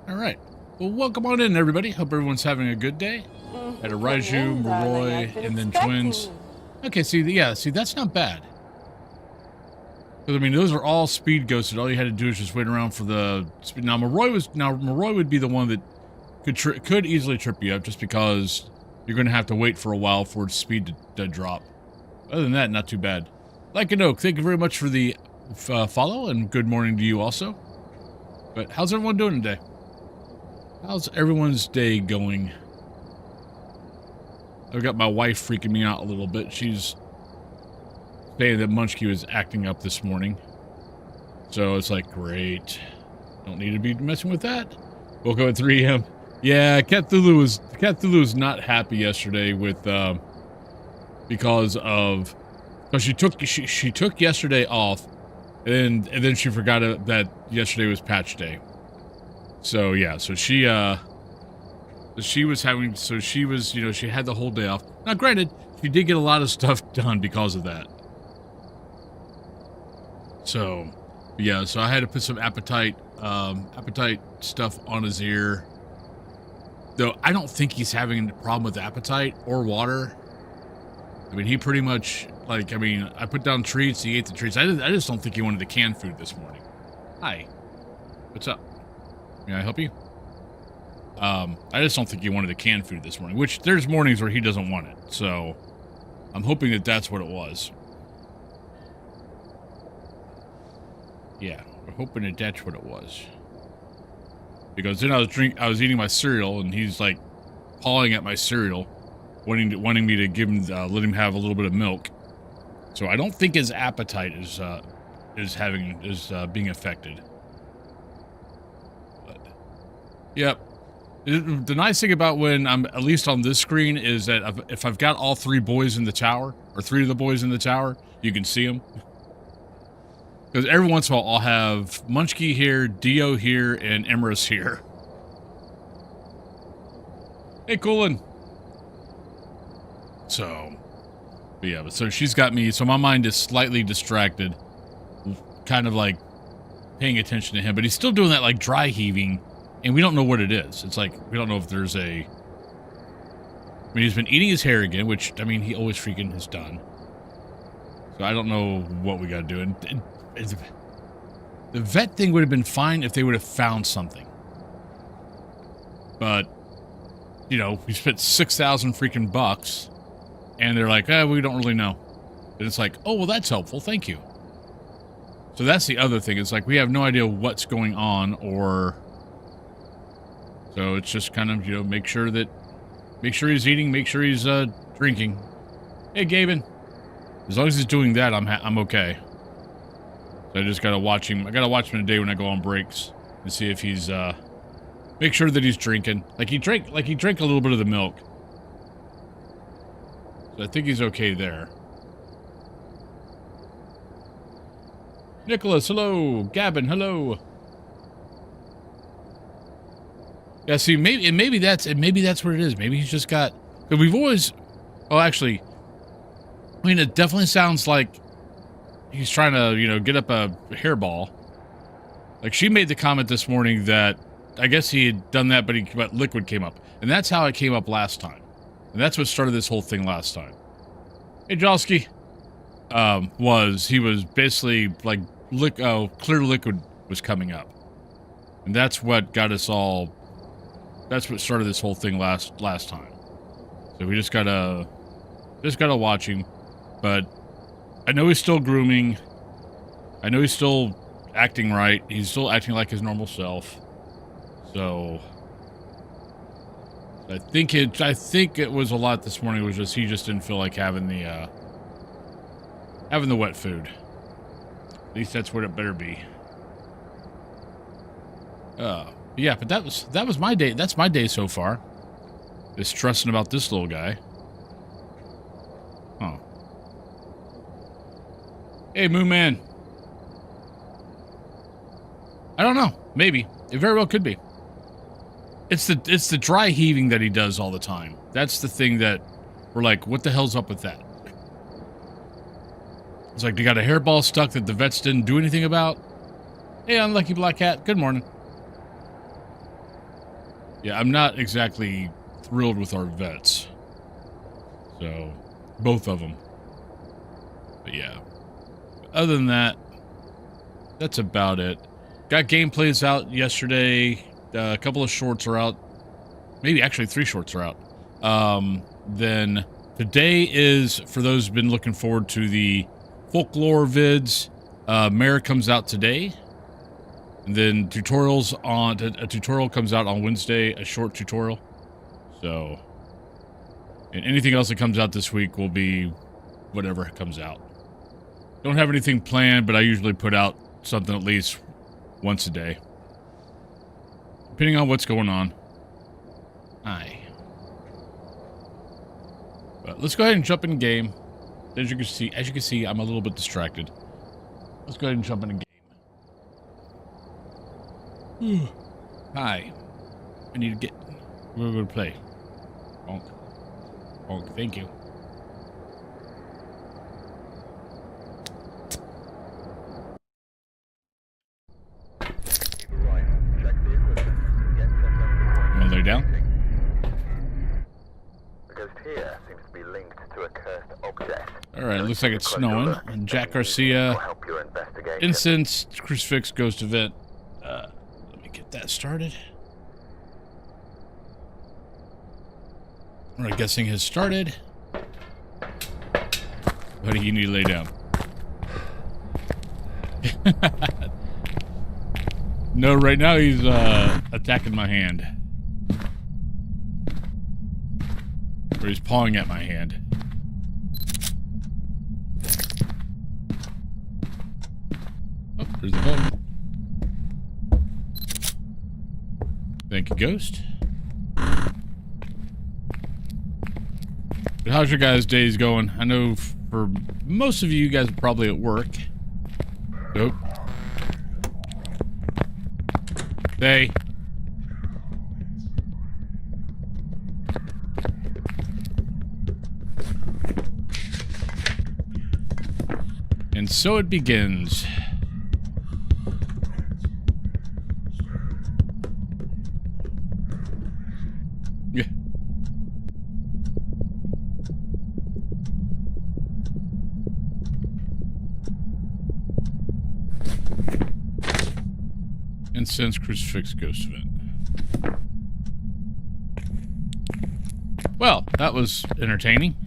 All right. Well, welcome on in, everybody. Hope everyone's having a good day. Had a Come Raiju, in, darling. Moroi, I've been and then expecting twins. you. Okay, see, that's not bad. 'Cause, I mean, those are all speed ghosted. All you had to do is just wait around for the speed. Now, Moroi would be the one that could easily trip you up, just because you're going to have to wait for a while for its speed to drop. Other than that, not too bad. Like an oak, thank you very much for the follow, and good morning to you also. But how's everyone doing today? How's everyone's day going? I've got my wife freaking me out a little bit. She's saying that Munchkie was acting up this morning. So it's like, great. Don't need to be messing with that. Woke up at 3 a.m. Yeah, Cthulhu was not happy yesterday with because she took yesterday off, and then she forgot that yesterday was patch day. So yeah, so she had the whole day off. Now granted, she did get a lot of stuff done because of that. So yeah, so I had to put some appetite stuff on his ear. Though I don't think he's having a problem with appetite or water. I mean, he pretty much, I put down treats, he ate the treats. I just don't think he wanted the canned food this morning. Hi. What's up? May I help you? I just don't think he wanted the canned food this morning, which there's mornings where he doesn't want it. So I'm hoping that that's what it was. Yeah, we're hoping that that's what it was. Because then I was eating my cereal, and he's like pawing at my cereal, wanting me to give him, let him have a little bit of milk. So I don't think his appetite is being affected. But, yep. The nice thing about when I'm at least on this screen is that if I've got all three boys in the tower, or three of the boys in the tower, you can see them. Because every once in a while, I'll have Munchkie here, Dio here, and Emrys here. Hey, Coolin. So, but yeah, so she's got me, so my mind is slightly distracted, kind of like paying attention to him, but he's still doing that like dry heaving, and we don't know what it is. It's like, we don't know if there's he's been eating his hair again, which, I mean, he always freaking has done. So I don't know what we got to do. And the vet thing would have been fine if they would have found something. But, you know, we spent 6,000 freaking bucks, and they're like, we don't really know. And it's like, oh, well, that's helpful. Thank you. So that's the other thing. It's like, we have no idea what's going on, or... So it's just kind of, make sure he's eating, make sure he's drinking. Hey, Gaben. As long as he's doing that, I'm okay. So I just gotta watch him. I gotta watch him today when I go on breaks and see if he's make sure that he's drinking. Like he drank a little bit of the milk. So I think he's okay there. Nicholas, hello. Gavin, hello. Yeah, see, maybe that's what it is. Maybe he's just got. Because we've always. Oh, actually, I mean, it definitely sounds like he's trying to, get up a hairball. Like, she made the comment this morning that I guess he had done that, but liquid came up, and that's how it came up last time, and that's what started this whole thing last time. Hey, Josky, he was basically like clear liquid was coming up, and that's what got us all. That's what started this whole thing last time. So we just gotta watch him. But I know he's still grooming. I know he's still acting right. He's still acting like his normal self. So I think it was a lot this morning. It was just he just didn't feel like having the wet food. At least that's what it better be. Yeah, but that was my day. That's my day so far. Just stressing about this little guy. Oh. Hey, Moon Man. I don't know. Maybe. It very well could be. It's the dry heaving that he does all the time. That's the thing that we're like, what the hell's up with that? It's like they got a hairball stuck that the vets didn't do anything about. Hey, unlucky black cat. Good morning. Yeah, I'm not exactly thrilled with our vets. So, both of them. But yeah. Other than that, that's about it. Got gameplays out yesterday. A couple of shorts are out. Maybe actually 3 shorts are out. Then today is, for those who've been looking forward to the folklore vids, Mare comes out today. And then tutorials on, a tutorial comes out on Wednesday, a short tutorial. So, and anything else that comes out this week will be whatever comes out. Don't have anything planned, but I usually put out something at least once a day. Depending on what's going on. Aye. But let's go ahead and jump in game. As you can see, I'm a little bit distracted. Let's go ahead and jump in game. Hi. I need to get... We're going to play. Bonk. Bonk. Thank you. You want to lay down? Here seems to be linked to a cursed object. Alright, looks like it's snowing. And Jack Garcia, Incense, Crucifix, Ghost Event. Let me get that started. Alright, guessing has started. Buddy, you need to lay down. No, right now he's attacking my hand. Or he's pawing at my hand. Oh, there's the button. Thank you, Ghost. But how's your guys' days going? I know for most of you guys are probably at work. Nope. Hey. And so it begins. Yeah. Incense, Crucifix, Ghost Event. Well, that was entertaining.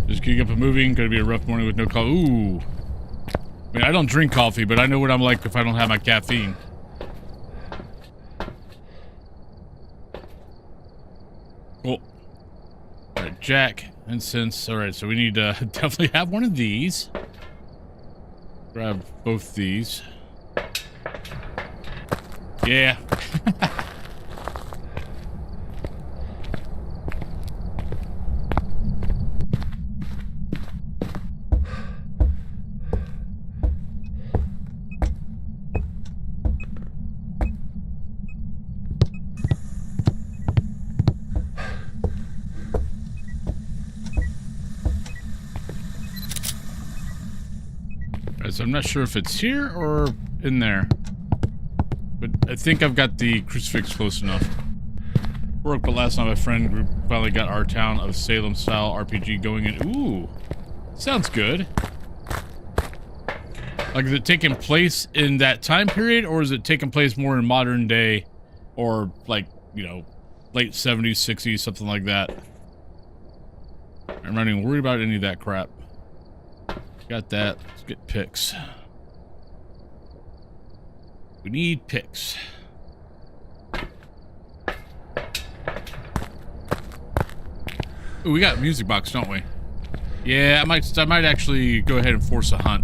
Just getting up and moving. Gonna be a rough morning with no coffee. Ooh. I mean, I don't drink coffee, but I know what I'm like if I don't have my caffeine. Cool. Alright, Jack. Incense. Alright, so we need to definitely have one of these. Grab both these. Yeah. So I'm not sure if it's here or in there. But I think I've got the crucifix close enough. Work, but last night my friend group finally got our Town of Salem style RPG going in. Ooh. Sounds good. Like, is it taking place in that time period, or is it taking place more in modern day? Or, like, you know, late 70s, 60s, something like that. I'm not even worried about any of that crap. Got that. Let's get picks. We need picks. Ooh, we got music box, don't we? Yeah, I might actually go ahead and force a hunt.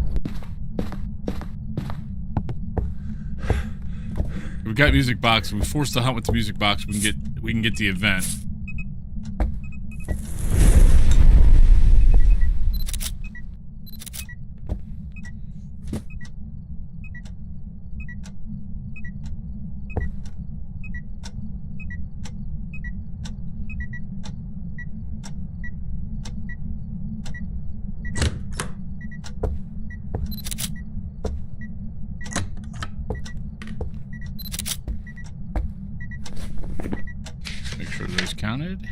We got music box. We force the hunt with the music box. We can get the event. Make sure those counted.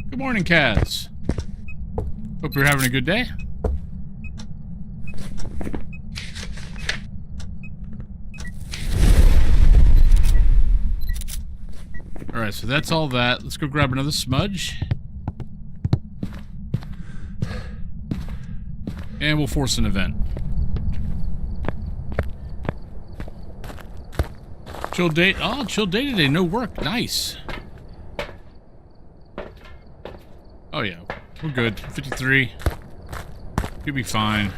Good morning, Kaz. Hope you're having a good day. Alright, so that's all that. Let's go grab another smudge. And we'll force an event. Chill date. Oh, chill day today. No work. Nice. Oh, yeah. We're good. 53. You'll be fine.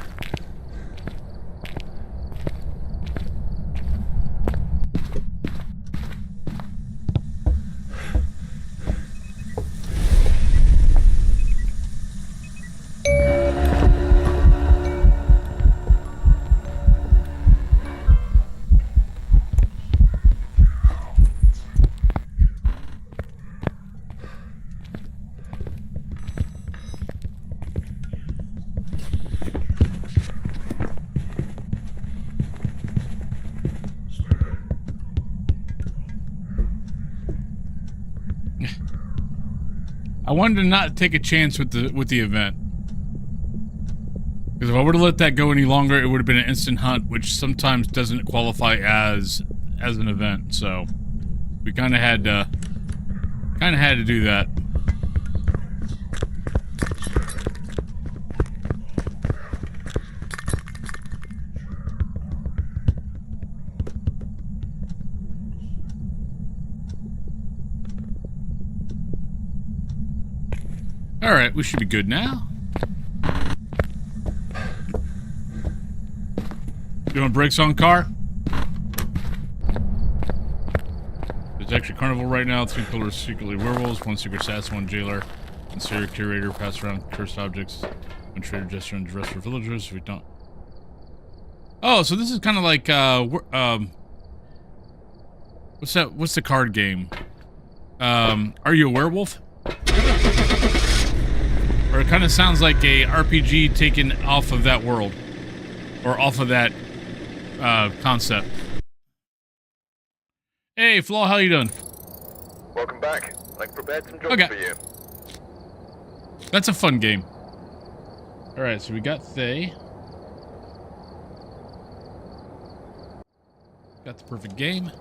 I wanted to not take a chance with the event. Because if I would have let that go any longer, it would have been an instant hunt, which sometimes doesn't qualify as an event. So we kind of had to do that. All right, we should be good now. Doing brakes on car? There's actually carnival right now. 3 pillars, secretly werewolves, 1 secret assassin, 1 jailer, and serial curator. Pass around cursed objects. 1 trader, gesture, and dress for villagers. If we don't. Oh, so this is kind of like what's that? What's the card game? Are you a werewolf? Or it kind of sounds like a RPG taken off of that world. Or off of that concept. Hey, Flaw, how you doing? Welcome back. I've prepared some jobs for you. That's a fun game. Alright, so we got Thay. Got the perfect game.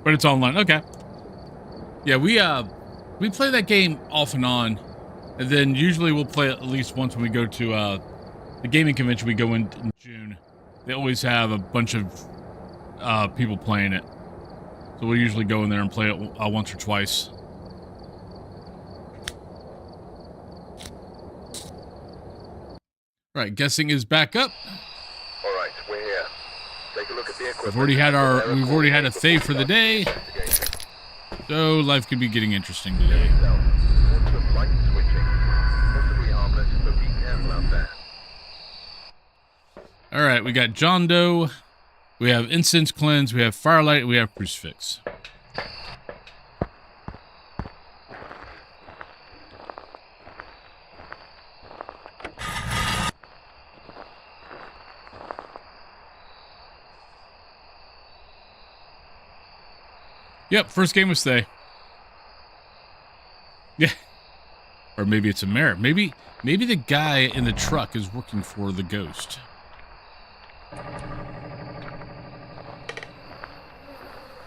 But it's online. Okay. Yeah, we play that game off and on. And then usually we'll play it at least once when we go to the gaming convention we go in June. They always have a bunch of people playing it. So we'll usually go in there and play it once or twice. Right, guessing is back up. All right, we're here. Take a look at the equipment. We've already had a Thay for the day. So life could be getting interesting today. All right, we got John Doe, we have Incense Cleanse, we have Firelight, we have Crucifix. Yep, first game was Thay. Yeah. Or maybe it's a mare. Maybe the guy in the truck is working for the ghost.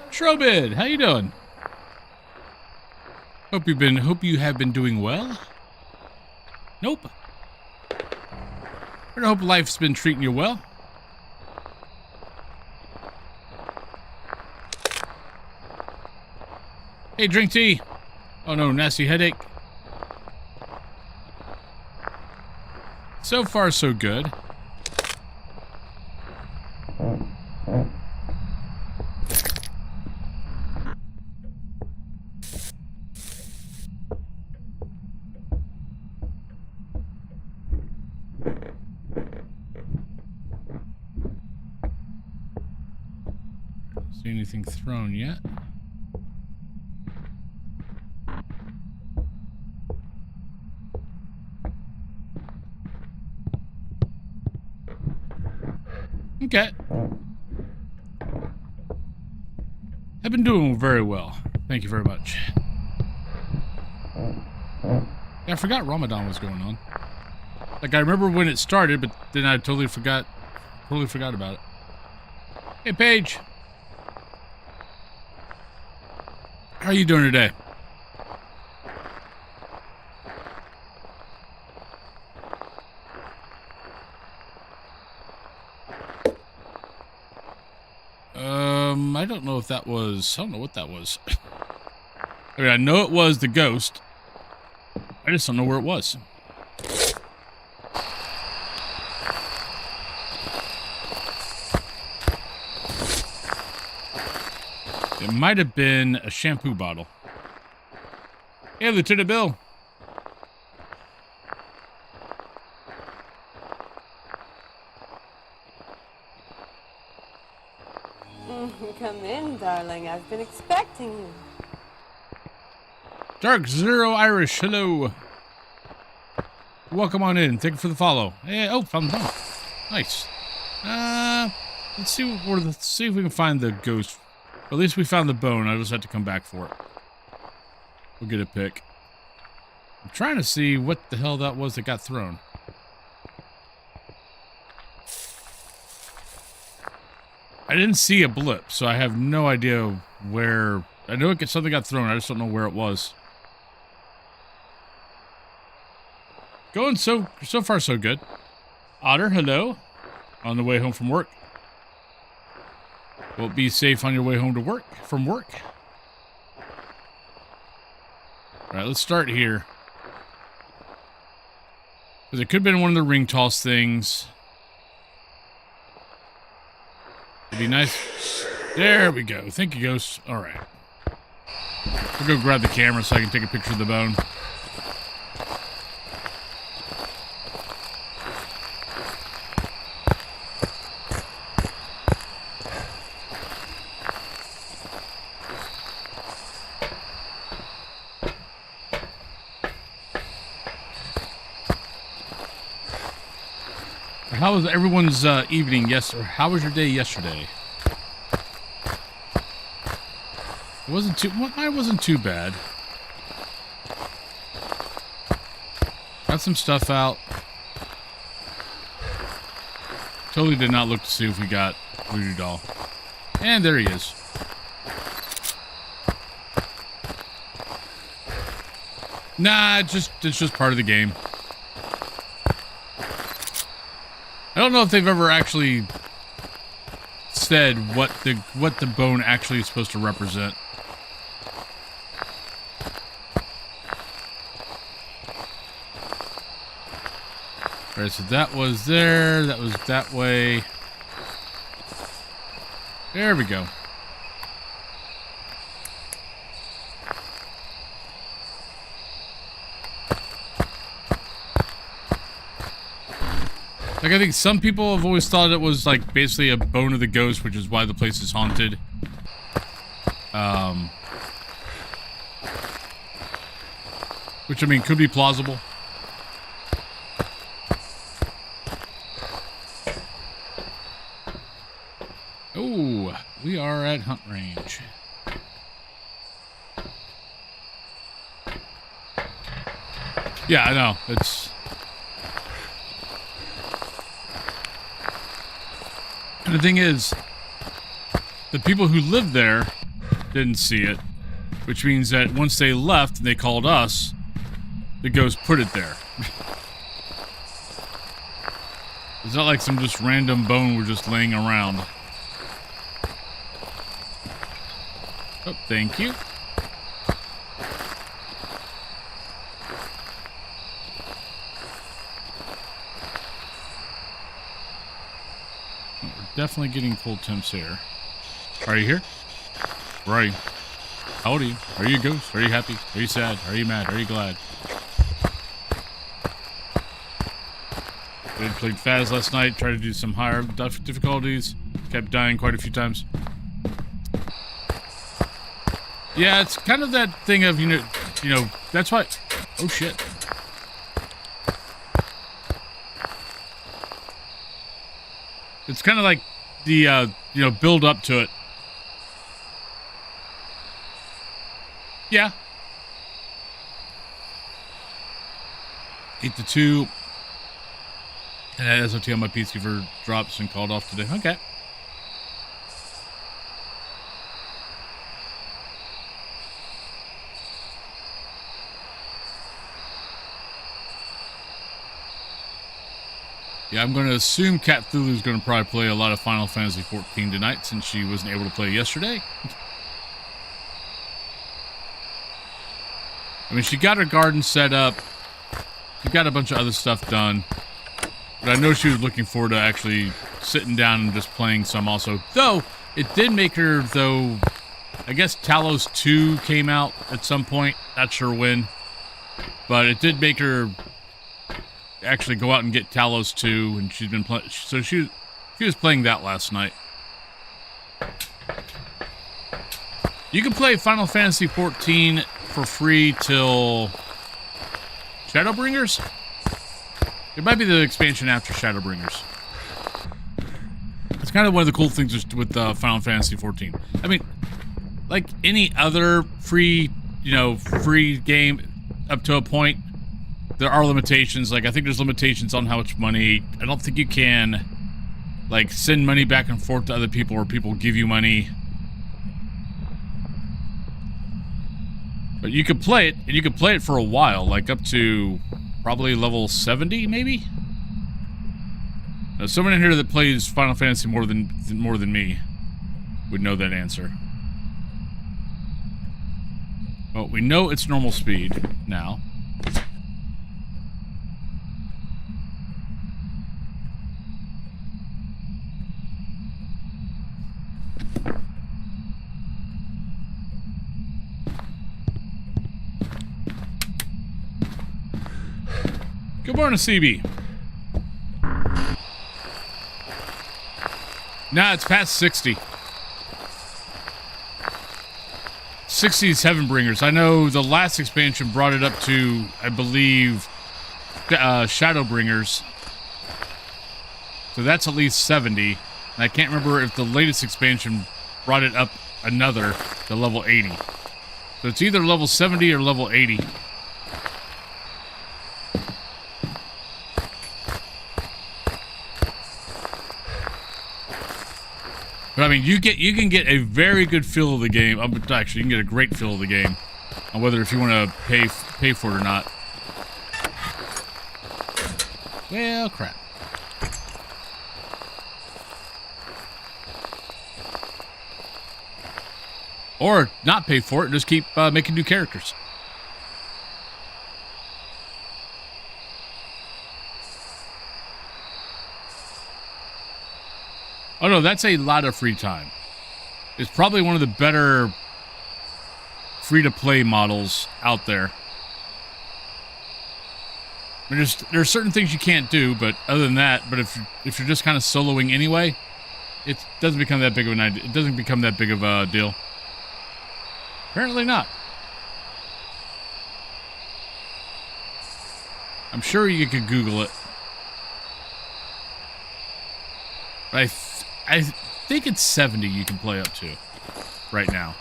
Shrobid, how you doing? Hope you have been doing well. Nope. I hope life's been treating you well. Hey, drink tea. Oh no, nasty headache. So far, so good. See anything thrown yet? Okay. I've been doing very well. Thank you very much. Yeah, I forgot Ramadan was going on. Like, I remember when it started, but then I totally forgot about it. Hey, Paige. How are you doing today? I don't know if that was... I don't know what that was. I mean, I know it was the ghost. I just don't know where it was. It might have been a shampoo bottle. Hey, Lieutenant Bill. Come in, darling. I've been expecting you. Dark Zero Irish, hello. Welcome on in. Thank you for the follow. Hey, oh, found the bone. Nice. Let's see if we can find the ghost. At least we found the bone. I just have to come back for it. We'll get a pick. I'm trying to see what the hell that was that got thrown. I didn't see a blip, so I have no idea where... I know something got thrown. I just don't know where it was. Going so far so good. Otter, hello. On the way home from work. Well, be safe on your way home from work. All right, let's start here. Because it could have been one of the ring toss things. It'd be nice. There we go. Thank you, Ghost. All right. I'll go grab the camera so I can take a picture of the bone. How was everyone's evening? Yes, or how was your day yesterday? It wasn't too. Mine wasn't too bad. Got some stuff out. Totally did not look to see if we got Voodoo Doll, and there he is. Nah, it's just part of the game. I don't know if they've ever actually said what the bone actually is supposed to represent. All right, so that was there. That was that way. There we go. Like, I think some people have always thought it was, like, basically a bone of the ghost, which is why the place is haunted. Which, I mean, could be plausible. Oh, we are at hunt range. Yeah, I know. It's... And the thing is, the people who lived there didn't see it, which means that once they left and they called us, the ghost put it there. It's not like some just random bone we're just laying around. Oh, thank you. Definitely getting cold temps here. Are you here? Where are you? How old are you? Are you a ghost? Are you happy? Are you sad? Are you mad? Are you glad? I played Faz last night. Tried to do some higher difficulties. Kept dying quite a few times. Yeah, it's kind of that thing of, you know, that's why... Oh, shit. It's kind of like the, you know, build up to it. Yeah. 8-2. And that SOT on my PC for drops and called off today. Okay. Yeah, I'm going to assume Cat Thulu's going to probably play a lot of Final Fantasy XIV tonight since she wasn't able to play yesterday. I mean, she got her garden set up. She got a bunch of other stuff done. But I know she was looking forward to actually sitting down and just playing some also. Though, it did make her, though, I guess Talos 2 came out at some point. Not sure when. But it did make her actually go out and get Talos 2, and she's been playing. So she was playing that last night. You can play Final Fantasy XIV for free till Shadowbringers. It might be the expansion after Shadowbringers. It's kind of one of the cool things with Final Fantasy XIV. I mean, like any other free, you know, free game up to a point, there are limitations. Like, I think there's limitations on how much money. I don't think you can, like, send money back and forth to other people or people give you money. But you could play it, and you could play it for a while, like up to probably level 70, maybe? Now, someone in here that plays Final Fantasy more than me would know that answer. Well, we know it's normal speed now. Good morning, CB. Nah, it's past 60. 60 is Heavenbringers. I know the last expansion brought it up to, I believe, Shadowbringers. So that's at least 70. And I can't remember if the latest expansion brought it up another to level 80. So it's either level 70 or level 80. But I mean, you can get a very good feel of the game. Actually, you can get a great feel of the game on whether if you want to pay for it or not. Well, crap. Or not pay for it and just keep making new characters. Oh no, that's a lot of free time. It's probably one of the better free-to-play models out there. I mean, there's certain things you can't do, but other than that, but if you're just kind of soloing anyway, it doesn't become that big of an idea. It doesn't become that big of a deal. Apparently not. I'm sure you could Google it. But I think it's 70 you can play up to right now.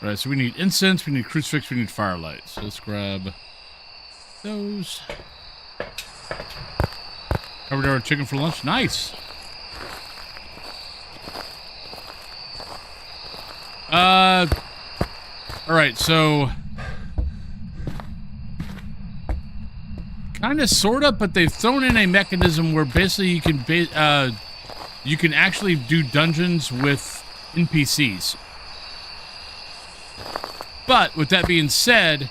Right, so we need incense, we need crucifix, we need firelight. So let's grab those. Covered our chicken for lunch. Nice. All right, so kind of, sort of, but they've thrown in a mechanism where basically you can actually do dungeons with NPCs. But with that being said,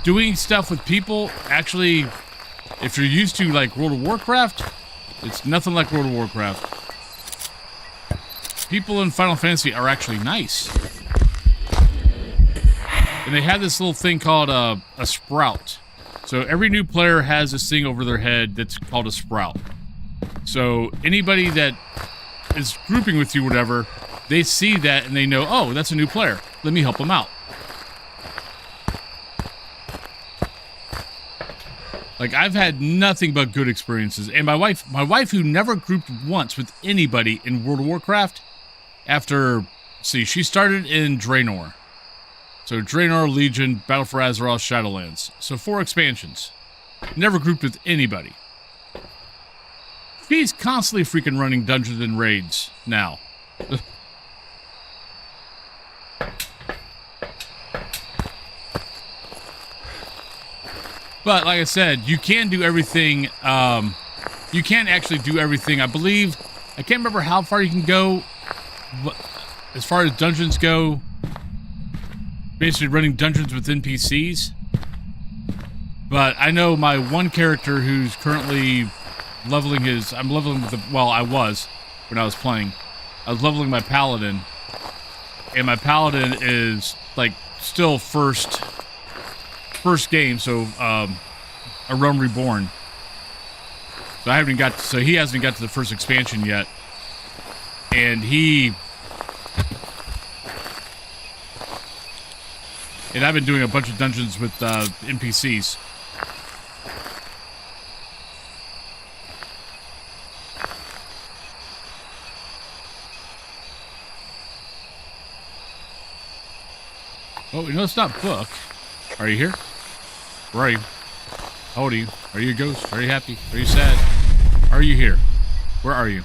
doing stuff with people, actually, if you're used to like World of Warcraft, it's nothing like World of Warcraft. People in Final Fantasy are actually nice. and they have this little thing called a sprout. So every new player has this thing over their head that's called a sprout. So anybody that is grouping with you, whatever, they see that and they know, oh, that's a new player. Let me help them out. Like, I've had nothing but good experiences. And my wife who never grouped once with anybody in World of Warcraft, after, see, she started in Draenor. So Draenor, Legion, Battle for Azeroth, Shadowlands. So 4 expansions. Never grouped with anybody. She's constantly freaking running dungeons and raids now. But like I said, you can do everything. You can actually do everything. I believe, I can't remember how far you can go, but as far as dungeons go, basically running dungeons with NPCs. But I know my one character who's currently leveling his, I'm leveling with the, well, I was when I was playing. I was leveling my paladin, and my paladin is like still first game, so A Realm Reborn. So I haven't got, so he hasn't got to the first expansion yet, and I've been doing a bunch of dungeons with NPCs. Oh, you know, it's not Book. Are you here? Where are you? How old are you? Are you a ghost? Are you happy? Are you sad? Are you here? Where are you?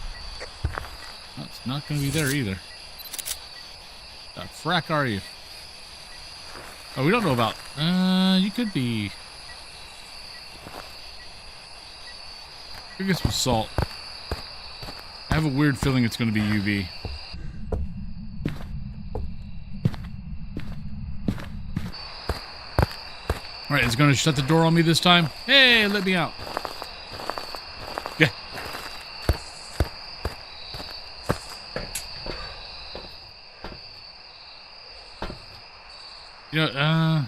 Oh, it's not going to be there either. The frack are you? Oh, we don't know about... you could be... I guess with salt. I have a weird feeling it's going to be UV. Alright, it's going to shut the door on me this time. Hey, let me out. Yeah. You know,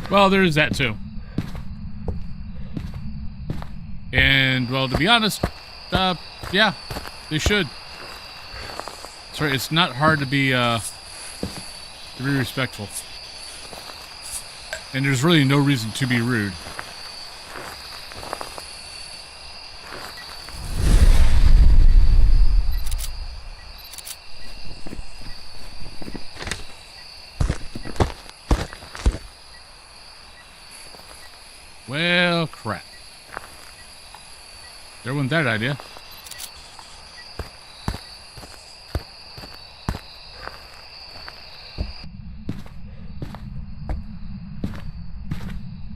well, there is that too. And, well, to be honest, yeah, they should. Sorry, it's not hard to be respectful. And there's really no reason to be rude. Well, crap. There wasn't that idea.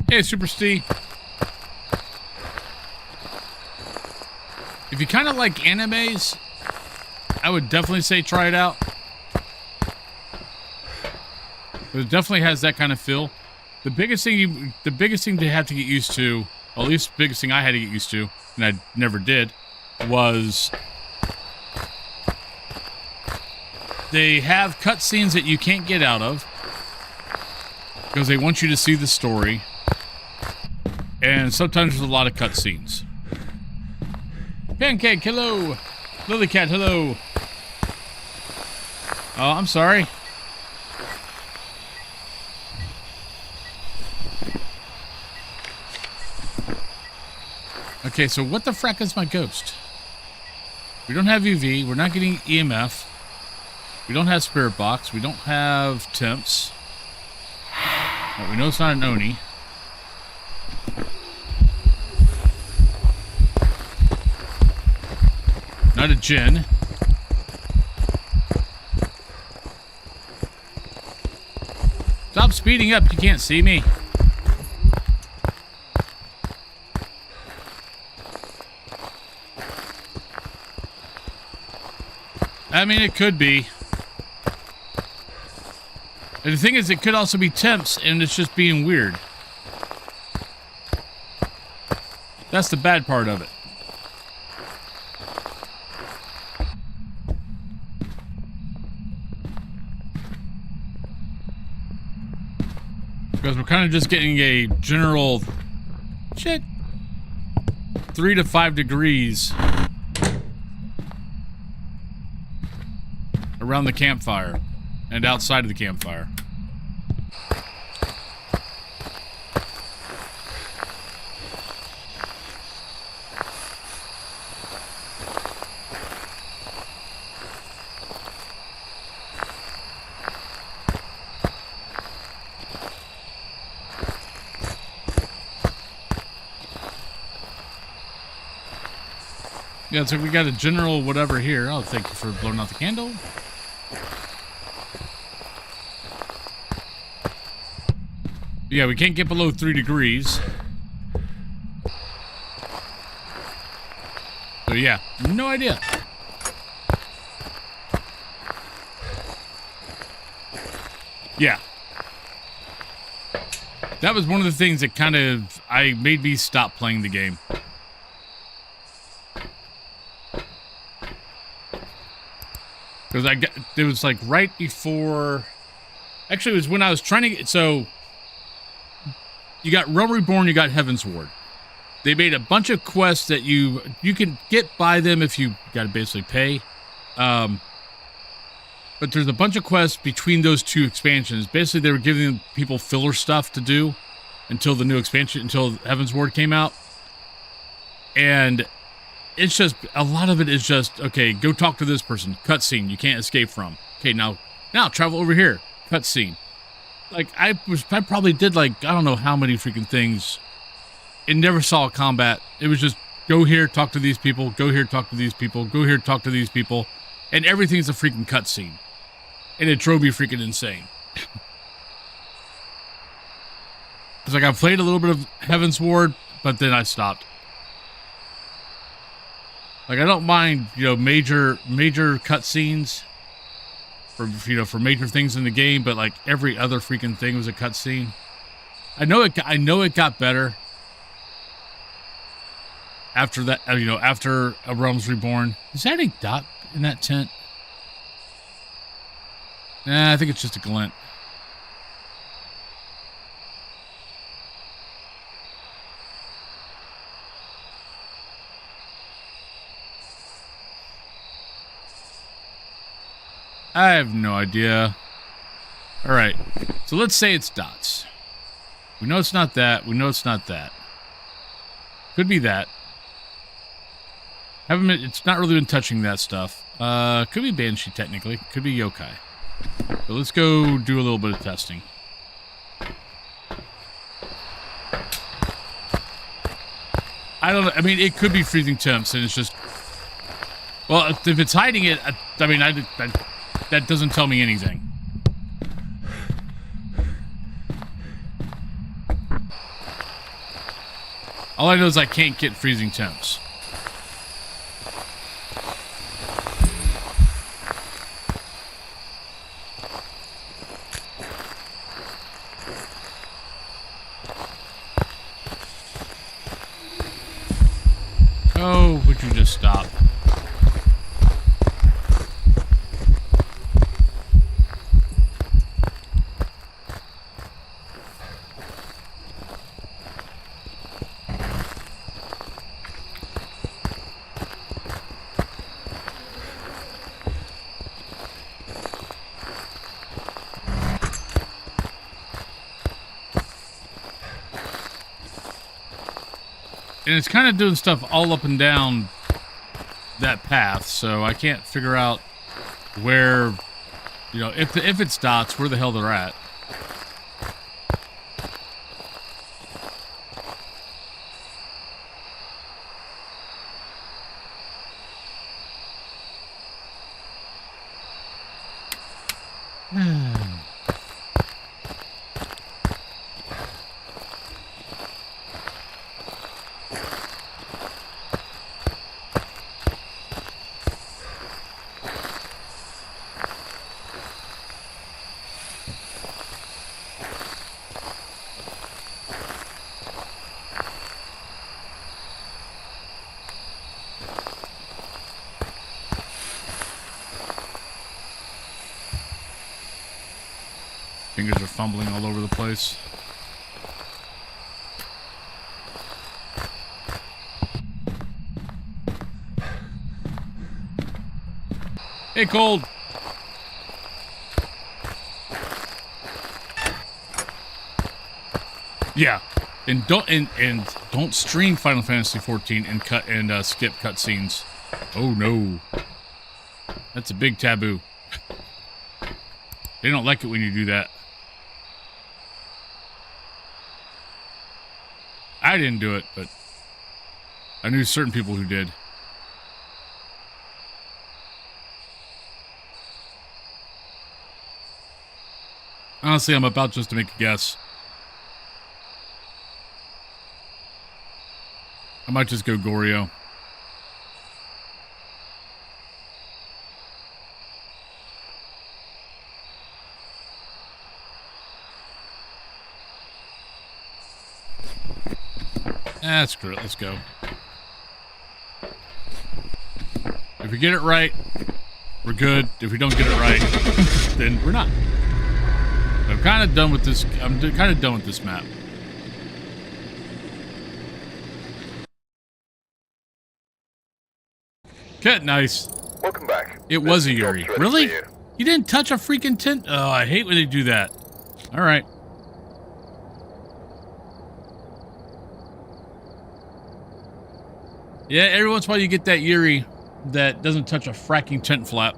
Hey, Super Steve. If you kind of like animes, I would definitely say try it out. It definitely has that kind of feel. The biggest thing to have to get used to, or at least the biggest thing I had to get used to, and I never did, was they have cutscenes that you can't get out of because they want you to see the story, and sometimes there's a lot of cutscenes. Pancake, hello. Lilycat, hello. Oh, I'm sorry. Okay, so what the frack is my ghost? We don't have UV. We're not getting EMF. We don't have Spirit Box. We don't have Temps. Well, we know it's not an Oni. Not a Djinn. Stop speeding up. You can't see me. I mean, it could be. And the thing is, it could also be Temps, and it's just being weird. That's the bad part of it. Because we're kind of just getting a general 3 to 5 degrees around the campfire and outside of the campfire. Yeah, so we got a general whatever here. Oh, thank you for blowing out the candle. Yeah, we can't get below 3 degrees. So yeah, no idea. Yeah. That was one of the things that kind of made me stop playing the game. Because it was like right before, actually it was when I was trying to get, so you got Realm Reborn, you got Heavensward. They made a bunch of quests that you can get by them if you got to basically pay. But there's a bunch of quests between those two expansions. Basically they were giving people filler stuff to do until the new expansion, until Heavensward came out. And it's just, a lot of it is just, okay, go talk to this person. Cutscene you can't escape from. Okay, now travel over here. Cutscene. Like, I probably did, like, I don't know how many freaking things. It never saw combat. It was just, go here, talk to these people. Go here, talk to these people. Go here, talk to these people. And everything's a freaking cutscene. And it drove me freaking insane. It's like, I played a little bit of Heavensward, but then I stopped. Like, I don't mind, major cutscenes for major things in the game, but like every other freaking thing was a cutscene. I know it got better after that. After A Realms Reborn. Is that a dot in that tent? Nah, I think it's just a glint. I have no idea. All right, so let's say it's dots. We know it's not that. We know it's not that. Could be that. It's not really been touching that stuff. Could be Banshee technically. Could be Yokai. So let's go do a little bit of testing. I don't know. I mean, it could be freezing temps, and it's just. Well, if it's hiding it, I mean, that doesn't tell me anything. All I know is I can't get freezing temps. Oh, would you just stop? And it's kind of doing stuff all up and down that path, so I can't figure out where, if it's dots, where the hell they're at. Fingers are fumbling all over the place. Hey, Cold. Yeah, and don't stream Final Fantasy 14 and skip cutscenes. Oh no, that's a big taboo. They don't like it when you do that. I didn't do it, but I knew certain people who did. Honestly, I'm about just to make a guess. I might just go Goryo. That's great. Let's go. If we get it right, we're good. If we don't get it right, then we're not. I'm kind of done with this. I'm kind of done with this map. Okay, nice. Welcome back. It was a Yuri. Really? You didn't touch a freaking tent? Oh, I hate when they do that. All right. Yeah, every once in a while you get that Yuri that doesn't touch a fracking tent flap.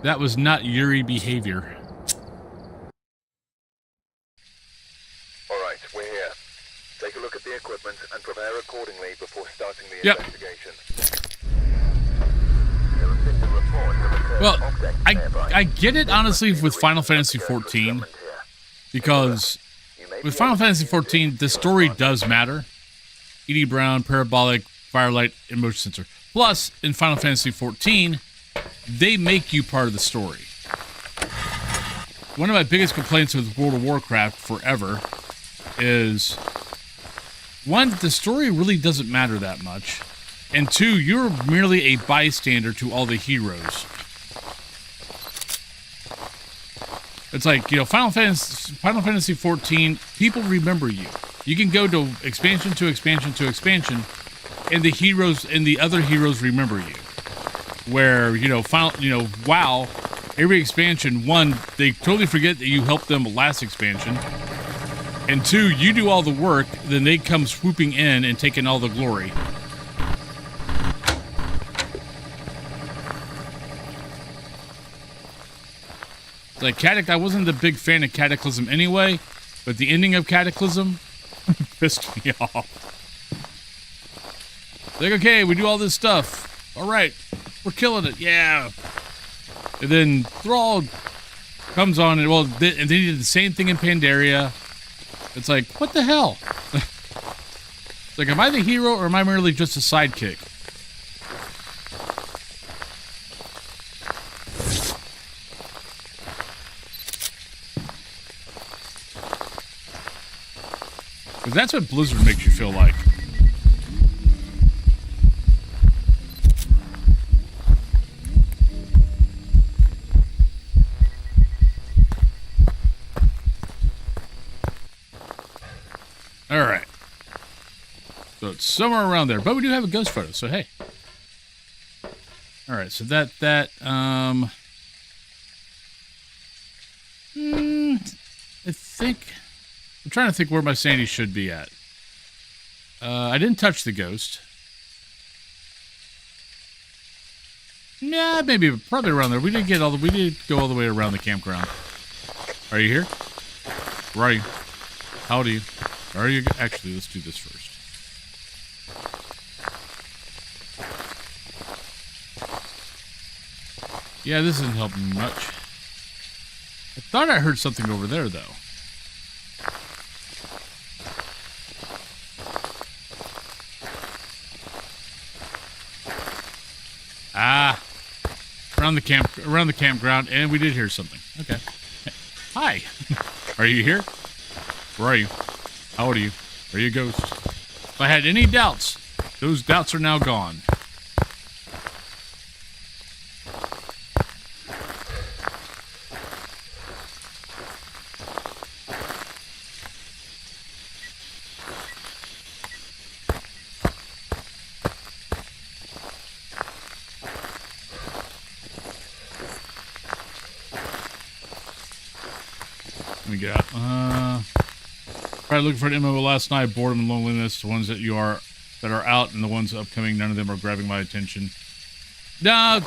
That was not Yuri behavior. All right, we're here. Take a look at the equipment and prepare accordingly before starting the Yep. investigation. There have been reports of a cursed Well, object I nearby. get it honestly with Final Fantasy 14 because with Final Fantasy 14 the story does matter. Edie Brown, Parabolic, Firelight, and Motion Sensor. Plus, in Final Fantasy 14, they make you part of the story. One of my biggest complaints with World of Warcraft forever is, one, the story really doesn't matter that much, and two, you're merely a bystander to all the heroes. It's like, Final Fantasy 14, people remember you. You can go to expansion to expansion to expansion, and the heroes and the other heroes remember you. Where, WoW, every expansion, one, they totally forget that you helped them last expansion. And two, you do all the work, then they come swooping in and taking all the glory. Like, I wasn't a big fan of Cataclysm anyway, but the ending of Cataclysm pissed me off. Like, okay, we do all this stuff. All right, we're killing it, yeah. And then Thrall comes on, and and they did the same thing in Pandaria. It's like, what the hell? It's like, am I the hero or am I merely just a sidekick? Because that's what Blizzard makes you feel like. All right. So it's somewhere around there, but we do have a ghost photo, so hey. All right, so I think I'm trying to think where my sanity should be at. I didn't touch the ghost. Yeah, maybe probably around there. We did go all the way around the campground. Are you here? Where are you? How old are you? Are you actually? Let's do this first. Yeah, this isn't helping much. I thought I heard something over there, though. Ah, around the campground, and we did hear something. Okay. Hi. Are you here? Where are you? How old are you? Are you a ghost? If I had any doubts, those doubts are now gone. Let me get out. Tried looking for an MMO last night. Boredom and loneliness. The ones that are out and the ones upcoming. None of them are grabbing my attention. Nah,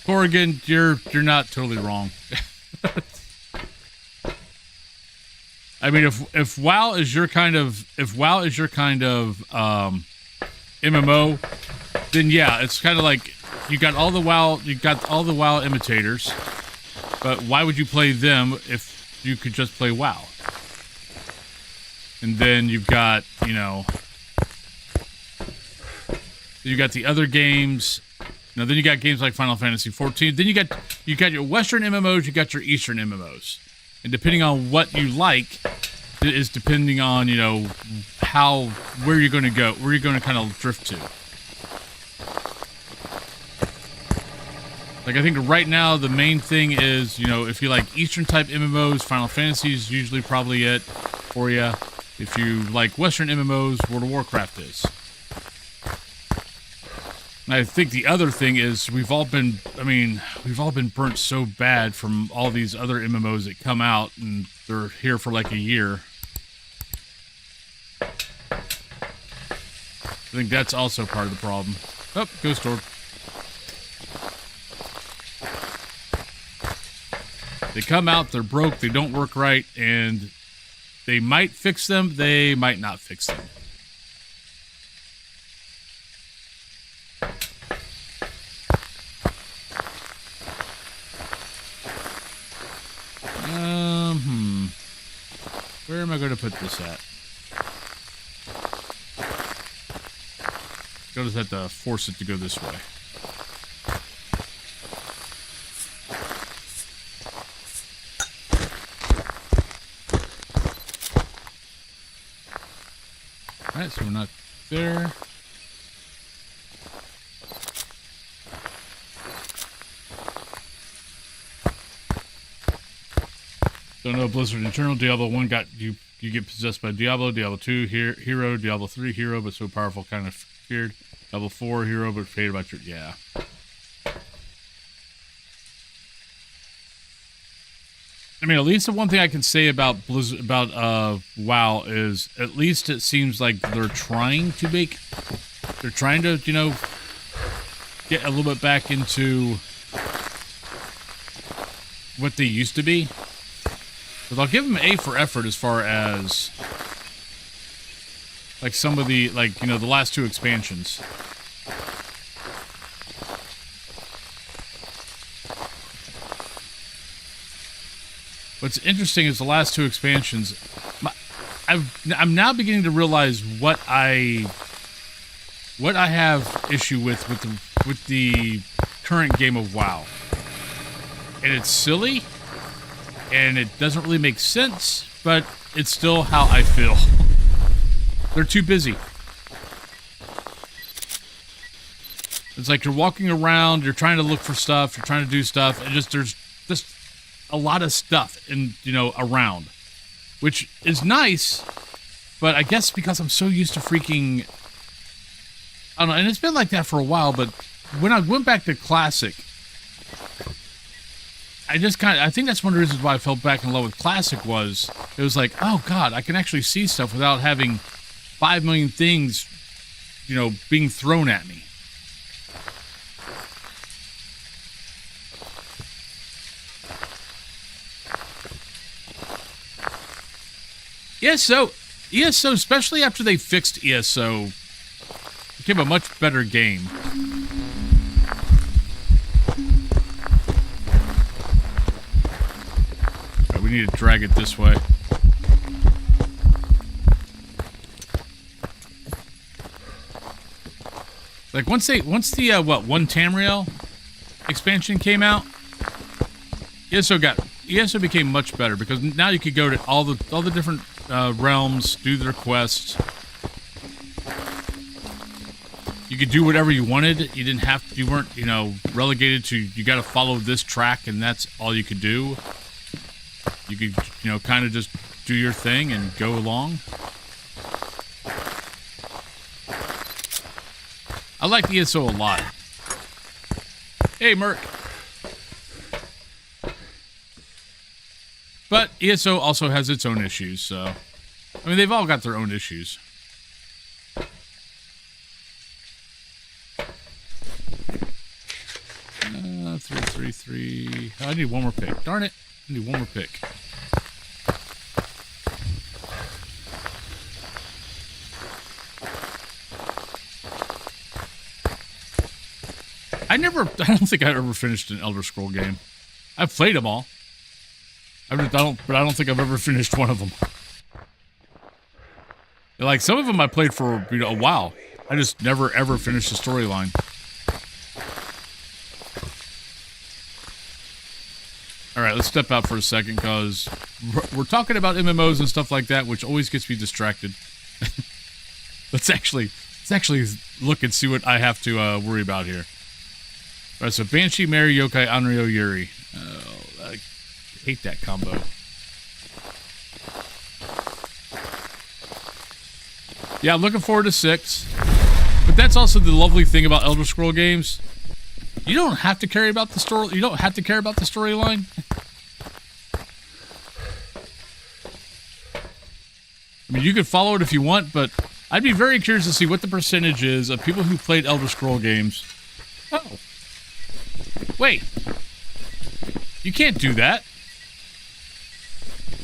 Corrigan, you're not totally wrong. I mean, if WoW is your kind of MMO, then yeah, it's kind of like you got all the WoW imitators, but why would you play them if you could just play WoW? And then you've got, you know, you got the other games. Now then you got games like Final Fantasy XIV. Then you got your Western MMOs, you got your Eastern MMOs. And depending on what you like, it is depending on, you know, where you're going to go, where you're going to kind of drift to. Like, I think right now the main thing is, you know, if you like Eastern type MMOs, Final Fantasy is usually probably it for you. If you like Western MMOs, World of Warcraft is. And I think the other thing is we've all been burnt so bad from all these other MMOs that come out and they're here for like a year. I think that's also part of the problem. Oh, Ghost Orb. They come out, they're broke, they don't work right, and they might fix them, they might not fix them. Where am I going to put this at? I'll just have to force it to go this way. Alright, so we're not there. Don't know Blizzard Internal. Diablo 1 got you get possessed by Diablo. Diablo 2 hero. Diablo 3 hero, but so powerful, kind of feared. Diablo 4 hero, but afraid about your I mean, at least the one thing I can say about Blizzard, about WoW is at least it seems like they're trying to, you know, get a little bit back into what they used to be. But I'll give them A for effort as far as like some of the, like, you know, the last 2 expansions. What's interesting is the last 2 expansions, I'm now beginning to realize what I have issue with the current game of WoW. And it's silly. And it doesn't really make sense, but it's still how I feel. They're too busy. It's like you're walking around, you're trying to look for stuff, you're trying to do stuff, and there's just a lot of stuff around, which is nice, but I guess because I'm so used to freaking, I don't know, and it's been like that for a while, but when I went back to Classic, I think that's one of the reasons why I fell back in love with Classic it was like, oh God, I can actually see stuff without having 5 million things, you know, being thrown at me. ESO, especially after they fixed ESO, became a much better game. We need to drag it this way. Like once the One Tamriel expansion came out, ESO became much better because now you could go to all the different realms, do their quests. You could do whatever you wanted. You weren't, you know, relegated to you got to follow this track and that's all you could do. You could, you know, kind of just do your thing and go along. I like ESO a lot. Hey, Merc. But ESO also has its own issues, so I mean they've all got their own issues. 333. I need one more pick. Darn it. I need one more pick. I don't think I ever finished an Elder Scroll game. I've played them all. But I don't think I've ever finished one of them. Like, some of them I played for, a while. I just never, ever finished the storyline. Alright, let's step out for a second, because we're talking about MMOs and stuff like that, which always gets me distracted. Let's actually look and see what I have to worry about here. Alright, so Banshee, Mary, Yokai, Anryo, Yuri. Oh, I hate that combo. Yeah, I'm looking forward to 6. But that's also the lovely thing about Elder Scroll games. You don't have to care about the story. You don't have to care about the storyline. I mean, you could follow it if you want, but I'd be very curious to see what the percentage is of people who played Elder Scroll games. Oh. Wait. You can't do that.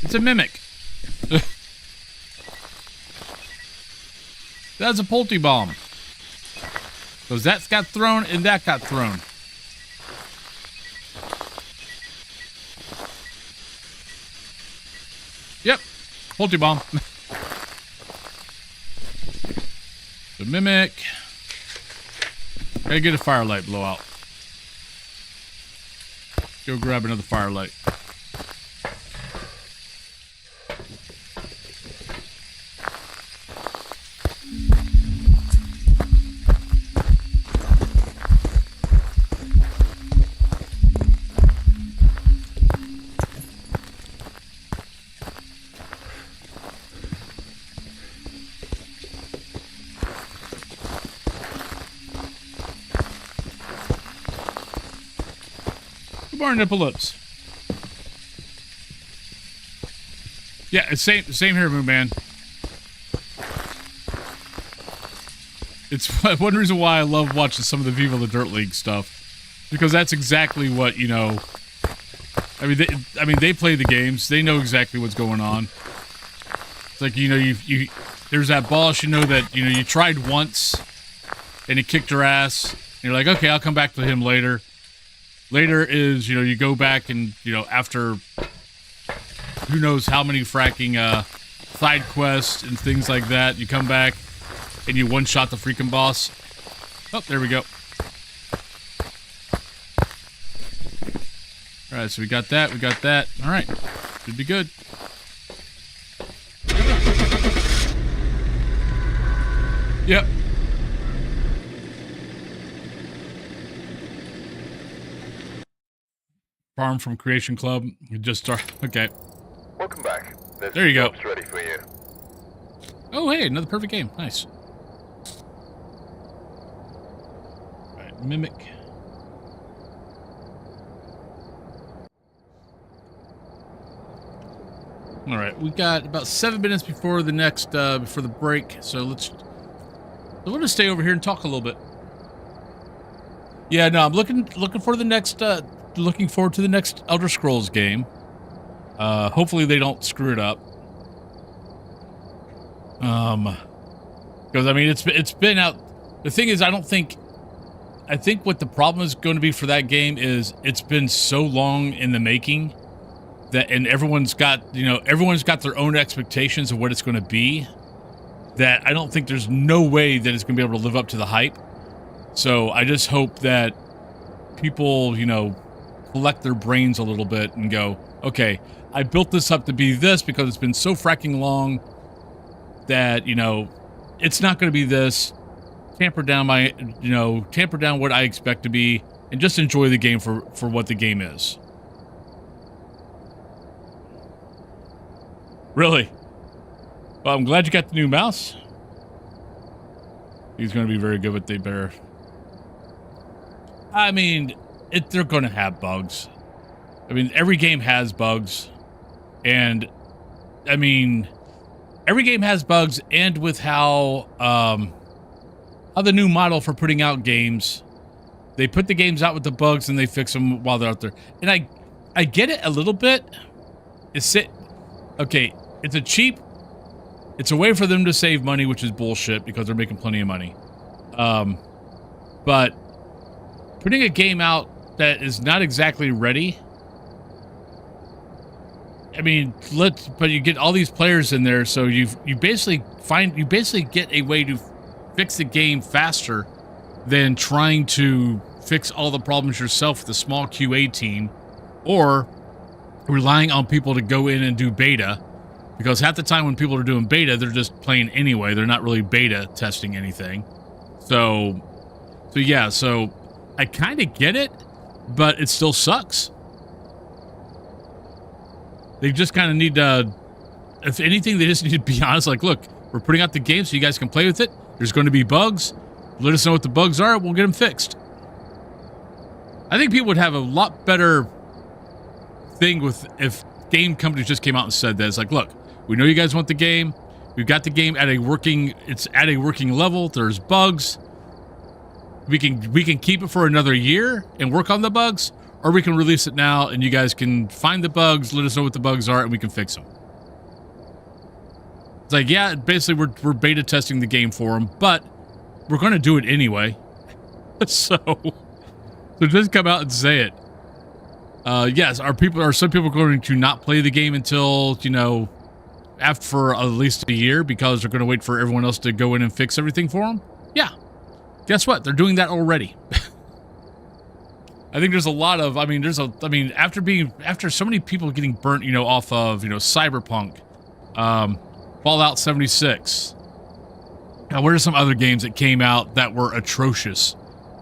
It's a mimic. That's a Polty Bomb. Because that got thrown and that got thrown. Yep. Polty Bomb. The mimic. Gotta get a firelight blowout. Go grab another firelight. Barnippalips. Yeah, it's same here, Moon Man. It's one reason why I love watching some of the Viva the Dirt League stuff, because that's exactly what, I mean, they play the games. They know exactly what's going on. It's like, you there's that boss, that, you tried once and he kicked your ass. And you're like, okay, I'll come back to him later. Later is, you go back and, after who knows how many fracking side quests and things like that, you come back and you one-shot the freaking boss. Oh, there we go. Alright, so we got that. Alright, should be good. Yep. Farm from Creation Club. We just start. Okay. Welcome back. There you go. Jobs ready for you. Oh, hey, another perfect game. Nice. Alright, Mimic. Alright, we got about 7 minutes before the next, before the break, so we'll just stay over here and talk a little bit. Yeah, no, I'm looking for the next, looking forward to the next Elder Scrolls game. Hopefully they don't screw it up. Because I mean, it's been out. The thing is, I think what the problem is going to be for that game is it's been so long in the making and everyone's got their own expectations of what it's going to be, that I don't think there's no way that it's going to be able to live up to the hype. So I just hope that people, collect their brains a little bit and go, okay, I built this up to be this because it's been so fracking long that, it's not going to be this. Tamper down what I expect to be, and just enjoy the game for what the game is. Really? Well, I'm glad you got the new mouse. He's going to be very good with the bear. I mean, they're going to have bugs. I mean, every game has bugs. And I mean, every game has bugs, and with how the new model for putting out games, they put the games out with the bugs and they fix them while they're out there. And I get it a little bit. It's a way for them to save money, which is bullshit because they're making plenty of money. But putting a game out that is not exactly ready, I mean, but you get all these players in there, so you basically get a way to fix the game faster than trying to fix all the problems yourself with a small QA team, or relying on people to go in and do beta, because half the time when people are doing beta, they're just playing anyway. They're not really beta testing anything. So I kind of get it, but it still sucks. They just kind of need to, if anything, they just need to be honest. Like, look, we're putting out the game so you guys can play with it. There's going to be bugs. Let us know what the bugs are. We'll get them fixed. I think people would have a lot better thing with if game companies just came out and said that. It's like, look, we know you guys want the game. We've got the game at a working level. There's bugs. We can keep it for another year and work on the bugs, or we can release it now and you guys can find the bugs, let us know what the bugs are, and we can fix them. It's like, yeah, basically we're beta testing the game for them, but we're going to do it anyway. So just come out and say it. Yes, are some people going to not play the game until, after at least a year because they're going to wait for everyone else to go in and fix everything for them? Yeah. Guess what? They're doing that already. I think there's a lot of, after so many people getting burnt, off of, Cyberpunk, Fallout 76. Now, what are some other games that came out that were atrocious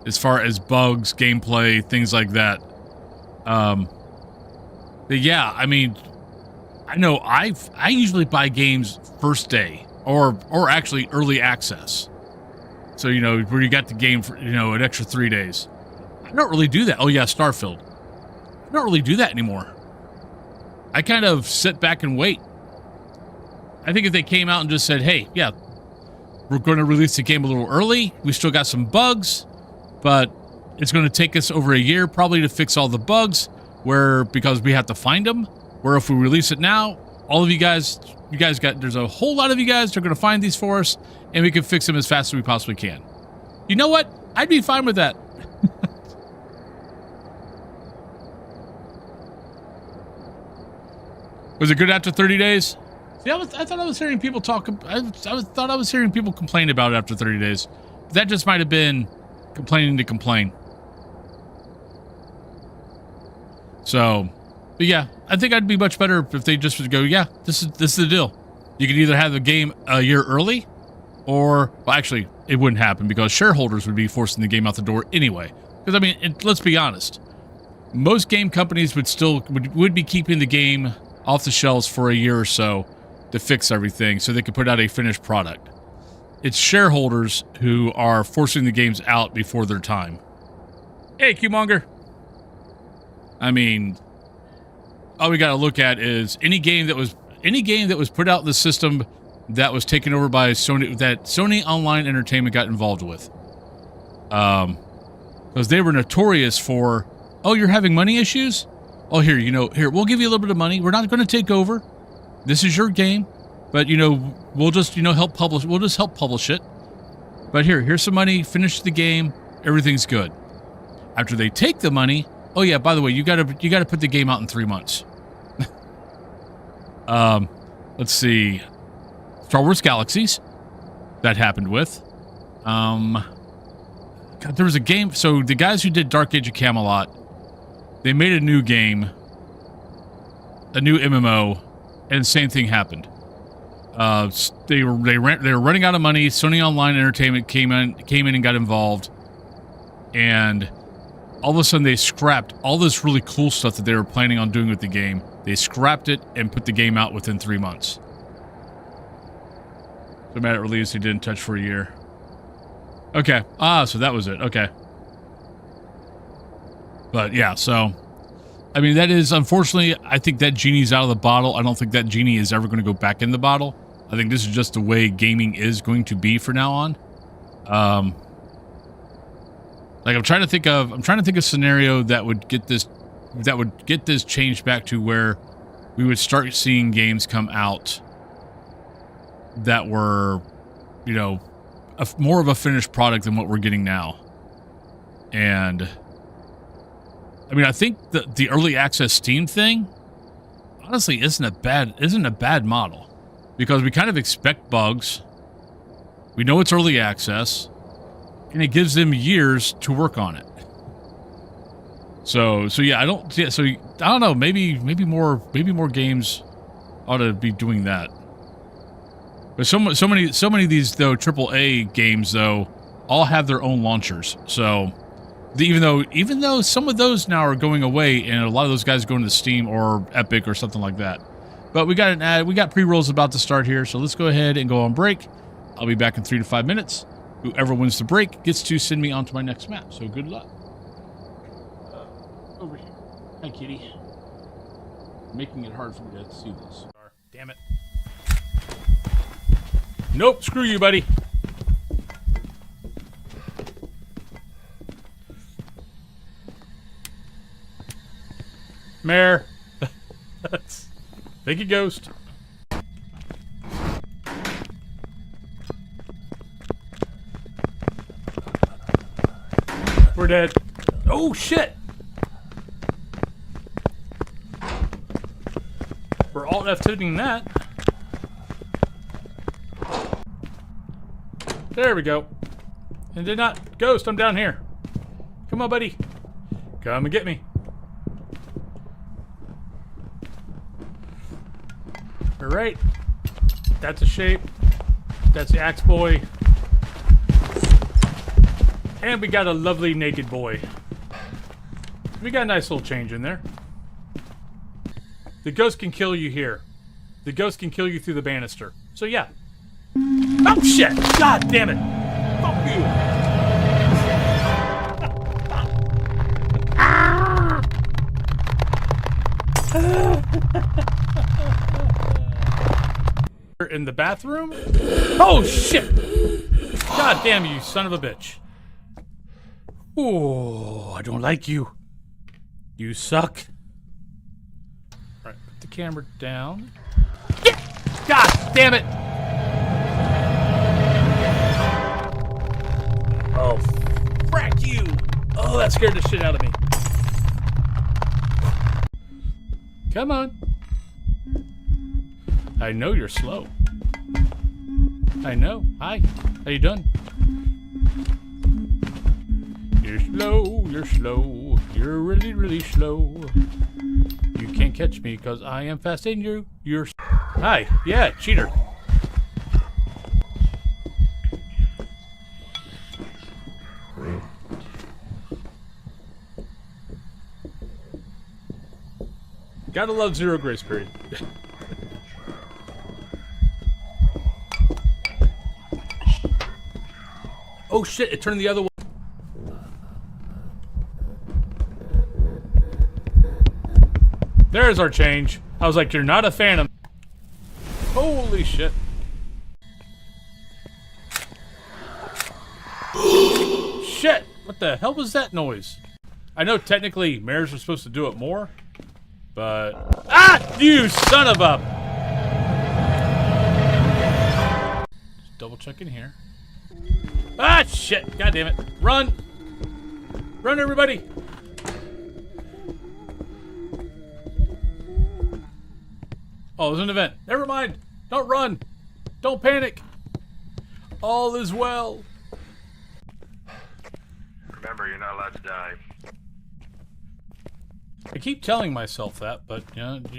as far as bugs, gameplay, things like that? But yeah, I know I usually buy games first day or actually early access. So, where you got the game for, an extra 3 days. I don't really do that. Oh yeah, Starfield. I don't really do that anymore. I kind of sit back and wait. I think if they came out and just said, hey, yeah, we're going to release the game a little early. We still got some bugs, but it's going to take us over a year probably to fix all the bugs because we have to find them. Where if we release it now, all of you guys there's a whole lot of you guys that are going to find these for us, and we can fix them as fast as we possibly can. You know what? I'd be fine with that. Was it good after 30 days? See, I thought I was hearing people talk. I thought I was hearing people complain about it after 30 days. That just might have been complaining to complain. So, but yeah, I think I'd be much better if they just would go, yeah, this is the deal. You can either have the game a year early, or, well, actually, it wouldn't happen because shareholders would be forcing the game out the door anyway. Because, let's be honest. Most game companies would be keeping the game off the shelves for a year or so to fix everything so they could put out a finished product. It's shareholders who are forcing the games out before their time. Hey, Qmonger. All we got to look at is any game that was put out in the system that was taken over by Sony, that Sony Online Entertainment got involved with. Because they were notorious for, oh, you're having money issues? Oh, here, we'll give you a little bit of money. We're not going to take over. This is your game. But, we'll just, help publish. We'll just help publish it. But here's some money. Finish the game. Everything's good. After they take the money, oh yeah, by the way, you gotta put the game out in 3 months. Let's see. Star Wars Galaxies. That happened with. God, there was a game. So the guys who did Dark Age of Camelot, they made a new game, a new MMO, and the same thing happened. They were running out of money. Sony Online Entertainment came in and got involved, and all of a sudden they scrapped all this really cool stuff that they were planning on doing with the game. They scrapped it and put the game out within 3 months. So Matt at release, he didn't touch for a year. Okay. So that was it. Okay. But yeah, so I mean, that is, unfortunately, I think that genie's out of the bottle. I don't think that genie is ever going to go back in the bottle. I think this is just the way gaming is going to be from now on. Like I'm trying to think of a scenario that would get this changed back to where we would start seeing games come out that were, you know, more of a finished product than what we're getting now. And I mean, I think the early access Steam thing honestly isn't a bad model, because we kind of expect bugs. We know it's early access, and it gives them years to work on it. So yeah, I don't know, maybe more games ought to be doing that. But so many of these though AAA games though all have their own launchers. So even though some of those now are going away, and a lot of those guys are going to Steam or Epic or something like that. But we got an ad. We got pre-rolls about to start here, so let's go ahead and go on break. I'll be back in 3 to 5 minutes. Whoever wins the break gets to send me on to my next map. So good luck. Over here. Hi, kitty. Making it hard for me to see this. Damn it. Nope. Screw you, buddy. Mare. Thank you, Ghost. We're dead. Oh, shit. We're alt F2ing that. There we go. And did not. Ghost, I'm down here. Come on, buddy. Come and get me. Alright. That's a shape. That's the axe boy. And we got a lovely naked boy. We got a nice little change in there. The ghost can kill you here. The ghost can kill you through the banister. So yeah. Oh shit! God damn it! Fuck you! In the bathroom? Oh shit! God damn you, son of a bitch. Oh, I don't like you. You suck. Alright, put the camera down. God damn it! Oh, frack you! Oh, that scared the shit out of me. Come on. I know you're slow. I know. Hi. How you doing? You're slow, you're slow. You're really, really slow. You can't catch me because I am fast and you're... Hi. Yeah, cheater. Gotta love Zero Grace Period. Oh shit, it turned the other way. There's our change. I was like, you're not a phantom. Holy shit. Shit! What the hell was that noise? I know technically mares are supposed to do it more, but... Ah! You son of a... Just double check in here. Ah, shit! God damn it. Run! Run, everybody! Oh, it was an event. Never mind. Don't run. Don't panic. All is well. Remember, you're not allowed to die. I keep telling myself that, but,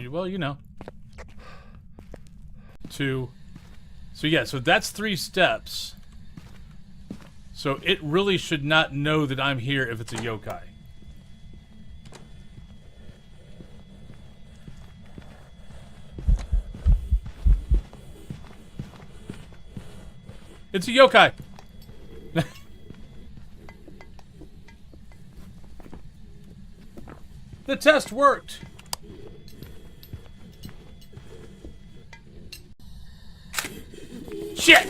well, you know. 2. So, yeah, so that's 3 steps. So it really should not know that I'm here if it's a yokai. It's a yokai! test worked. Shit!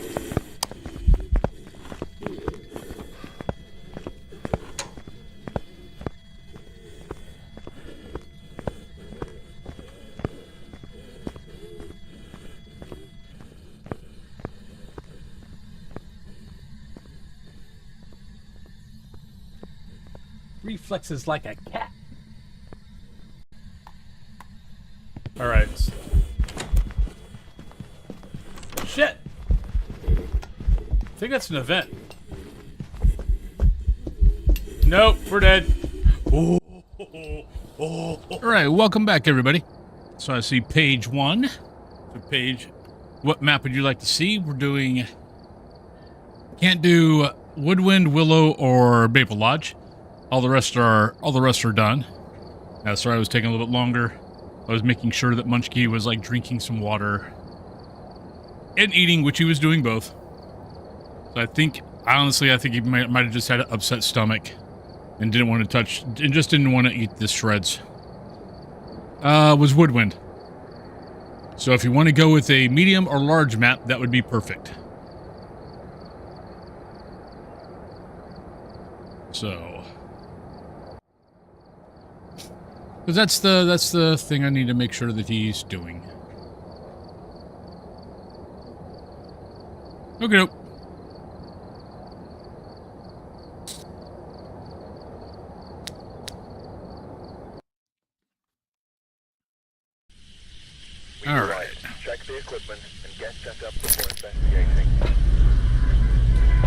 Reflexes like a cat. All right. Shit. I think that's an event. Nope, we're dead. All right, welcome back, everybody. So I see page 1. So page, what map would you like to see? We're doing. Can't do Woodwind, Willow, or Maple Lodge. All the rest are done. Sorry, I was taking a little bit longer. I was making sure that Munchkie was like drinking some water and eating, which he was doing both. So honestly, I think he might have just had an upset stomach and didn't want to touch, and just didn't want to eat the shreds. Was Woodwind. So if you want to go with a medium or large map, that would be perfect. So. Because that's the thing I need to make sure that he's doing. Okay, nope. All right. Check the equipment and get set up before investigating.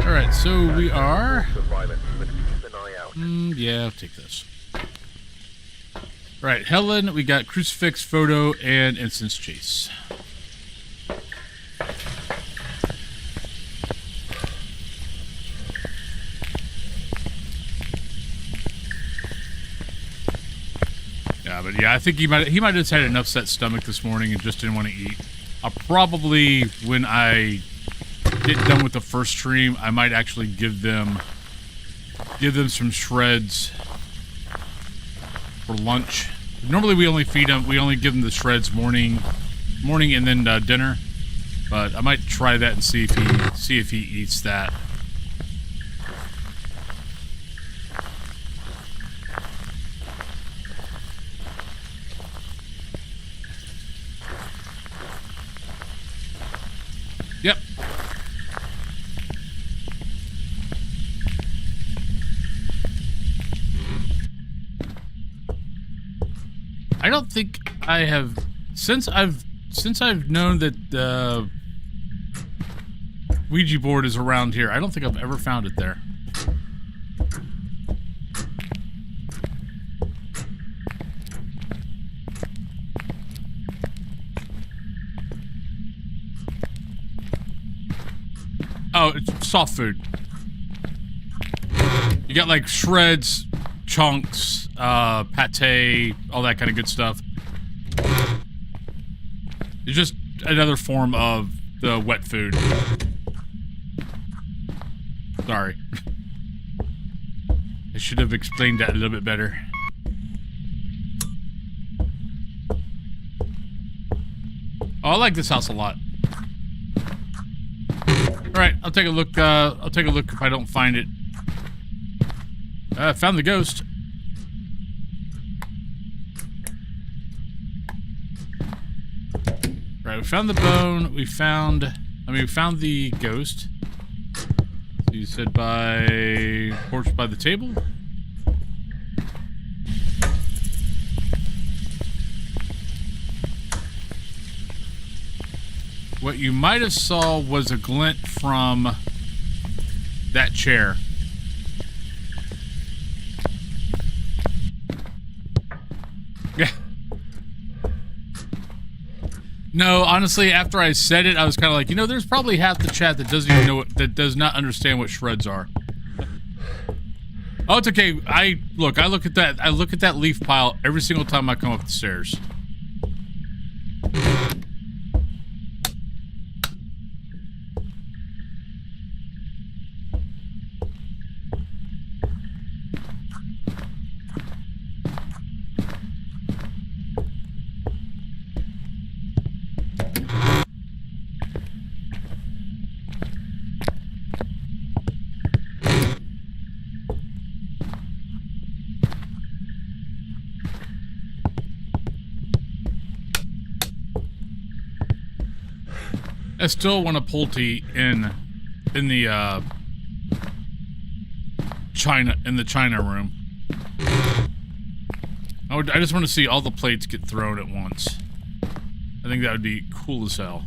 All right, so we are. Surveillance, but keep an eye out. Yeah, I'll take this. All right, Helen, we got crucifix, photo, and instance chase. But yeah, I think he might have just had an upset stomach this morning and just didn't want to eat. I'll probably, when I get done with the first stream, I might actually give them some shreds for lunch. Normally we only give them the shreds morning and then dinner. But I might try that and see if he eats that. Yep. I don't think I have, since I've known that the Ouija board is around here, I don't think I've ever found it there. Oh, it's soft food. You got like shreds, chunks, pate, all that kind of good stuff. It's just another form of the wet food. Sorry. I should have explained that a little bit better. Oh, I like this house a lot. All right, I'll take a look. I'll take a look if I don't find it. Found the ghost. Right, we found the bone. We found the ghost. So you said by porch by the table. What you might have saw was a glint from that chair. Yeah. No, honestly, after I said it, I was kind of like, you know, there's probably half the chat that doesn't even know that does not understand what shreds are. Oh, it's okay. I look at that leaf pile every single time I come up the stairs. I still want a Pulte in the China room. I just want to see all the plates get thrown at once. I think that would be cool as hell.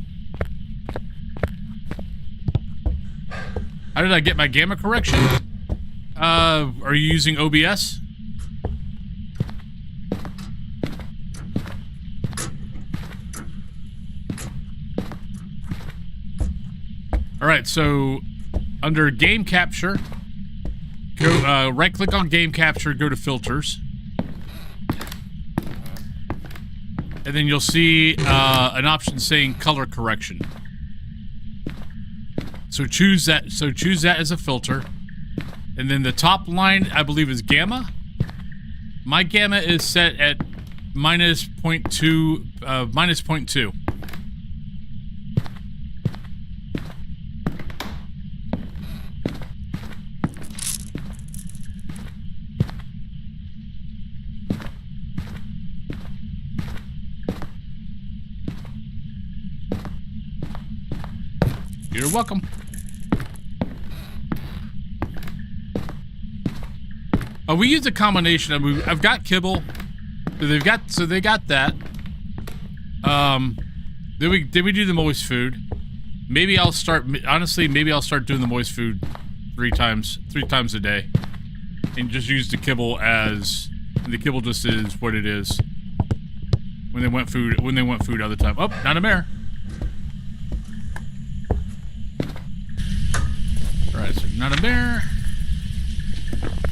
How did I get my gamma correction? Are you using OBS? Alright, so under game capture, go right click on game capture, go to filters. And then you'll see an option saying color correction. So choose that. So choose that as a filter. And then the top line, I believe, is gamma. My gamma is set at minus 0.2. Minus 0.2. You're welcome. We use a combination of. I've got kibble. So they got that. Did we do the moist food? Maybe I'll start. Honestly, maybe I'll start doing the moist food three times a day, and just use the kibble as the kibble just is what it is. When they want food other time. Oh, not a mare. Alright, so not a bear.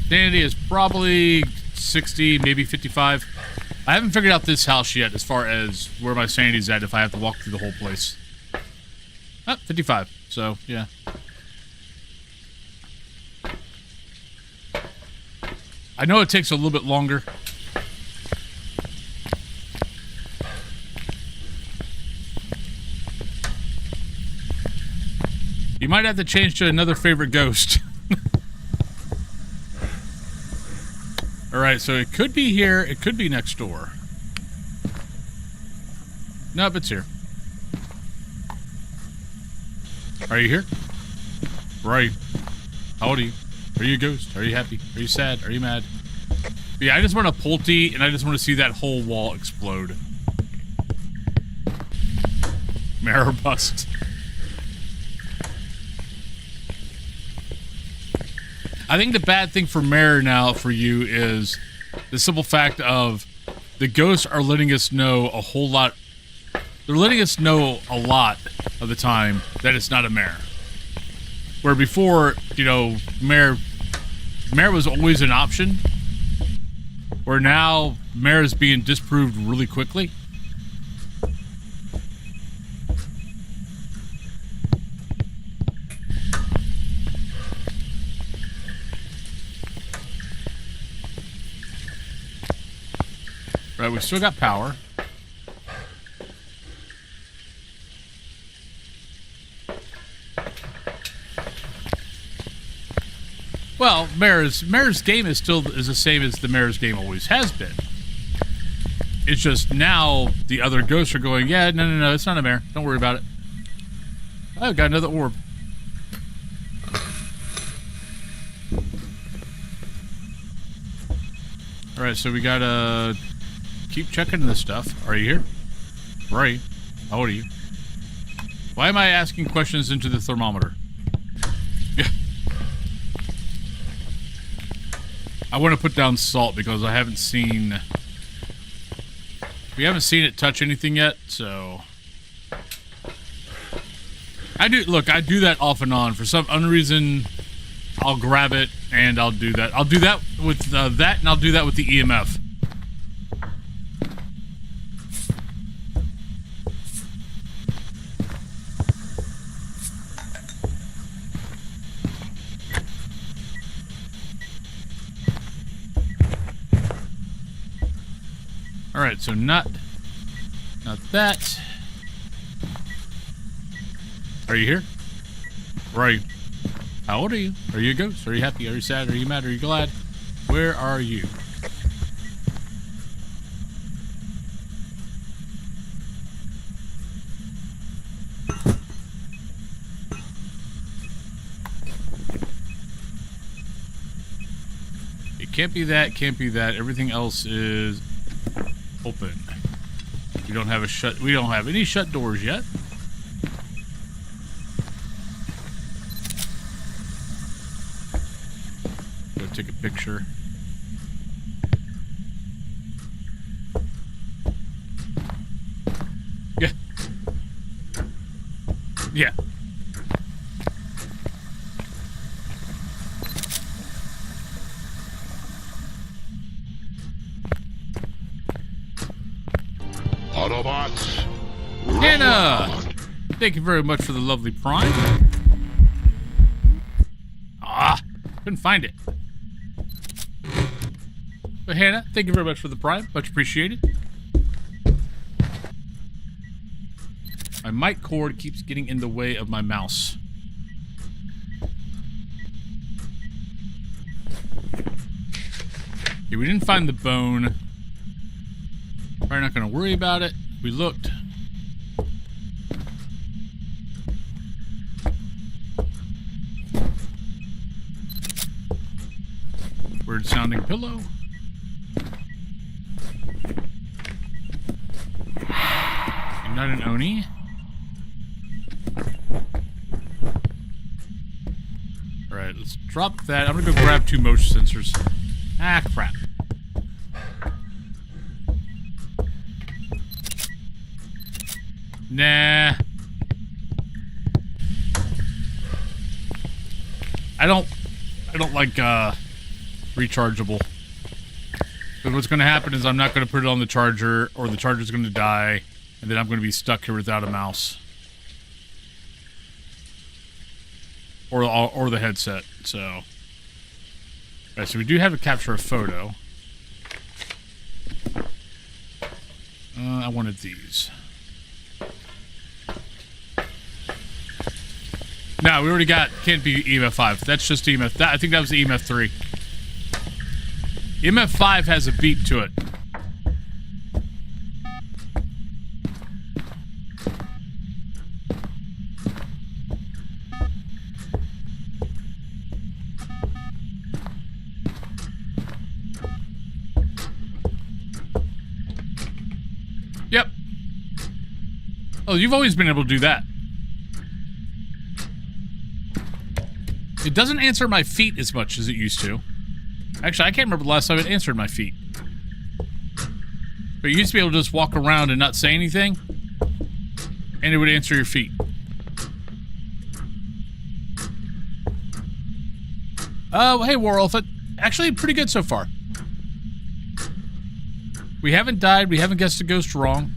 Sanity is probably 60, maybe 55. I haven't figured out this house yet as far as where my sanity's at if I have to walk through the whole place. 55. So, yeah. I know it takes a little bit longer. You might have to change to another favorite ghost. Alright, so it could be here, it could be next door. Nope, it's here. Are you here? Where are you? How old are you? Are you a ghost? Are you happy? Are you sad? Are you mad? But yeah, I just want a Pulte, and I just want to see that whole wall explode. Mirror bust. I think the bad thing for Mare now for you is the simple fact of the ghosts are letting us know a whole lot. They're letting us know a lot of the time that it's not a mare. Where before, you know, mare was always an option. Where now mare is being disproved really quickly. Right, we still got power. Well, Mare's game is still the same as the Mare's game always has been. It's just now the other ghosts are going, yeah, no, it's not a mare. Don't worry about it. Oh, got another orb. Alright, so we gotta keep checking this stuff. Are you here? Where are you? How old are you? Why am I asking questions into the thermometer? Yeah. I want to put down salt because I haven't seen... We haven't seen it touch anything yet, so... I do that off and on. For some unreason, I'll grab it and I'll do that. I'll do that with that, and I'll do that with the EMF. Alright, so not that. Are you here? Where are you? How old are you? Are you a ghost? Are you happy? Are you sad? Are you mad? Are you glad? Where are you? can't be that, can't be that. Everything else is open. We don't have any shut doors yet. Go take a picture. Yeah. Yeah. Autobots, Hannah! Thank you very much for the lovely prime. Ah, couldn't find it. But Hannah, thank you very much for the prime. Much appreciated. My mic cord keeps getting in the way of my mouse. Okay, we didn't find the bone. Probably not going to worry about it. We looked. Weird sounding pillow. I'm not an Oni. Alright, let's drop that. I'm going to go grab 2 motion sensors. Ah, crap. Nah. I don't like rechargeable. Because what's going to happen is I'm not going to put it on the charger, or the charger's going to die, and then I'm going to be stuck here without a mouse. Or the headset, so. Alright, so we do have to capture a photo. I wanted these. No, we already got, can't be EMF 5. That's just EMF, I think that was the EMF 3. EMF 5 has a beep to it. Yep. Oh, you've always been able to do that. It doesn't answer my feet as much as it used to. Actually, I can't remember the last time it answered my feet. But you used to be able to just walk around and not say anything, and it would answer your feet. Hey, Warolf. Actually, pretty good so far. We haven't died. We haven't guessed a ghost wrong.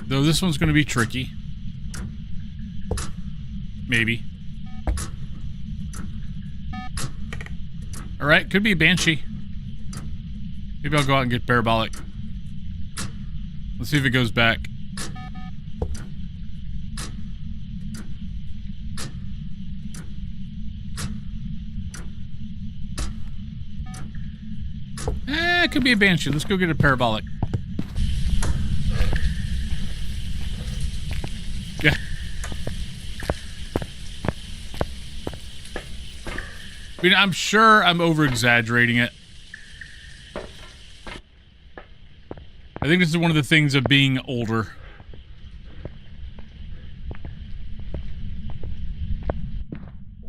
Though this one's going to be tricky. Maybe. Alright, could be a Banshee. Maybe I'll go out and get Parabolic. Let's see if it goes back. It could be a Banshee. Let's go get a Parabolic. Yeah. I mean, I'm sure I'm over-exaggerating it. I think this is one of the things of being older.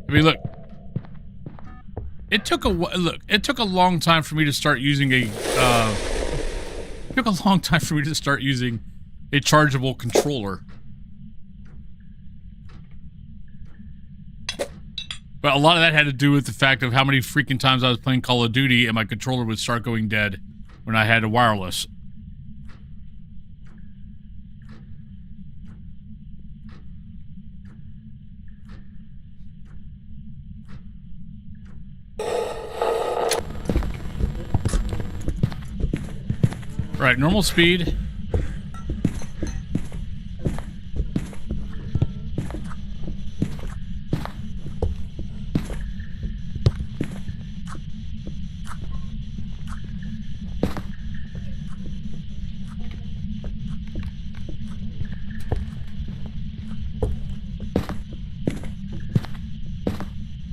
I mean, look. It took a long time for me to start using a chargeable controller. But a lot of that had to do with the fact of how many freaking times I was playing Call of Duty and my controller would start going dead when I had a wireless. Right, normal speed.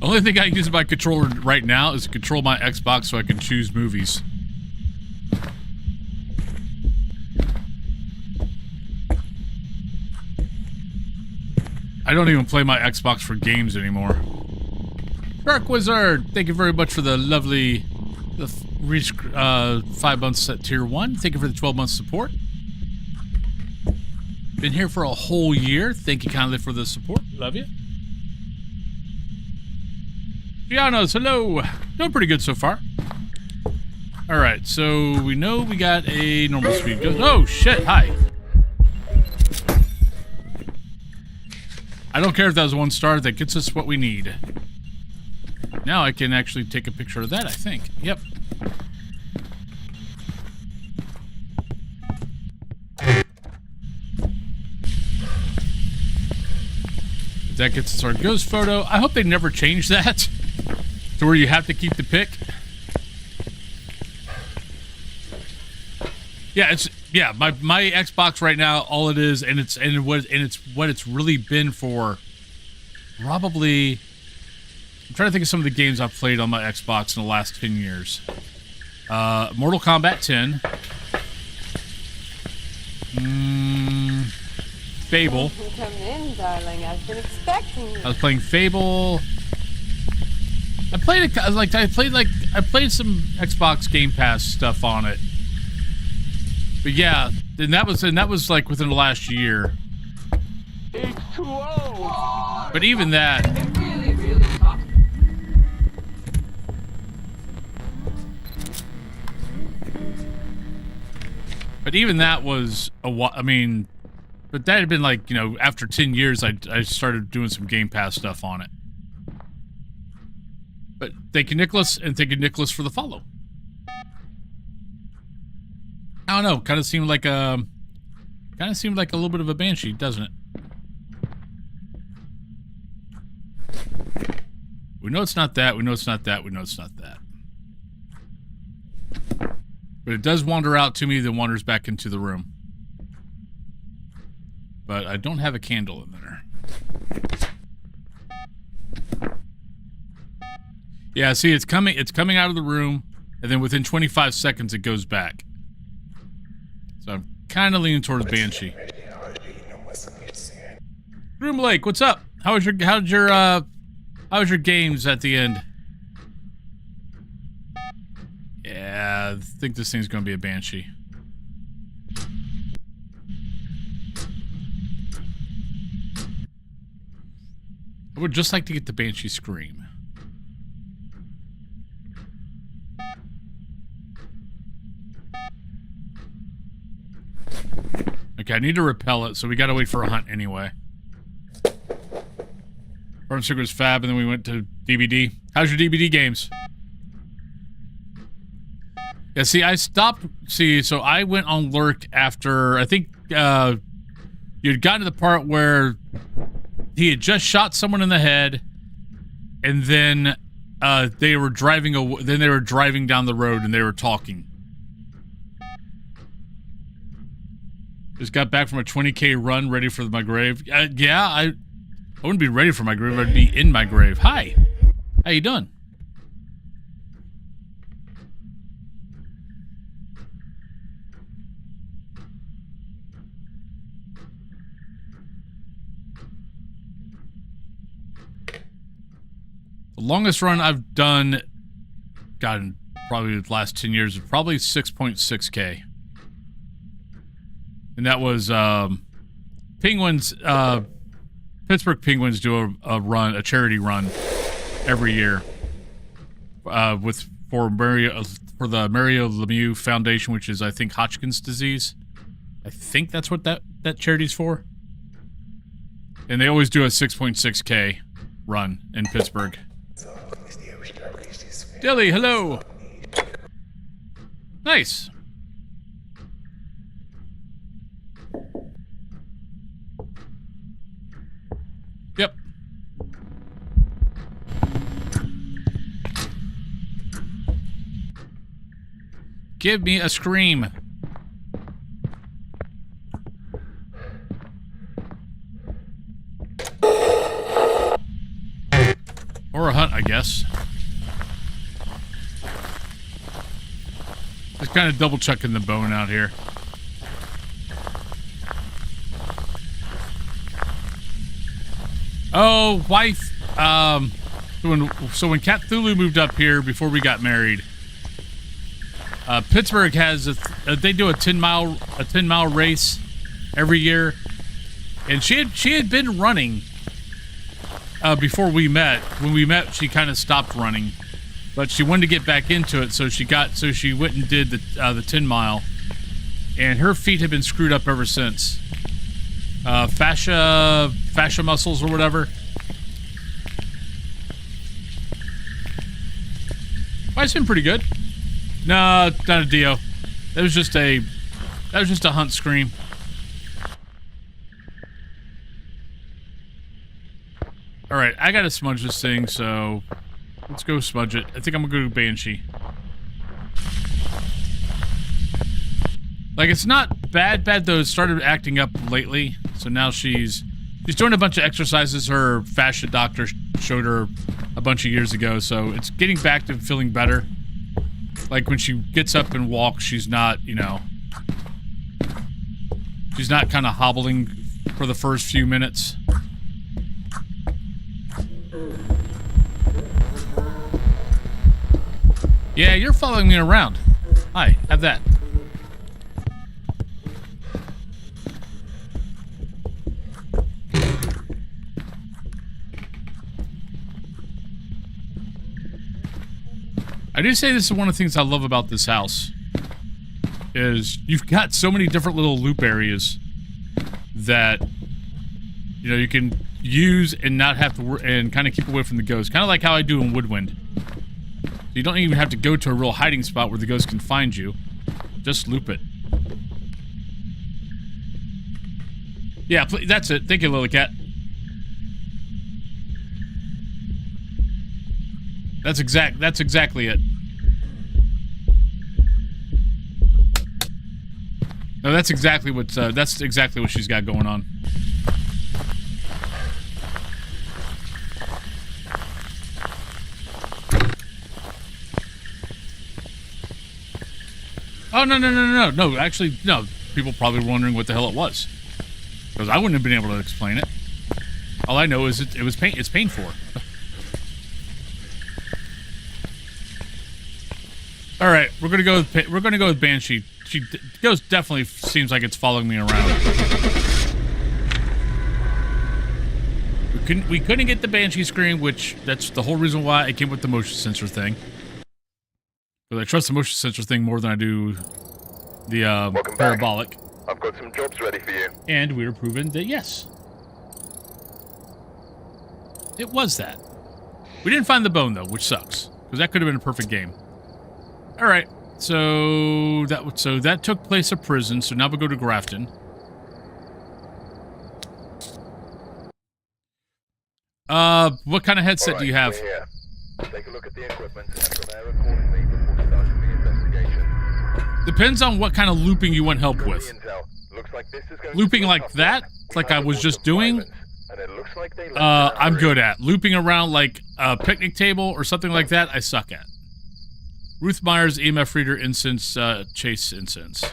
Only thing I use my controller right now is to control my Xbox so I can choose movies. I don't even play my Xbox for games anymore. Shark Wizard, thank you very much for the lovely, reach 5 months at tier 1. Thank you for the 12 months support. Been here for a whole year. Thank you kindly for the support. Love you. Gianos, hello. Doing pretty good so far. Alright, so we know we got a normal speed. Oh, shit. Hi. I don't care if that was 1 star. That gets us what we need. Now I can actually take a picture of that, I think. Yep. That gets us our ghost photo. I hope they never change that to where you have to keep the pic. Yeah, my Xbox right now, all it is, and it's what it's really been for. Probably, I'm trying to think of some of the games I've played on my Xbox in the last 10 years. Mortal Kombat 10. Fable. Come in, darling. I've been expecting you. I was playing Fable. I played some Xbox Game Pass stuff on it. But yeah, and that was like within the last year. H2O. But even that, was a while. I mean, but that had been like, you know, after 10 years, I started doing some Game Pass stuff on it. But thank you, Nicholas, and thank you, Nicholas, for the follow. I don't know. Kind of seemed like a little bit of a banshee, doesn't it? We know it's not that. We know it's not that. We know it's not that. But it does wander out to me, then wanders back into the room. But I don't have a candle in there. Yeah, see, it's coming out of the room, and then within 25 seconds it goes back. So I'm kind of leaning towards Banshee. Groom Lake, what's up? How's your games at the end? Yeah, I think this thing's gonna be a Banshee. I would just like to get the Banshee scream. Okay, I need to repel it, so we gotta wait for a hunt anyway. Burn Sugar was fab, and then we went to DBD. How's your DBD games? Yeah, see, I stopped... See, so I went on Lurk after... I think, you'd gotten to the part where he had just shot someone in the head, and then, they were driving down the road, and they were talking. Just got back from a 20K run, ready for my grave. Yeah, I wouldn't be ready for my grave. I'd be in my grave. Hi. How you doing? The longest run I've done, God, probably the last 10 years, is probably 6.6K. And that was, Penguins, Pittsburgh Penguins do a charity run every year, for the Mario Lemieux Foundation, which is, I think, Hodgkin's disease. I think that's what that charity's for. And they always do a 6.6K run in Pittsburgh. Dilly, hello. Nice. Yep. Give me a scream. Or a hunt, I guess. Just kind of double checking the bone out here. Oh, wife. So when Cat Thulu moved up here before we got married, Pittsburgh has they do a 10-mile race every year, and she had been running before we met. When we met, she kind of stopped running, but she wanted to get back into it, so she went and did the 10-mile, and her feet have been screwed up ever since. Fascia muscles or whatever. Well, it's been pretty good. No, not a Dio. That was just a hunt scream. All right, I gotta smudge this thing, so let's go smudge it. I think I'm gonna go to Banshee. Like, it's not bad though. It started acting up lately, so now she's doing a bunch of exercises her fascia doctor showed her a bunch of years ago, so it's getting back to feeling better. Like, when she gets up and walks, she's not, you know, she's not kind of hobbling for the first few minutes. Yeah, you're following me around. Hi, have that. I do say this is one of the things I love about this house, is you've got so many different little loop areas that, you know, you can use and not have to and kind of keep away from the ghost. Kind of like how I do in Woodwind. You don't even have to go to a real hiding spot where the ghost can find you. Just loop it. Yeah, that's it. Thank you, Lilycat. That's exactly it. No, that's exactly what she's got going on. Oh, no, actually, no. People probably wondering what the hell it was. Because I wouldn't have been able to explain it. All I know is it's painful. All right, we're gonna go with Banshee. Ghost definitely seems like it's following me around. We couldn't get the Banshee screen, which that's the whole reason why I came with the motion sensor thing. But I trust the motion sensor thing more than I do the parabolic. Back. I've got some jobs ready for you. And we were proven that yes, it was that. We didn't find the bone though, which sucks because that could have been a perfect game. All right, so that took place at prison. So now we'll go to Grafton. What kind of headset do you have? We're here. Take a look at the equipment and prepare accordingly before starting the investigation. Depends on what kind of looping you want help with. Looks like this is going Looping to like that, like I was just doing, and it looks like they I'm good at. Looping around like a picnic table or something like that, I suck at. Ruth Myers, EMF reader, incense, chase incense.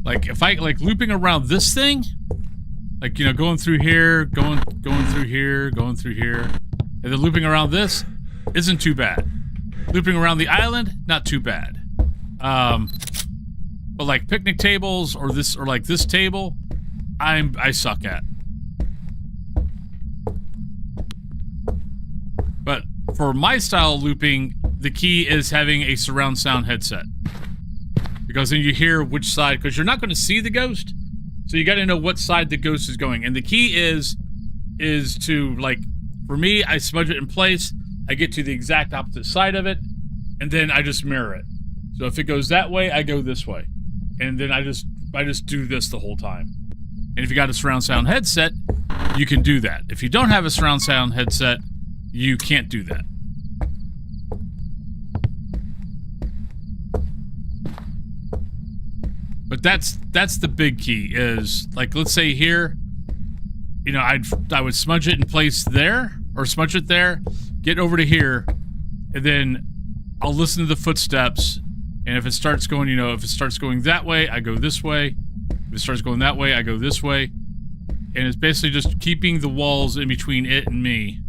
Like, if I, like, looping around this thing, like, you know, going through here, going through here, going through here, and then looping around this isn't too bad. Looping around the island, not too bad. But like picnic tables or this, or like this table, I suck at. But for my style of looping, the key is having a surround sound headset. Because then you hear which side, because you're not going to see the ghost, so you got to know what side the ghost is going. And the key is to, like, for me, I smudge it in place, I get to the exact opposite side of it, and then I just mirror it. So if it goes that way, I go this way. And then I just do this the whole time. And if you got a surround sound headset, you can do that. If you don't have a surround sound headset, you can't do that. that's the big key is, like, let's say here, you know, I would smudge it in place there, or smudge it there, get over to here, and then I'll listen to the footsteps, and if it starts going, you know, if it starts going that way, I go this way. If it starts going that way, I go this way. And it's basically just keeping the walls in between it and me.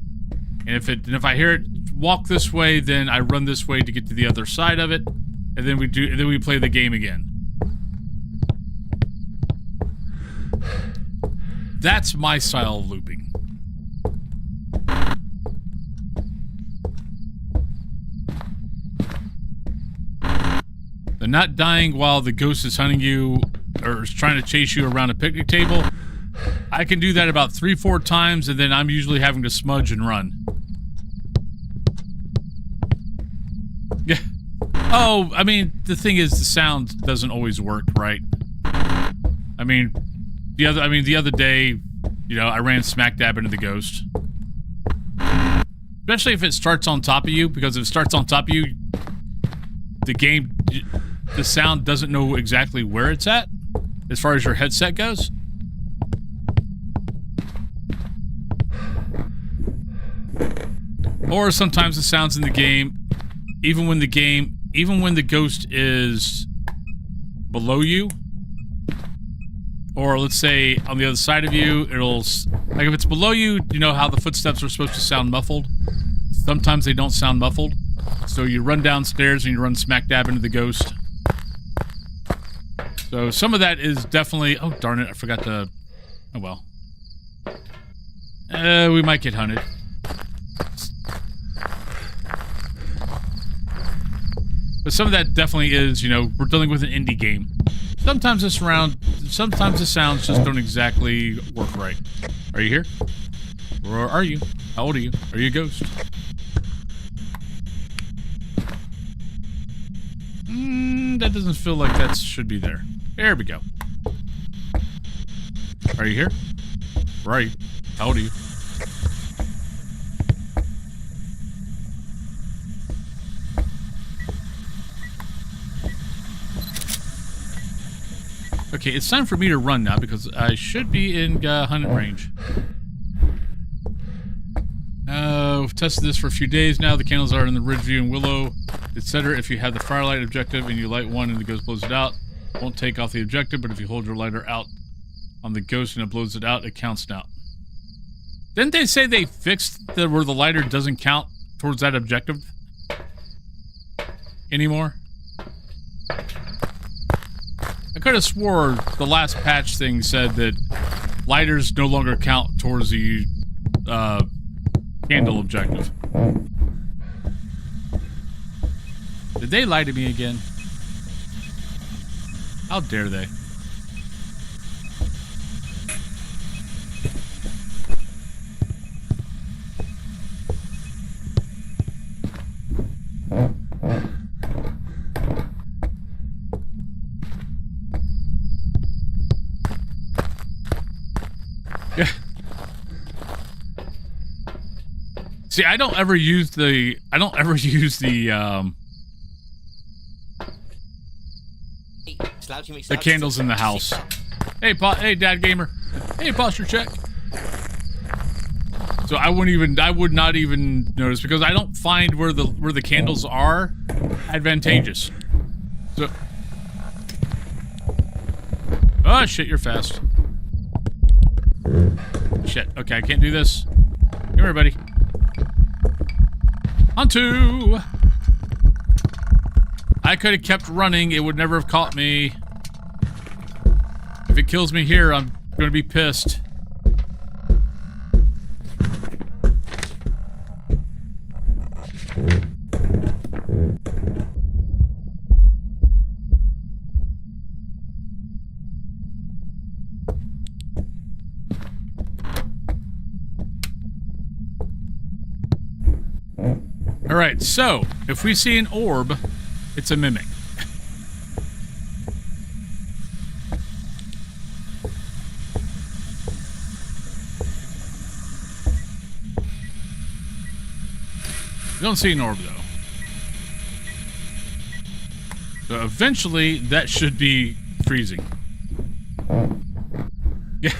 And if I hear it walk this way, then I run this way to get to the other side of it, and then we play the game again. That's my style of looping. The not dying while the ghost is hunting you or is trying to chase you around a picnic table. I can do that about 3-4 times, and then I'm usually having to smudge and run. Yeah. Oh, I mean, the thing is, the sound doesn't always work, right? I mean, the other day, you know, I ran smack dab into the ghost. Especially if it starts on top of you, because if it starts on top of you, the sound doesn't know exactly where it's at, as far as your headset goes. Or sometimes the sounds in the game, even when the ghost is below you, or let's say on the other side of you, it'll, like if it's below you, you know how the footsteps are supposed to sound muffled? Sometimes they don't sound muffled. So you run downstairs and you run smack dab into the ghost. So some of that is definitely, oh darn it, I forgot to, oh well. We might get hunted. But some of that definitely is, you know, we're dealing with an indie game. Sometimes the sounds just don't exactly work right. Are you here? Where are you? How old are you? Are you a ghost? That doesn't feel like that should be there. There we go. Are you here? Where are you? How old are you? Okay, it's time for me to run now because I should be in hunting range. We've tested this for a few days now. The candles are in the Ridgeview and Willow, etc. If you have the firelight objective and you light one and the ghost blows it out, it won't take off the objective, but if you hold your lighter out on the ghost and it blows it out, it counts now. Didn't they say they fixed where the lighter doesn't count towards that objective anymore? I could have swore the last patch thing said that lighters no longer count towards the candle objective. Did they lie to me again? How dare they? Yeah. See, I don't ever use the candles in the house. Hey, Dad Gamer. Hey, posture check. So I would not even notice because I don't find where the candles are advantageous. So, oh shit, you're fast. Shit. Okay, I can't do this. Come here, buddy. On two. I could have kept running. It would never have caught me. If it kills me here, I'm going to be pissed. Alright, so, if we see an orb, it's a mimic. We don't see an orb, though. So eventually, that should be freezing. Yeah.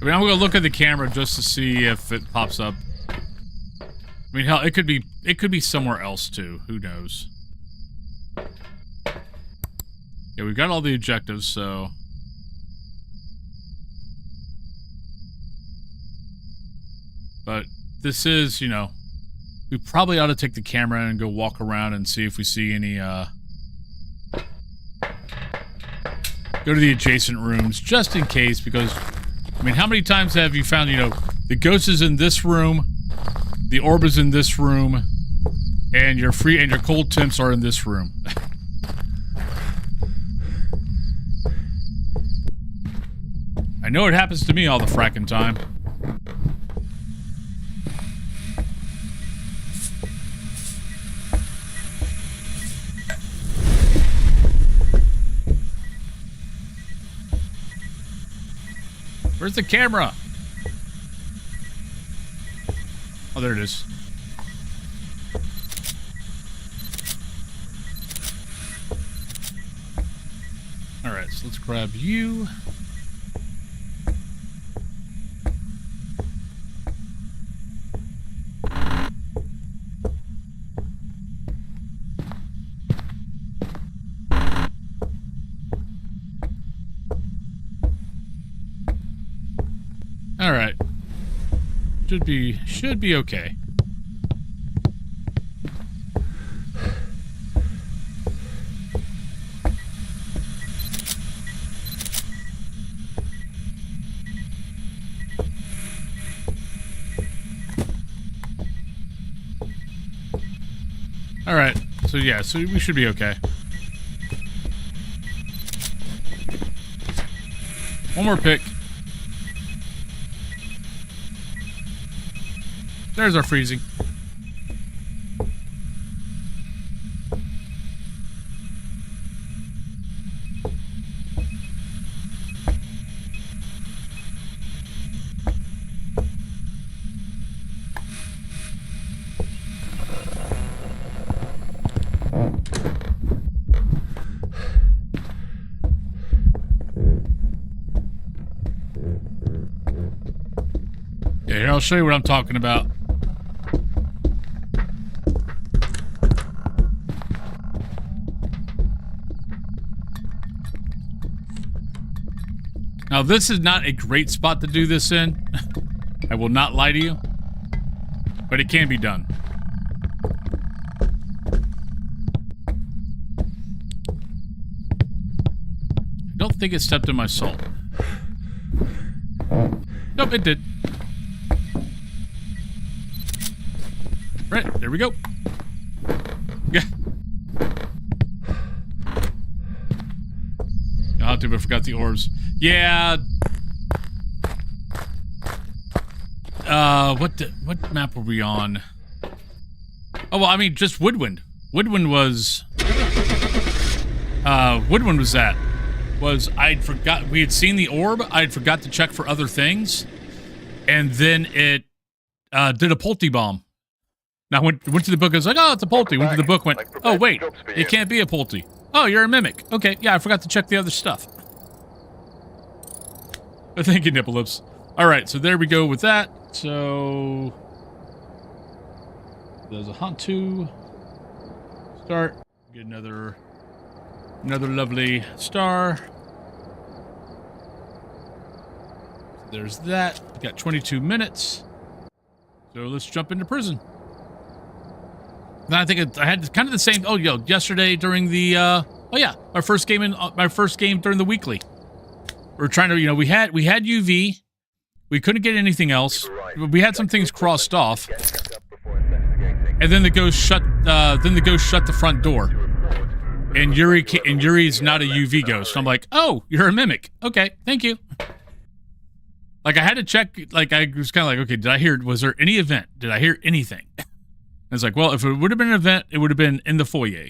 I mean, I'm gonna look at the camera just to see if it pops up. I mean, hell, it could be somewhere else too. Who knows? Yeah, we've got all the objectives, so. But this is, you know, we probably ought to take the camera and go walk around and see if we see any, go to the adjacent rooms, just in case, because, I mean, how many times have you found, you know, the ghost is in this room, the orb is in this room, and your cold temps are in this room. I know it happens to me all the fracking time. Where's the camera? Oh, there it is. Alright, so let's grab you. Alright. Should be okay. Alright, so yeah, so we should be okay. One more pick. There's our freezing. Yeah, here, I'll show you what I'm talking about. Now, this is not a great spot to do this in. I will not lie to you. But it can be done. I don't think it stepped in my salt. Nope, it did. Right, there we go. Yeah. I'll have to, but I forgot the orbs. Yeah. What map were we on? Oh, well, I mean, just Woodwind. Woodwind was that. I'd forgot, we had seen the orb, I'd forgot to check for other things, and then it did a Pulte bomb. Now, went to the book, I was like, oh, it's a Pulte. Went to the book, went, oh, wait, it can't be a Pulte. Oh, you're a mimic. Okay, yeah, I forgot to check the other stuff. Thank you, Nipple Lips. Alright, so there we go with that. So there's a hunt to start. Get another lovely star. There's that. We got 22 minutes. So let's jump into prison. And I think I had kind of the same. Oh, yesterday during the. Oh yeah, my first game during the weekly. We're trying to, we had UV. We couldn't get anything else. We had some things crossed off. And then the ghost shut the front door. And Yuri's not a UV ghost. I'm like, "Oh, you're a mimic. Okay, thank you." Like, I had to check, like, I was kind of like, okay, was there any event? Did I hear anything? And it's like, well, if it would have been an event, it would have been in the foyer.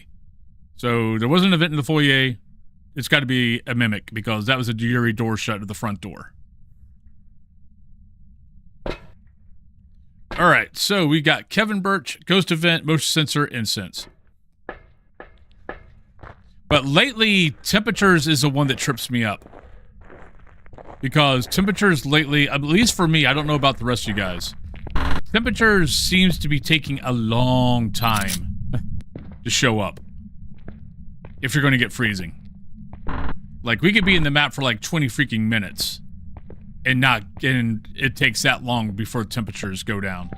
So there was an event in the foyer. It's got to be a mimic, because that was a Yuri door shut at the front door. All right, so we got Kevin Birch, Ghost Event, Motion Sensor, Incense. But lately, temperatures is the one that trips me up. Because temperatures lately, at least for me, I don't know about the rest of you guys. Temperatures seems to be taking a long time to show up. If you're going to get freezing. Like, we could be in the map for like 20 freaking minutes. And it takes that long before temperatures go down.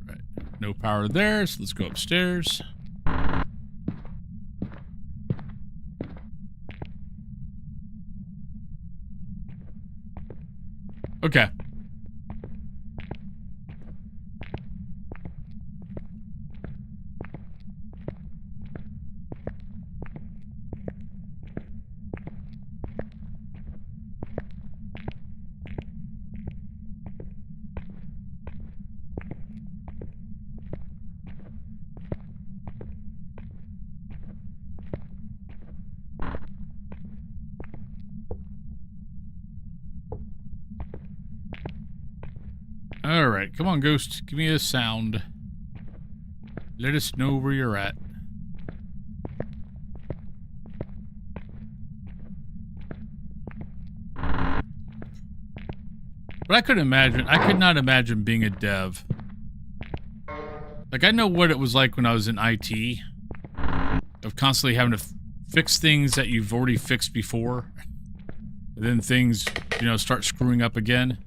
Right. No power there, so let's go upstairs. Okay. Alright, come on, Ghost. Give me a sound. Let us know where you're at. But I could not imagine being a dev. Like, I know what it was like when I was in IT. Of constantly having to fix things that you've already fixed before. And then things, you know, start screwing up again.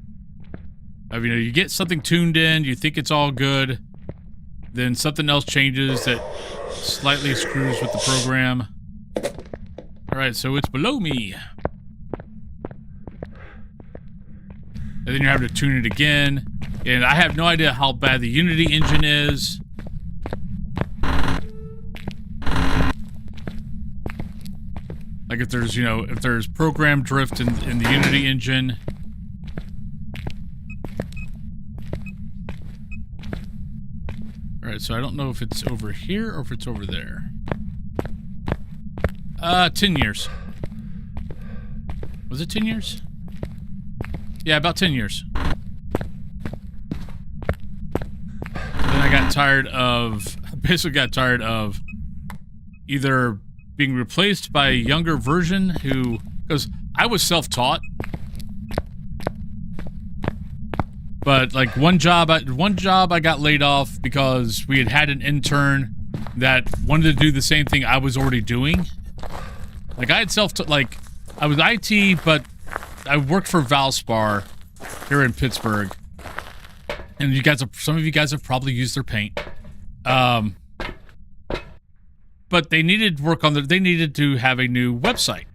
I mean, you get something tuned in, you think it's all good, then something else changes that slightly screws with the program. Alright, so it's below me. And then you're having to tune it again. And I have no idea how bad the Unity engine is. Like if there's, you know, if there's program drift in the Unity engine. Alright, so I don't know if it's over here or if it's over there. 10 years. Was it 10 years? Yeah, about 10 years. Then I got tired of, basically got tired of either being replaced by a younger version who, because I was self-taught. But like one job I got laid off because we had an intern that wanted to do the same thing I was already doing. Like I had like I was IT, but I worked for Valspar here in Pittsburgh, and some of you guys have probably used their paint. But they needed work on they needed to have a new website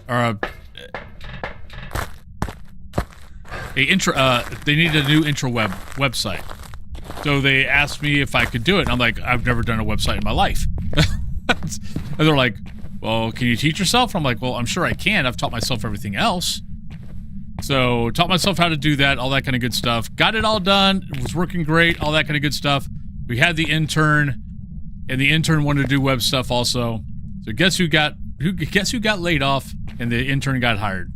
or they needed a new website. So they asked me if I could do it. And I'm like, I've never done a website in my life. And they're like, well, can you teach yourself? I'm like, well, I'm sure I can. I've taught myself everything else. So taught myself how to do that, all that kind of good stuff. Got it all done. It was working great, all that kind of good stuff. We had the intern, and the intern wanted to do web stuff also. So guess who got laid off and the intern got hired?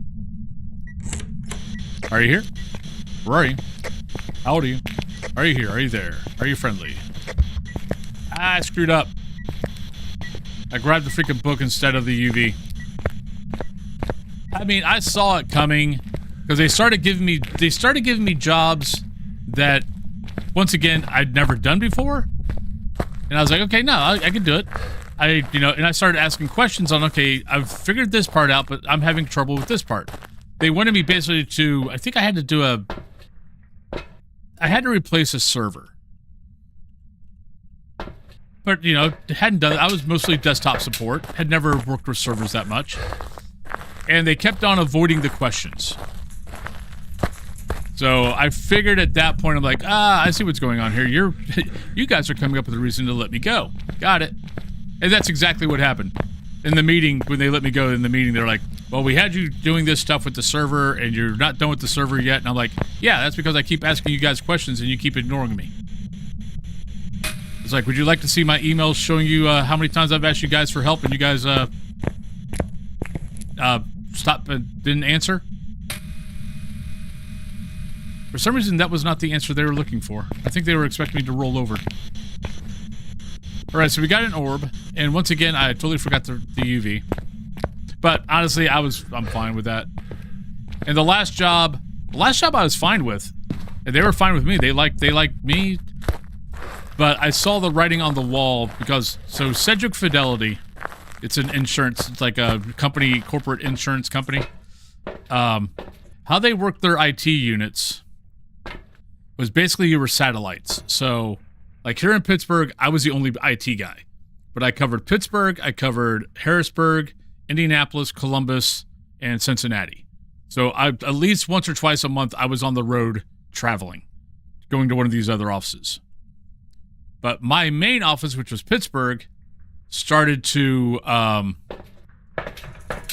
Are you here? Where are you? How old are you? Are you here? Are you there? Are you friendly? I screwed up. I grabbed the freaking book instead of the UV. I mean, I saw it coming because they started giving me jobs that, once again, I'd never done before. And I was like, okay, no, I can do it. And I started asking questions on, okay, I've figured this part out, but I'm having trouble with this part. They wanted me basically to, I think I had to replace a server. But, you know, hadn't done it. I was mostly desktop support. Had never worked with servers that much. And they kept on avoiding the questions. So I figured at that point, I'm like, I see what's going on here. You guys are coming up with a reason to let me go. Got it. And that's exactly what happened. In the meeting, when they let me go in the meeting, they're like, well, we had you doing this stuff with the server, and you're not done with the server yet. And I'm like, yeah, that's because I keep asking you guys questions, and you keep ignoring me. It's like, would you like to see my emails showing you how many times I've asked you guys for help, and you guys didn't answer. For some reason, that was not the answer they were looking for. I think they were expecting me to roll over. All right, so we got an orb, and once again, I totally forgot the UV. But honestly, I'm fine with that. And the last job I was fine with, and they were fine with me. They liked me. But I saw the writing on the wall because Cedric Fidelity, it's an insurance, it's like a company, corporate insurance company. How they work their IT units was basically you were satellites. So, like here in Pittsburgh, I was the only IT guy. But I covered Pittsburgh, I covered Harrisburg, Indianapolis, Columbus, and Cincinnati. So at least once or twice a month, I was on the road traveling, going to one of these other offices. But my main office, which was Pittsburgh, started to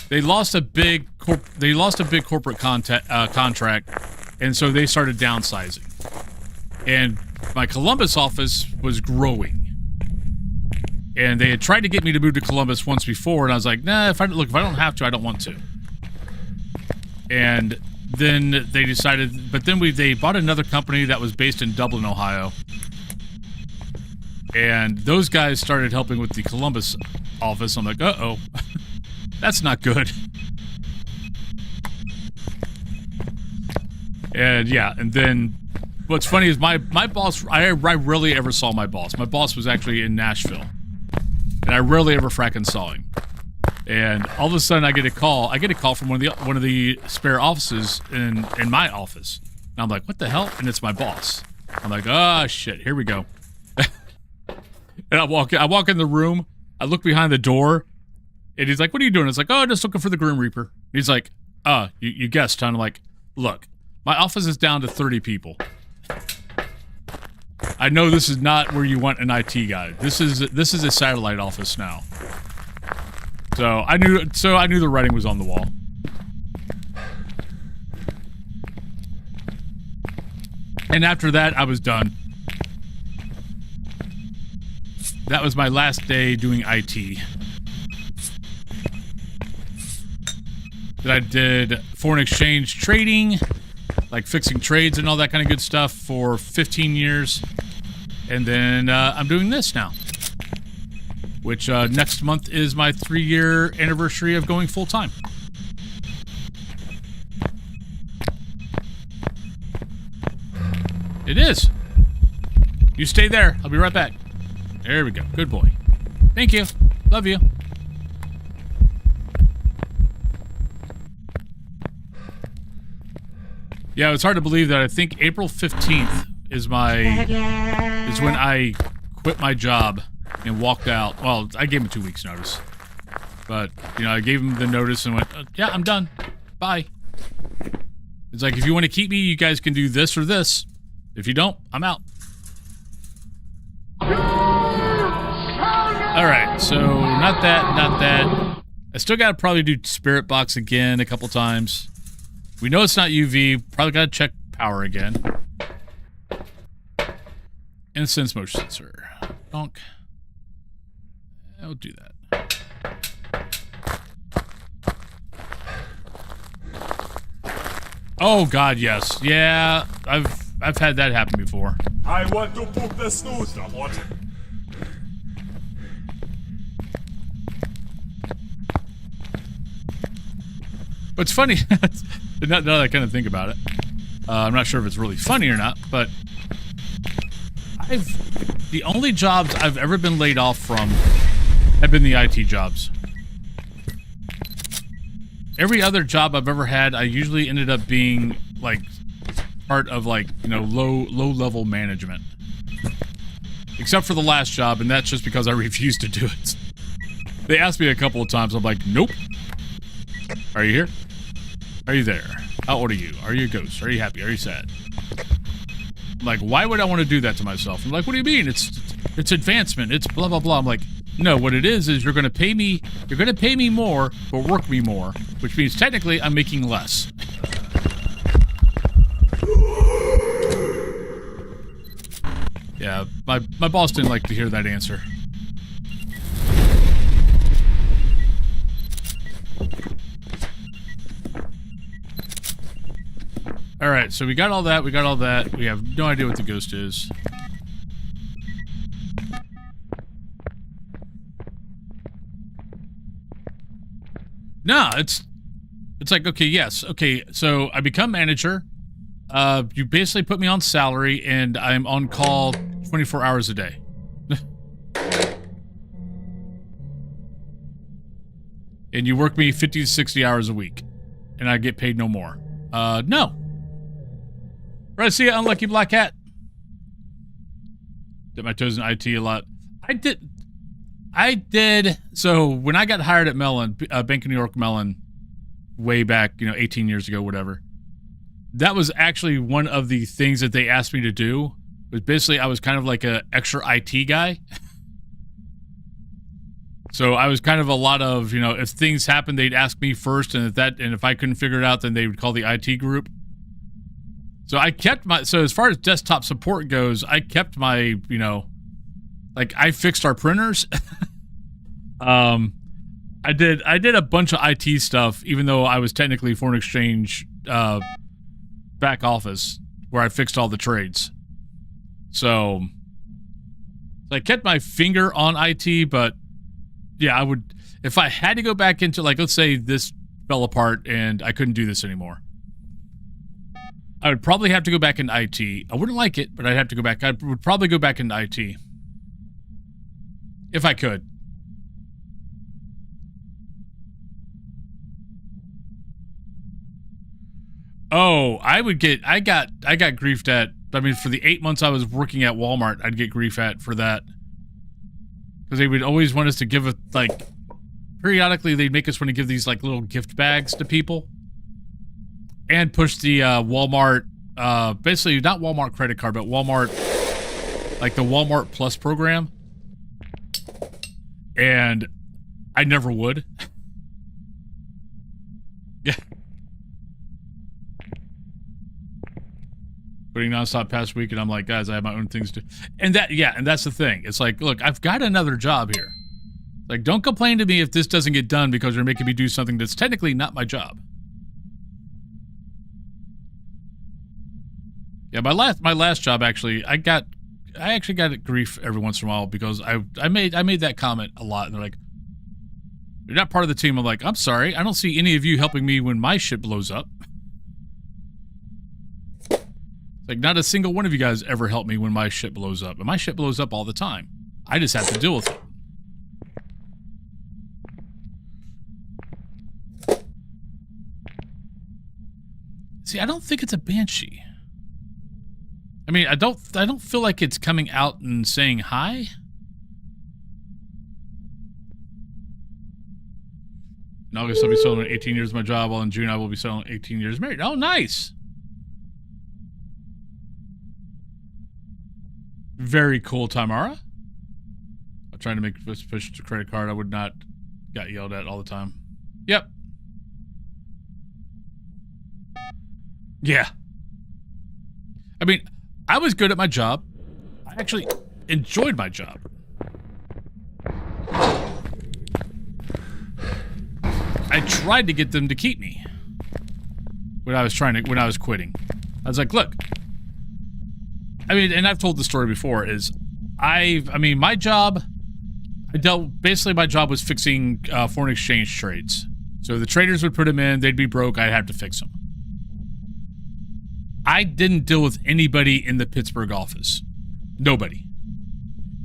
they lost a big corporate contract, and so they started downsizing. And my Columbus office was growing. And they had tried to get me to move to Columbus once before, and I was like, nah, if I don't have to, I don't want to. And then they decided, but then they bought another company that was based in Dublin, Ohio. And those guys started helping with the Columbus office. I'm like, uh-oh, that's not good. And yeah, and then what's funny is my boss, I rarely ever saw my boss. My boss was actually in Nashville. And I rarely ever fracking saw him. And all of a sudden I get a call from one of the spare offices in my office. And I'm like, what the hell? And it's my boss. I'm like, oh shit, here we go. And I walk in the room, I look behind the door, and he's like, what are you doing? It's like, oh, just looking for the Grim Reaper. He's like, you guessed, huh? I'm like, look, my office is down to 30 people. I know this is not where you want an IT guy. This is a satellite office now. So I knew the writing was on the wall. And after that, I was done. That was my last day doing IT. Then I did foreign exchange trading, like fixing trades and all that kind of good stuff for 15 years. And then I'm doing this now. Which next month is my 3-year anniversary of going full-time. It is. You stay there. I'll be right back. There we go. Good boy. Thank you. Love you. Yeah, it's hard to believe that I think April 15th is when I quit my job and walked out. Well, I gave him 2 weeks notice. But, I gave him the notice and went, yeah, I'm done. Bye. It's like, if you want to keep me, you guys can do this or this. If you don't, I'm out. Alright, so not that. I still gotta probably do Spirit Box again a couple times. We know it's not UV. Probably gotta check power again. And sense motion sensor. Donk. I'll do that. Oh god, yes. Yeah, I've had that happen before. I want to book the snooze robot. But it's funny, now that I kind of think about it. I'm not sure if it's really funny or not, but the only jobs I've ever been laid off from have been the IT jobs. Every other job I've ever had, I usually ended up being, like, part of, like, low-level management. Except for the last job, and that's just because I refused to do it. They asked me a couple of times, I'm like, nope. Are you here? Are you there? How old are you? Are you a ghost? Are you happy? Are you sad? I'm like, why would I want to do that to myself? I'm like, what do you mean? It's advancement. It's blah, blah, blah. I'm like, no, what it is you're going to pay me more, but work me more, which means technically I'm making less. Yeah, my boss didn't like to hear that answer. All right, so we got all that. We got all that. We have no idea what the ghost is. No, it's like, okay, yes. Okay, so I become manager. You basically put me on salary, and I'm on call 24 hours a day. And you work me 50 to 60 hours a week, and I get paid no more. No. Right, see ya, unlucky black cat. Dip my toes in IT a lot. I did. So when I got hired at Mellon, Bank of New York Mellon, way back, 18 years ago, whatever. That was actually one of the things that they asked me to do. Was basically I was kind of like a extra IT guy. So I was kind of a lot of, if things happened, they'd ask me first, and if I couldn't figure it out, then they would call the IT group. So I kept so as far as desktop support goes, I kept my, like I fixed our printers. I did a bunch of IT stuff, even though I was technically foreign exchange back office, where I fixed all the trades. So I kept my finger on IT, but yeah, I would, if I had to go back into, like, let's say this fell apart and I couldn't do this anymore, I would probably have to go back into IT. I wouldn't like it, but I'd have to go back. I would probably go back into IT. If I could. Oh, I got griefed at, for the 8 months I was working at Walmart, I'd get grief at for that. Because they would always want us to give periodically they'd make us want to give these, little gift bags to people. And push the Walmart, basically not Walmart credit card, but Walmart, the Walmart Plus program. And I never would. Yeah. Putting nonstop past week, and I'm like, guys, I have my own things to... And that's the thing. It's like, look, I've got another job here. Like, don't complain to me if this doesn't get done because you're making me do something that's technically not my job. Yeah, my last job, actually, I actually got grief every once in a while because I made that comment a lot, and they're like, you're not part of the team. I'm like, I'm sorry, I don't see any of you helping me when my shit blows up. Like, not a single one of you guys ever helped me when my shit blows up. And my shit blows up all the time. I just have to deal with it. See, I don't think it's a banshee. I don't feel like it's coming out and saying hi. In August, I'll be celebrating 18 years of my job, while in June, I will be celebrating 18 years married. Oh, nice. Very cool, Tamara. I'm trying to make this push to credit card. I would not got yelled at all the time. Yep. Yeah. I was good at my job. I actually enjoyed my job. I tried to get them to keep me when I was quitting. I was like, look, and I've told the story before, is my job, basically my job was fixing foreign exchange trades. So the traders would put them in, they'd be broke, I'd have to fix them. I didn't deal with anybody in the Pittsburgh office. Nobody.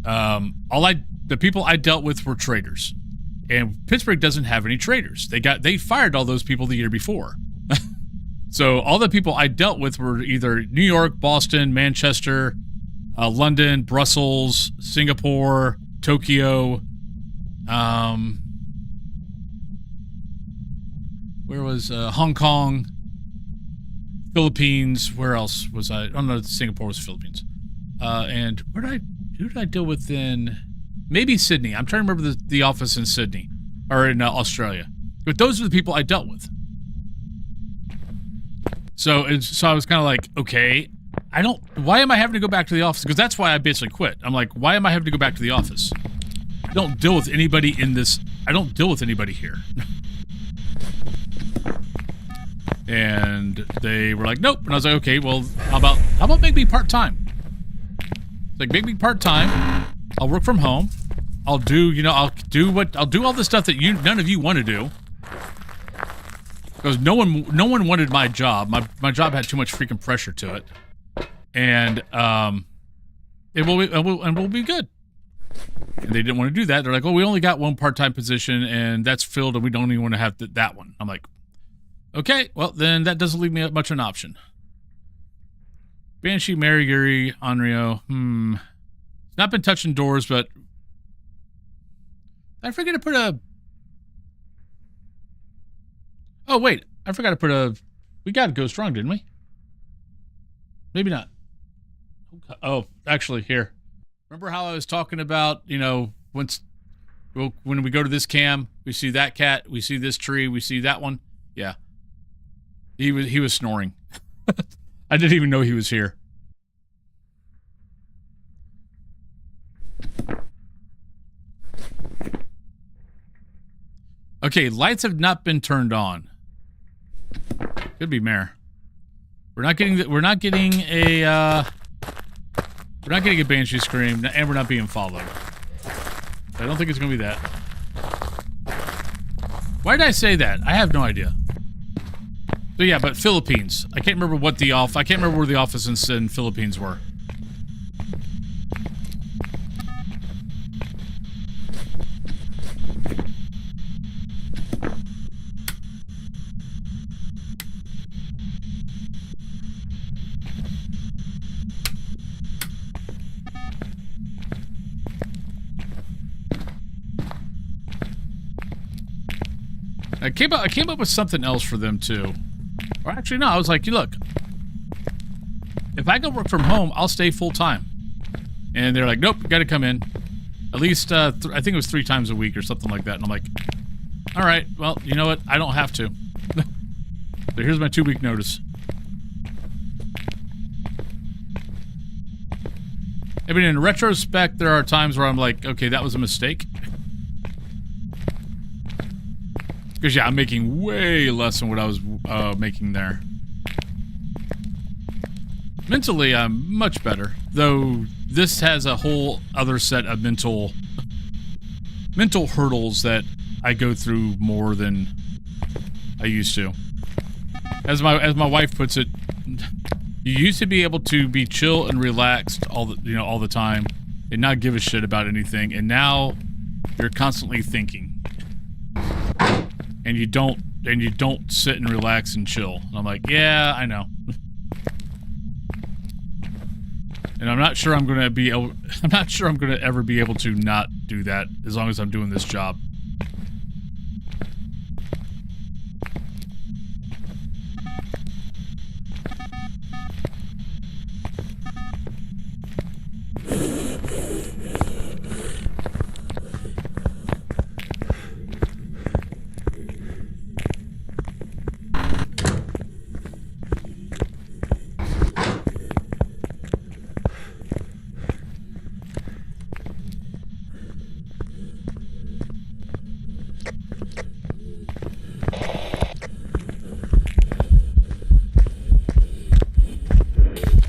The people I dealt with were traders. And Pittsburgh doesn't have any traders. They fired all those people the year before. So all the people I dealt with were either New York, Boston, Manchester, London, Brussels, Singapore, Tokyo. Where was Hong Kong, Philippines? Where else was I? Oh no, Singapore was Philippines. And who did I deal with in? Maybe Sydney. I'm trying to remember the office in Sydney or in Australia. But those are the people I dealt with. So I was kind of like, okay, why am I having to go back to the office? Because that's why I basically quit. I'm like, why am I having to go back to the office? I don't deal with anybody in this. I don't deal with anybody here. And they were like, nope. And I was like, okay, well, how about make me part-time? Like, make me part-time. I'll work from home. I'll do, I'll do all the stuff that none of you want to do. Because no one wanted my job. My job had too much freaking pressure to it. And we'll be good. And they didn't want to do that. They're like, oh, we only got one part-time position, and that's filled, and we don't even want to have that one. I'm like, okay, well, then that doesn't leave me much of an option. Banshee, Mariguri, Onryo. Not been touching doors, but I forget to put a... Oh, wait. I forgot to put a... We got to go strong, didn't we? Maybe not. Oh, actually, here. Remember how I was talking about, when we go to this cam, we see that cat, we see this tree, we see that one? Yeah. He was snoring. I didn't even know he was here. Okay, lights have not been turned on. Could be Mare. We're not getting a Banshee scream, and we're not being followed. I don't think it's gonna be that. Why did I say that? I have no idea. So yeah, but Philippines. I can't remember where the offices in Philippines were. I came up with something else for them too. Or actually, no, I was like, look, if I go work from home, I'll stay full time. And they're like, nope, you got to come in. At least, I think it was 3 times a week or something like that. And I'm like, all right, well, you know what? I don't have to. So here's my 2-week notice. I mean, in retrospect, there are times where I'm like, okay, that was a mistake. Because, yeah, I'm making way less than what I was making there. Mentally, I'm much better. Though, this has a whole other set of mental hurdles that I go through more than I used to. As my wife puts it, you used to be able to be chill and relaxed all the time and not give a shit about anything, and now you're constantly thinking. And you don't sit and relax and chill. And I'm like, yeah, I know. And I'm not sure I'm gonna ever be able to not do that as long as I'm doing this job.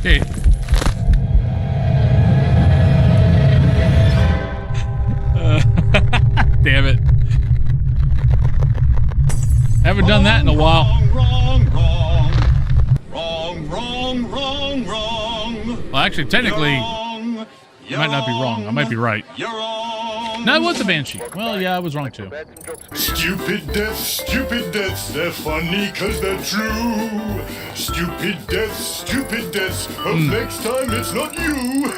Okay. Damn it. Haven't done that in a while. Well, actually, technically, you might not be wrong. I might be right. No, it was a Banshee. Well, yeah, I was wrong too. Stupid deaths, they're funny cause they're true. Stupid deaths, hope next time it's not you.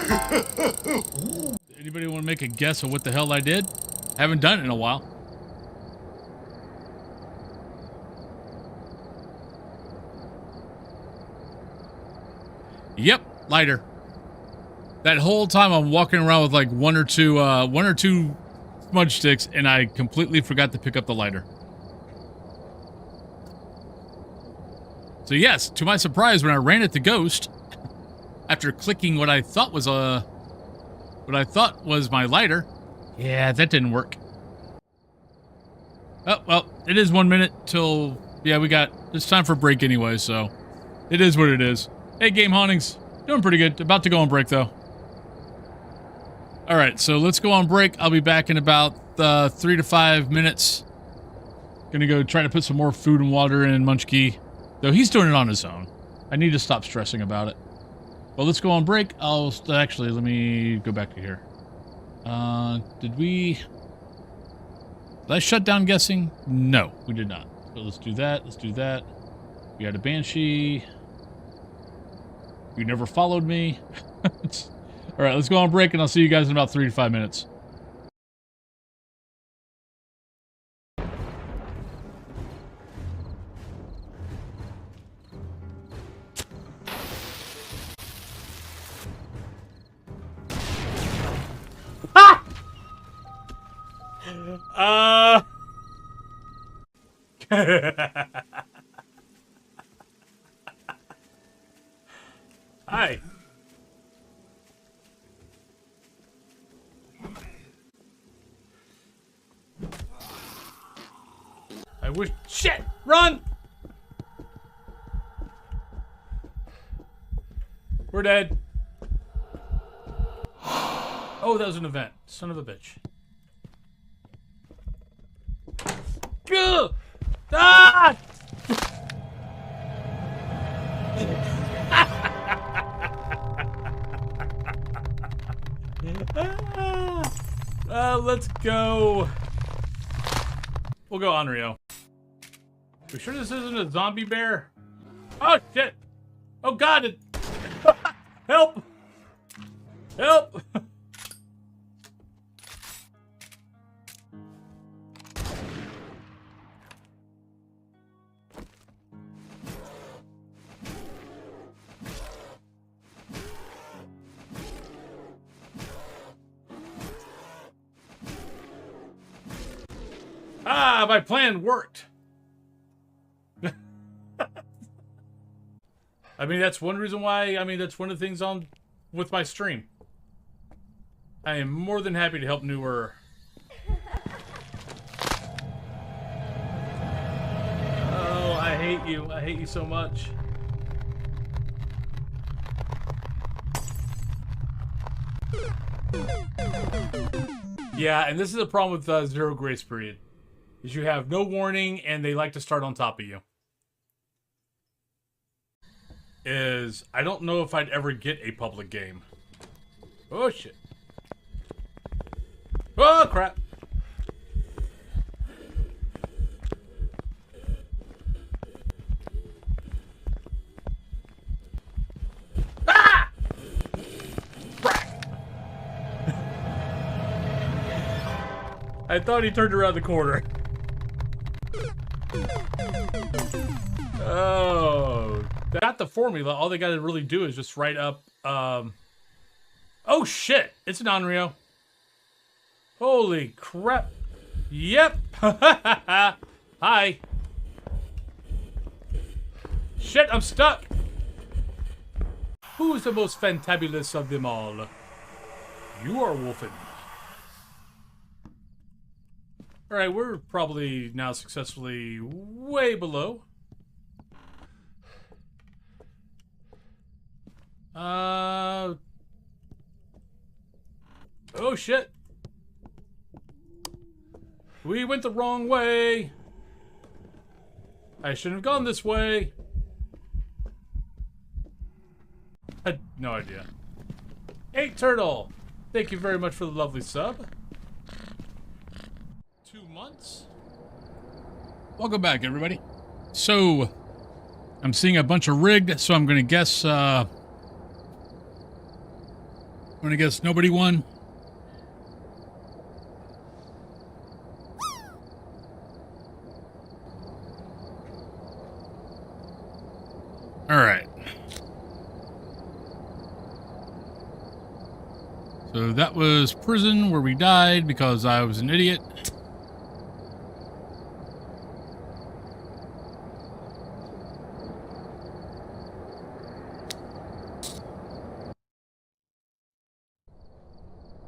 Anybody want to make a guess of what the hell I did? Haven't done it in a while. Yep, lighter. That whole time I'm walking around with like one or two smudge sticks, and I completely forgot to pick up the lighter. So yes, to my surprise, when I ran at the ghost, after clicking what I thought was my lighter, yeah, that didn't work. Oh well, it is 1 minute till Yeah, it's time for break anyway, so it is what it is. Hey, Game Hauntings. Doing pretty good. About to go on break, though. All right, so let's go on break. I'll be back in about 3 to 5 minutes. Gonna go try to put some more food and water in Munchkie. Though he's doing it on his own. I need to stop stressing about it. Well, let's go on break. Actually, let me go back to here. Did I shut down guessing? No, we did not. So let's do that. Let's do that. We had a Banshee. You never followed me. All right, let's go on break, and I'll see you guys in about 3 to 5 minutes. Hi. I wish. Shit! Run! We're dead. Oh, that was an event. Son of a bitch. Gah! Ah! Let's go. We'll go Onryo. We sure this isn't a zombie bear? Oh shit! Oh god! It... Help! Help! Ah, my plan worked. I mean, that's one reason why, that's one of the things on with my stream. I am more than happy to help newer. Oh, I hate you. I hate you so much. Yeah, and this is a problem with Zero Grace Period. Is you have no warning and they like to start on top of you. I don't know if I'd ever get a public game. Oh shit. Oh crap. Ah! I thought he turned around the corner. Oh, they got the formula. All they got to really do is just write up. Oh shit! It's an Onryo. Holy crap! Yep. Hi. Shit! I'm stuck. Who's the most fantabulous of them all? You are Wolfen. All right, we're probably now successfully way below. Oh shit. We went the wrong way. I shouldn't have gone this way. I had no idea. 8 Turtle. Thank you very much for the lovely sub. 2 months. Welcome back, everybody. So, I'm seeing a bunch of rigged, so I'm gonna guess, nobody won. Alright. So that was prison where we died because I was an idiot.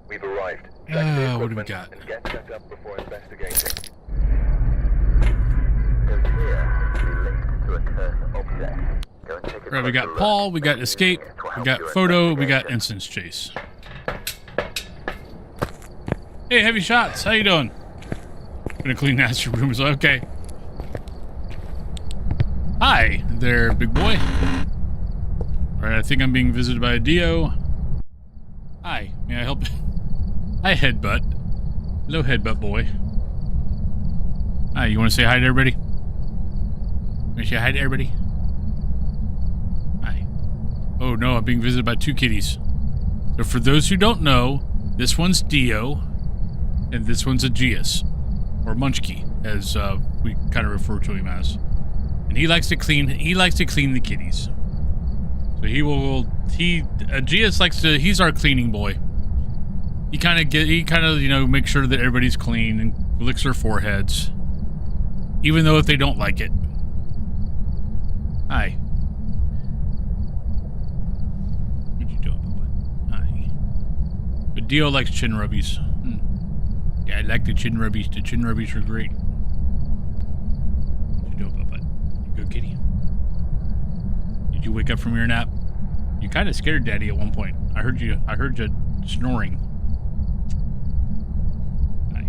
We've arrived. Check the What do we equipment got? and get set up before investigating. From here, to a cursed object. Go and take a Right, we got closer look. Paul, we got escape, This will we help got your photo, we got investigation. instance chase. Hey, heavy shots, how you doing? Gonna clean master rooms, okay. Hi there, big boy. Alright, I think I'm being visited by a Dio. Hi, may I help? Hi, Headbutt. Hello, Headbutt boy. Hi, you want to say hi to everybody? Want to say hi to everybody? Hi. Oh no, I'm being visited by two kitties. So for those who don't know, this one's Dio, and this one's Aegeus, or Munchkie, as we kind of refer to him as. And he likes to clean. He likes to clean the kitties. So Aegeus likes to. He's our cleaning boy. He kind of you know, makes sure that everybody's clean and licks their foreheads, even though if they don't like it. Hi. What you doing, Bubba? Hi. But Dio likes chin rubbies. Yeah, I like the chin rubbies. The chin rubbies are great. What you doing, Bubba? You good, kitty? Did you wake up from your nap? You kind of scared Daddy at one point. I heard you snoring. Hi.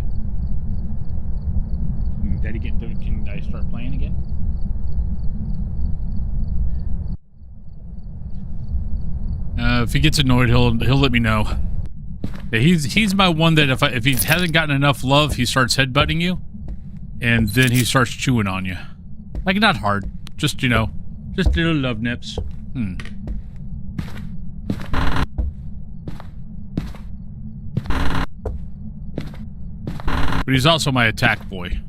Can I start playing again? If he gets annoyed, he'll let me know. Yeah, he's my one that if he hasn't gotten enough love, he starts headbutting you, and then he starts chewing on you. Like, not hard, just, you know, just little love nips. But he's also my attack boy.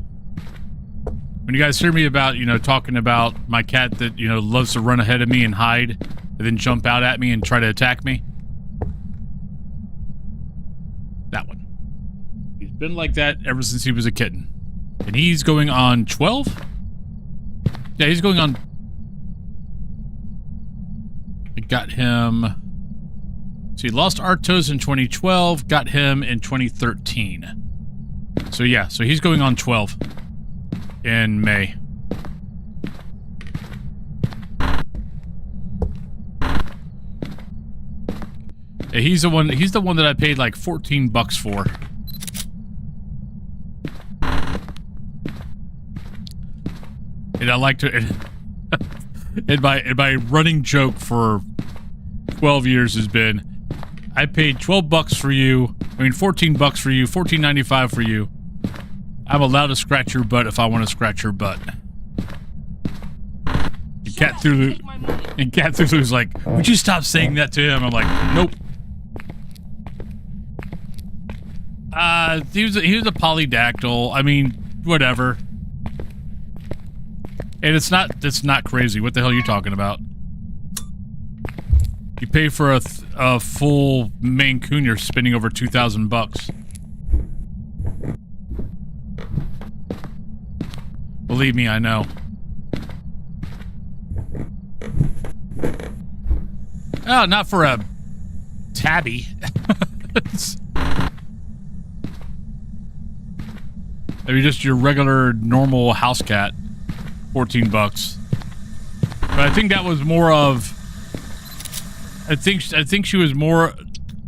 When you guys hear me about, you know, talking about my cat that, you know, loves to run ahead of me and hide, and then jump out at me and try to attack me. That one. He's been like that ever since he was a kitten. And he's going on 12? Yeah, he's going on... I got him... So he lost Arctos in 2012, got him in 2013. So yeah, so he's going on 12 in May. Yeah, he's the one that I paid like $14 for. And I like to and my running joke for 12 years has been, I paid $12 for you. I mean, $14 for you, $14.95 for you. I'm allowed to scratch your butt if I want to scratch your butt. And Cat Cthulhu's like, would you stop saying that to him? I'm like, nope. He was a polydactyl. I mean, whatever. And it's not crazy. What the hell are you talking about? You pay for a full Maine Coon, you're spending over $2,000. Believe me, I know. Oh, not for a tabby. I mean, just your regular, normal house cat. $14. But I think that was more of... I think she was more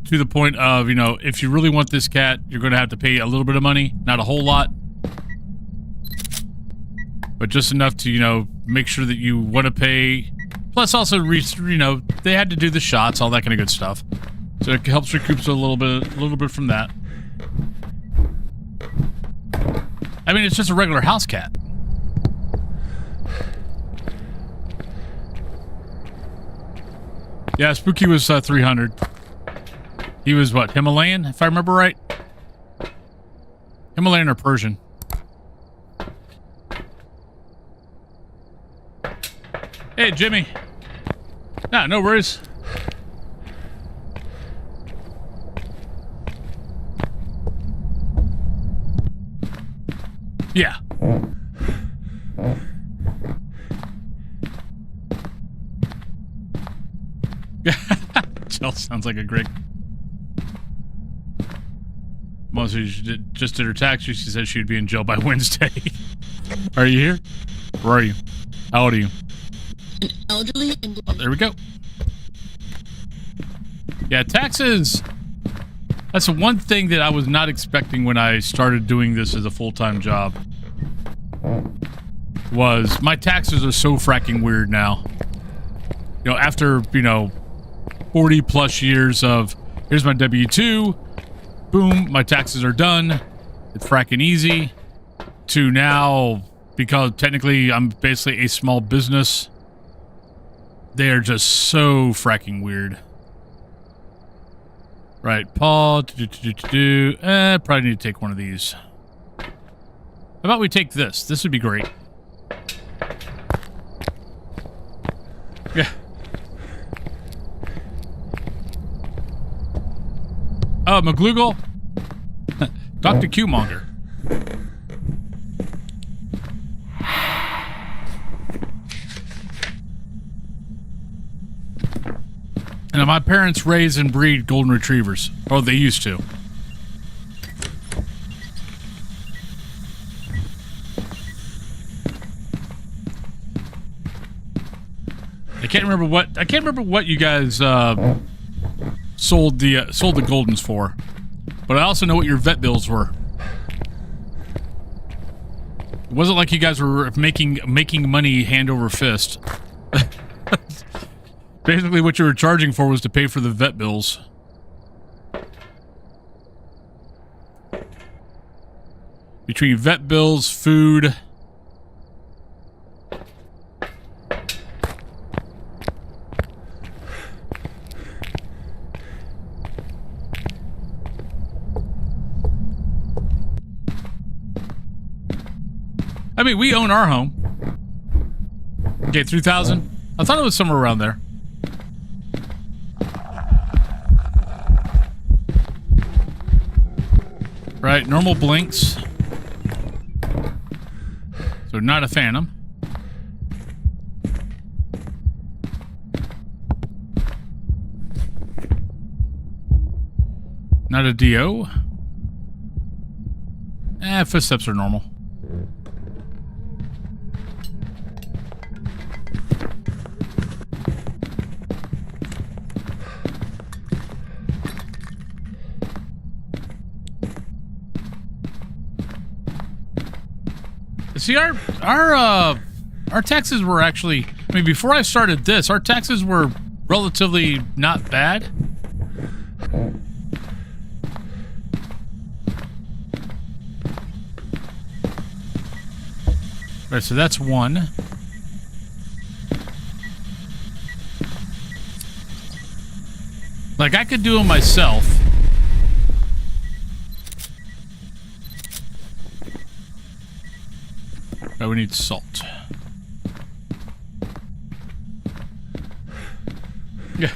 to the point of, you know, if you really want this cat, you're going to have to pay a little bit of money. Not a whole lot. But just enough to, you know, make sure that you want to pay. Plus also, you know, they had to do the shots, all that kind of good stuff. So it helps recoup a little bit from that. I mean, it's just a regular house cat. Yeah, Spooky was 300. He was what, Himalayan, if I remember right? Himalayan or Persian? Hey, Jimmy. Nah, no worries. Yeah. Jill sounds like a great... Well, she just did her tax. She said she'd be in jail by Wednesday. Are you here? Where are you? How old are you? An elderly Oh, individual. there we go. Yeah, taxes. That's the one thing that I was not expecting when I started doing this as a full-time job. Was my taxes are so fracking weird now. You know, after, 40 plus years of here's my W-2, boom, my taxes are done. It's fracking easy. To now, because technically I'm basically a small business, they are just so fracking weird. Right, Paul. Probably need to take one of these. How about we take this? This would be great. Yeah. Oh, McGloogle. Dr. Q-Monger. And my parents raise and breed golden retrievers. Oh, they used to. I can't remember what you guys sold the Goldens for, but I also know what your vet bills were. It wasn't like you guys were making money hand over fist. Basically, what you were charging for was to pay for the vet bills. Between vet bills, food. I mean, we own our home. Okay, 3,000. I thought it was somewhere around there. Right, normal blinks. So not a Phantom. Not a DO. Footsteps are normal. See, our taxes were actually, I mean, before I started this, our taxes were relatively not bad. Right, so that's one. Like, I could do them myself. Right, we need salt. Yeah.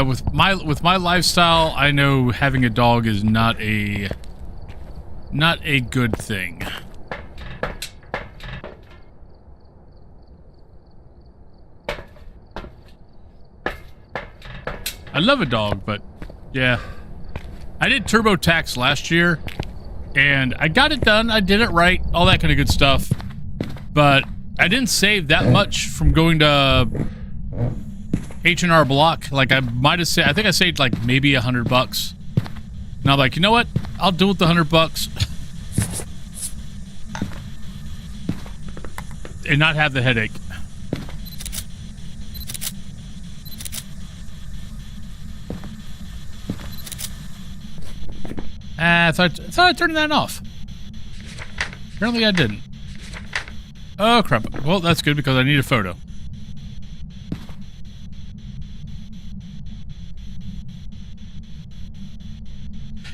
With my lifestyle, I know having a dog is not a good thing. I love a dog, but yeah. I did TurboTax last year, and I got it done. I did it right, all that kind of good stuff. But I didn't save that much from going to H&R Block. Like, I might have saved, I think I saved like maybe $100. And I'm like, you know what? I'll do it with the $100 and not have the headache. I thought I turned that off. Apparently I didn't. Oh, crap. Well, that's good because I need a photo.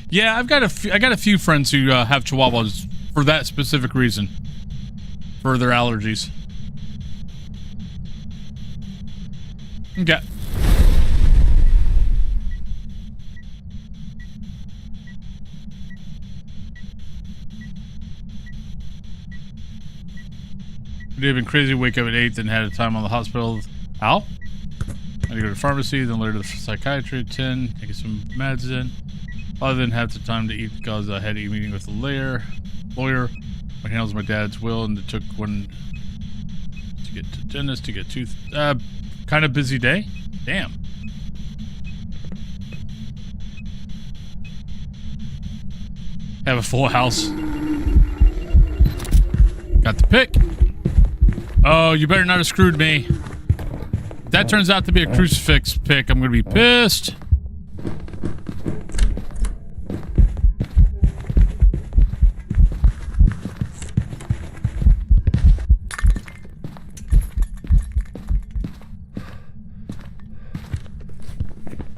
Yeah, I got a few friends who have Chihuahuas for that specific reason. For their allergies. Okay. It would have been crazy to wake up at 8 and had a time on the hospital. How? I had to go to the pharmacy, then later to the psychiatry at 10, get some meds in. Other than have the time to eat because I had a meeting with the lawyer. I handles my dad's will and it took one to get to dentist to get tooth. Kind of busy day. Damn. Have a full house. Got the pick. Oh, you better not have screwed me. If that turns out to be a crucifix pick, I'm gonna be pissed.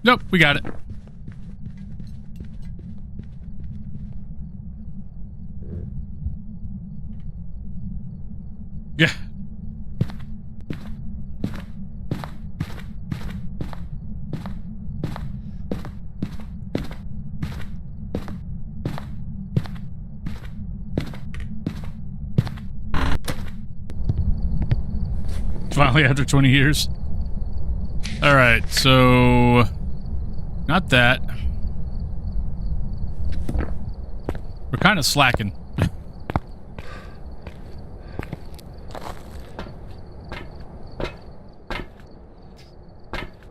Nope, we got it. Yeah. Finally, after 20 years. All right, so not that. We're kind of slacking.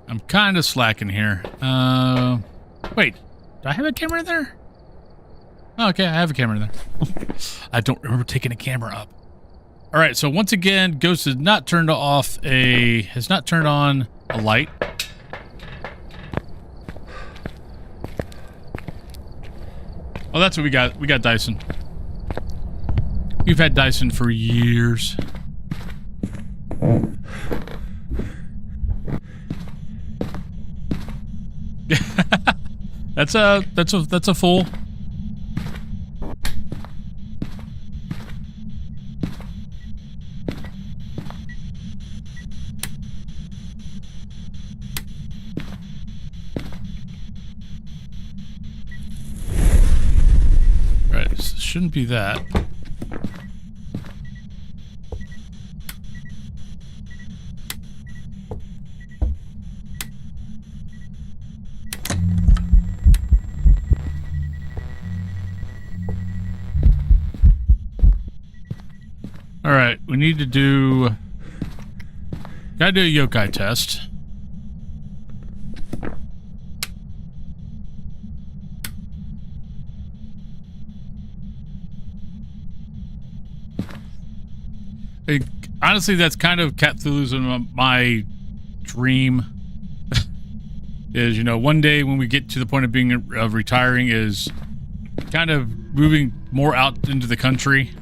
I'm kind of slacking here. Wait, do I have a camera in there? Oh, okay, I have a camera in there. I don't remember taking a camera up. All right, so once again, Ghost has not turned on a light. Oh, that's what we got. We got Dyson. We've had Dyson for years. That's a full. Right, so shouldn't be that. All right, we need to do... Gotta do a yokai test. Honestly, that's kind of Cthulhu's my dream. Is, you know, one day when we get to the point of being retiring, is kind of moving more out into the country.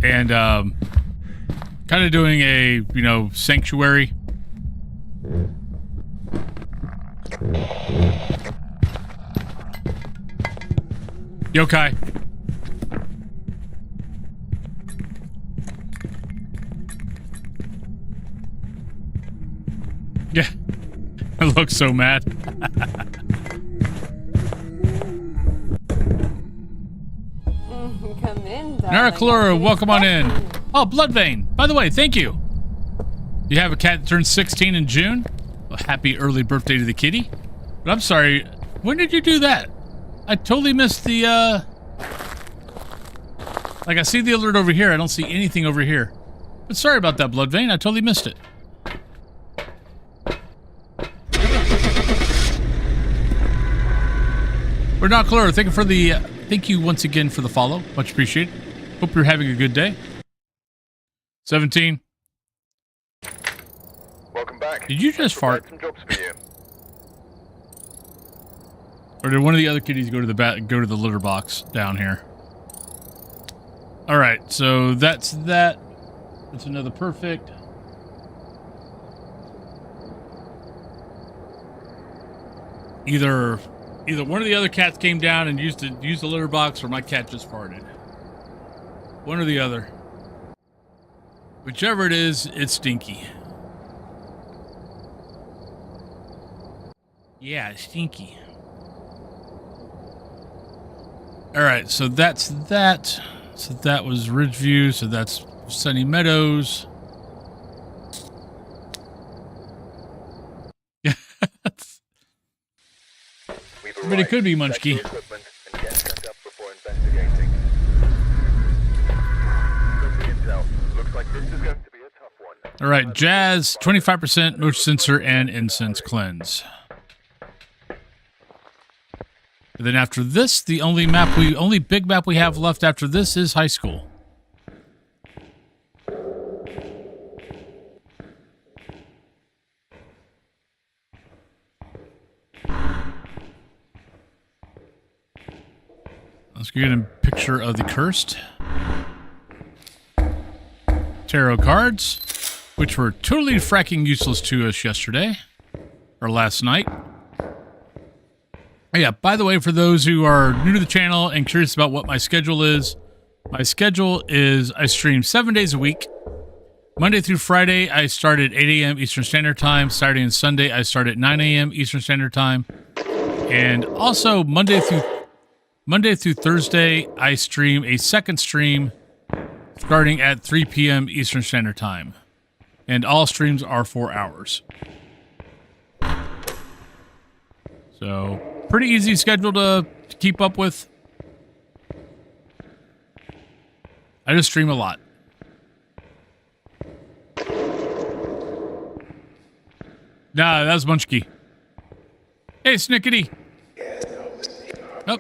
And kind of doing a, you know, sanctuary. Yokai. Yeah. I look so mad. Come in, darling. Nara Kalura, I've been welcome on in. expecting you. Oh, Bloodvein. By the way, thank you. You have a cat that turns 16 in June. Well, happy early birthday to the kitty. But I'm sorry, when did you do that? I totally missed the, like, I see the alert over here. I don't see anything over here. But sorry about that, Bloodvein. I totally missed it. Renat Kalura, thank you once again for the follow. Much appreciated. Hope you're having a good day. 17. Welcome back. Did you just fart? Some jobs for you. Or did one of the other kitties go to the litter box down here? All right, so that's that. That's another perfect. Either one of the other cats came down and used the litter box, or my cat just farted. One or the other. Whichever it is, it's stinky. Yeah, it's stinky. All right, so that's that. So that was Ridgeview. So that's Sunny Meadows. But it could be Check the Munchkie. equipment and get set up before investigating. Got the intel. Looks like this is going to be a tough one. All right, Jazz, 25% motion sensor and incense cleanse. And then after this, the only big map we have left after this is high school. Let's get a picture of the cursed tarot cards, which were totally fracking useless to us yesterday or last night. Yeah, by the way, for those who are new to the channel and curious about what my schedule is I stream 7 days a week. Monday through Friday, I start at 8 a.m. Eastern Standard Time. Saturday and Sunday, I start at 9 a.m. Eastern Standard Time. And also Monday through Thursday, I stream a second stream starting at 3 p.m. Eastern Standard Time. And all streams are 4 hours. So, pretty easy schedule to keep up with. I just stream a lot. Nah, that was Munchkie. Hey, Snickety. Oh.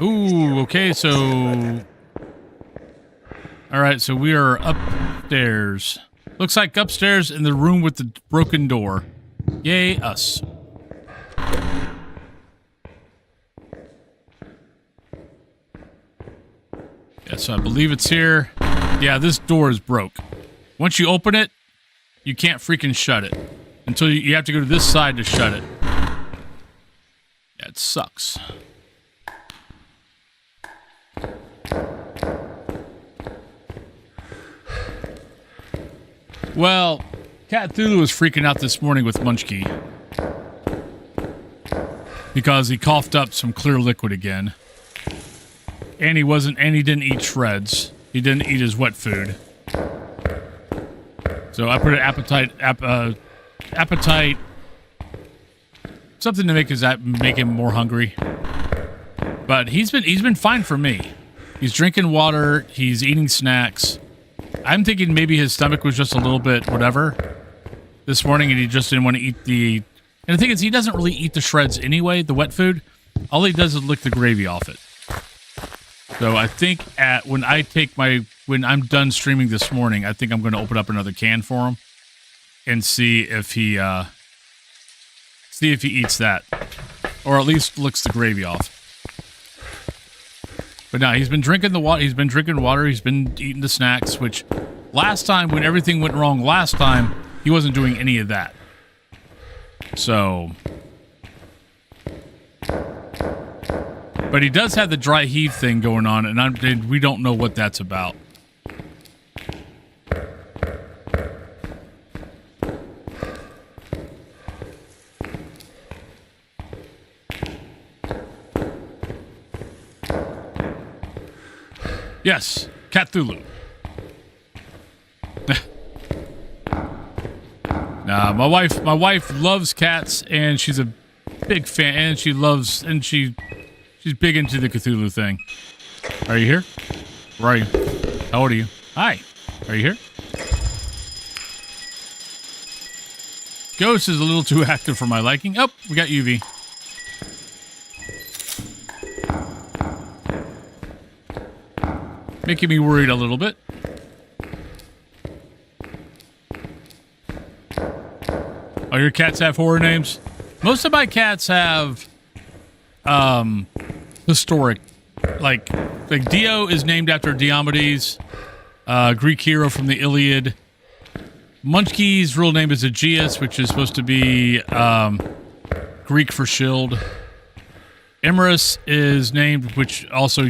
Ooh, okay, so... Alright, so we are upstairs. Looks like upstairs in the room with the broken door. Yay, us. Yeah, so I believe it's here. Yeah, this door is broke. Once you open it, you can't freaking shut it. Until you have to go to this side to shut it. Yeah, it sucks. Well, Cat Thulu was freaking out this morning with Munchkie. Because he coughed up some clear liquid again. And he didn't eat shreds. He didn't eat his wet food. So I put an appetite, something to make him more hungry. But he's been fine for me. He's drinking water. He's eating snacks. I'm thinking maybe his stomach was just a little bit whatever this morning, and he just didn't want to eat the. And the thing is, he doesn't really eat the shreds anyway. The wet food, all he does is lick the gravy off it. So I think when I'm done streaming this morning, I think I'm going to open up another can for him and see if he eats that, or at least licks the gravy off. But no, he's been drinking the water. He's been drinking water. He's been eating the snacks. Which last time, when everything went wrong last time, he wasn't doing any of that. So. But he does have the dry heave thing going on, and we don't know what that's about. Yes, Cthulhu. Nah, my wife loves cats, and she's a big fan, and she's big into the Cthulhu thing. Are you here? Where are you? How old are you? Hi. Are you here? Ghost is a little too active for my liking. Oh, we got UV. Making me worried a little bit. Oh, your cats have horror names? Most of my cats have historic. Like Dio is named after Diomedes, Greek hero from the Iliad. Munchkie's real name is Aegeus, which is supposed to be Greek for shield. Imerus is named, which also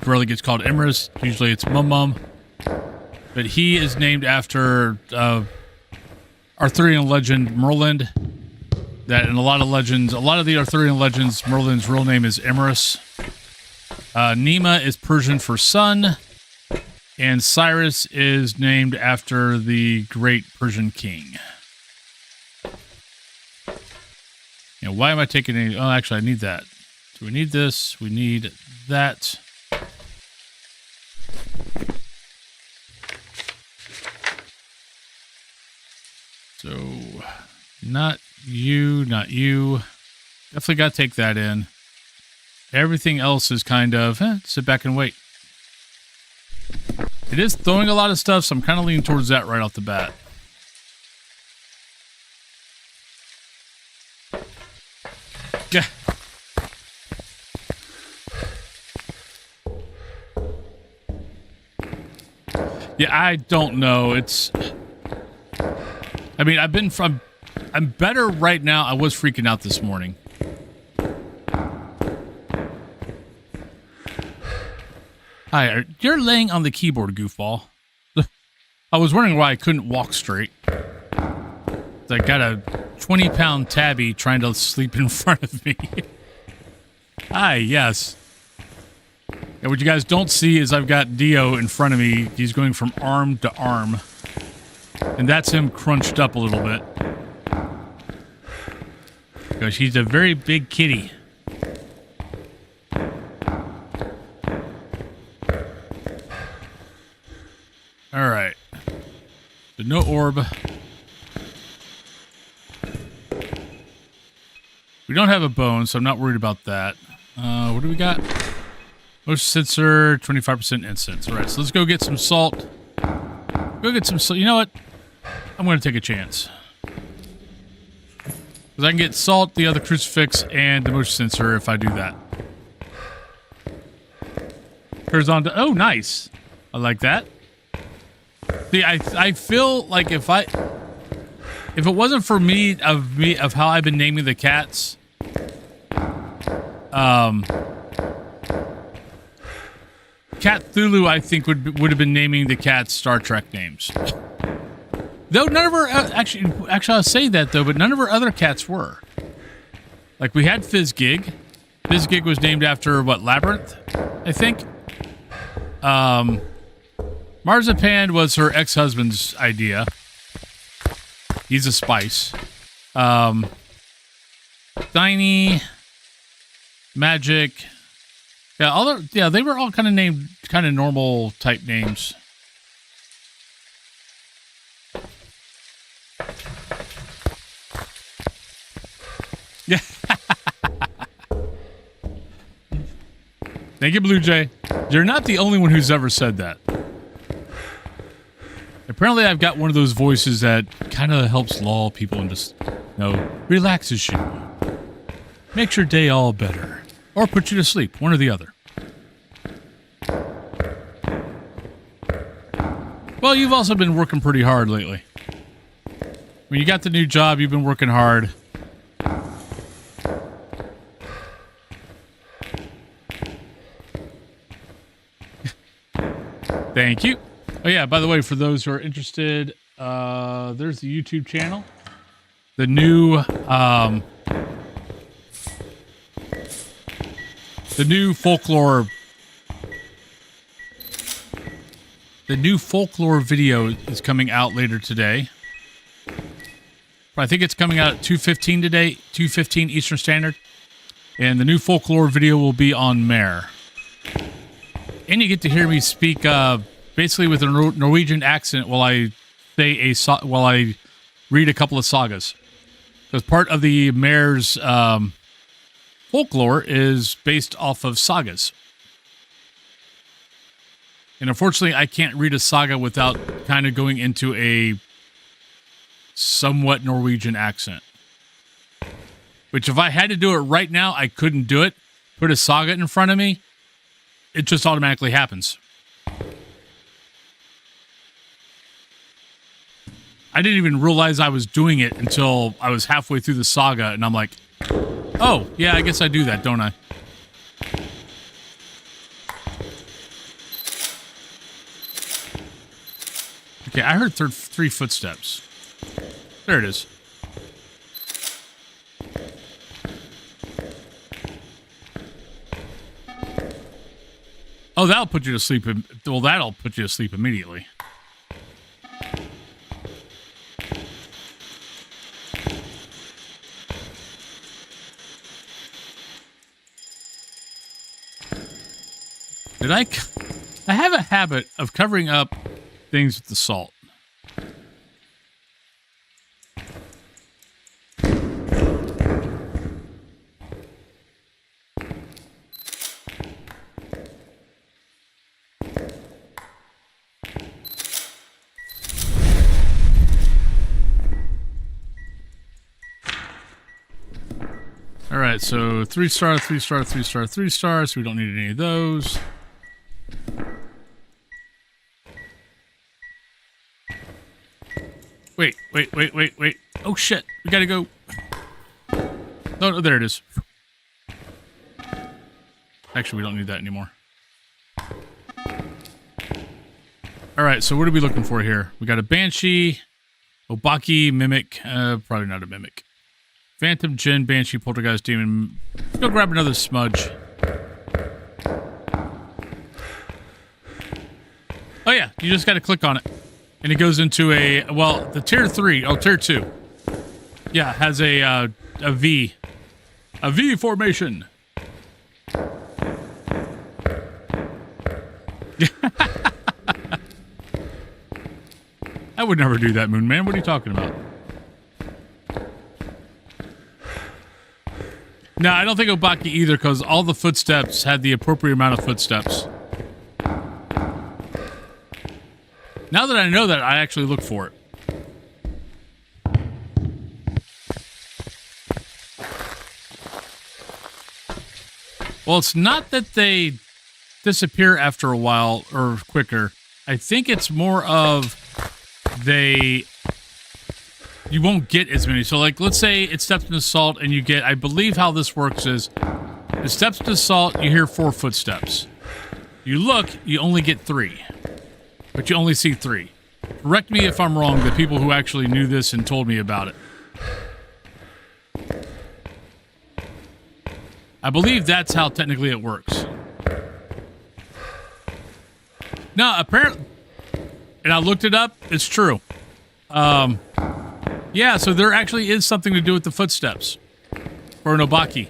rarely gets called Imerus. Usually it's Mum. But he is named after Arthurian legend Merlin. That in a lot of the Arthurian legends, Merlin's real name is Imerus. Nema is Persian for sun. And Cyrus is named after the great Persian king. Why am I taking any... Oh, actually, I need that Do we need this? We need that. So, not you, not you. Definitely got to take that in. Everything else is kind of, sit back and wait. It is throwing a lot of stuff, so I'm kind of leaning towards that right off the bat. Yeah. Yeah, I don't know. I mean, I'm better right now. I was freaking out this morning. Hi, you're laying on the keyboard, goofball. I was wondering why I couldn't walk straight. I got a 20-pound tabby trying to sleep in front of me. Hi, yes. And what you guys don't see is I've got Dio in front of me. He's going from arm to arm. And that's him crunched up a little bit. Because he's a very big kitty. Alright. So no orb. We don't have a bone, so I'm not worried about that. What do we got? Motion sensor, 25% incense. Alright, so let's go get some salt. Go get some salt. You know what? I'm going to take a chance. Because I can get salt, the other crucifix, and the motion sensor if I do that. Horizontal. Oh, nice. I like that. See, I feel like if it wasn't for me of how I've been naming the cats, Cat Thulu, I think would have been naming the cats Star Trek names. Though none of her actually I'll say that though, but none of her other cats were. Like we had Fizzgig. Fizzgig was named after what, Labyrinth, I think. Marzipan was her ex-husband's idea. He's a spice. Tiny, Magic. Yeah, they were all kind of named kind of normal type names. Yeah. Thank you, Blue Jay. You're not the only one who's ever said that. Apparently, I've got one of those voices that kind of helps lull people and just, relaxes you. Makes your day all better. Or puts you to sleep, one or the other. Well, you've also been working pretty hard lately. When you got the new job, you've been working hard. Thank you. Oh yeah, by the way, for those who are interested, there's the YouTube channel. The new folklore video is coming out later today. I think it's coming out at 2:15 today, 2:15 Eastern Standard. And the new folklore video will be on Mare. And you get to hear me speak basically with a Norwegian accent while I read a couple of sagas. Because part of the Mare's folklore is based off of sagas. And unfortunately, I can't read a saga without kind of going into a somewhat Norwegian accent. Which if I had to do it right now, I couldn't do it. Put a saga in front of me, it just automatically happens. I didn't even realize I was doing it until I was halfway through the saga, and I'm like, oh, yeah, I guess I do that, don't I? Okay, I heard three footsteps. There it is. Oh, that'll put you to sleep. Well, that'll put you to sleep immediately. Did I have a habit of covering up things with the salt. All right, so 3-star, 3-star, 3-star, 3-star, so we don't need any of those. Wait. Oh, shit. We gotta go. No, there it is. Actually, we don't need that anymore. All right, so what are we looking for here? We got a Banshee, Obaki, Mimic. Probably not a Mimic. Phantom, Djinn, Banshee, Poltergeist, Demon. Let's go grab another Smudge. Oh, yeah. You just got to click on it. And it goes into a, well, the tier 3. Oh, tier 2. Yeah, has a V. A V formation. I would never do that, Moon Man. What are you talking about? No, I don't think Obaki either, because all the footsteps had the appropriate amount of footsteps. Now that I know that, I actually look for it. Well, it's not that they disappear after a while or quicker. I think it's more of you won't get as many. So, like, let's say it steps into salt and you get, I believe how this works is, it steps into salt, you hear 4 footsteps. You look, you only get 3. But you only see 3. Correct me if I'm wrong, the people who actually knew this and told me about it. I believe that's how technically it works. No, apparently, and I looked it up, it's true. Yeah, so there actually is something to do with the footsteps for an Obaki.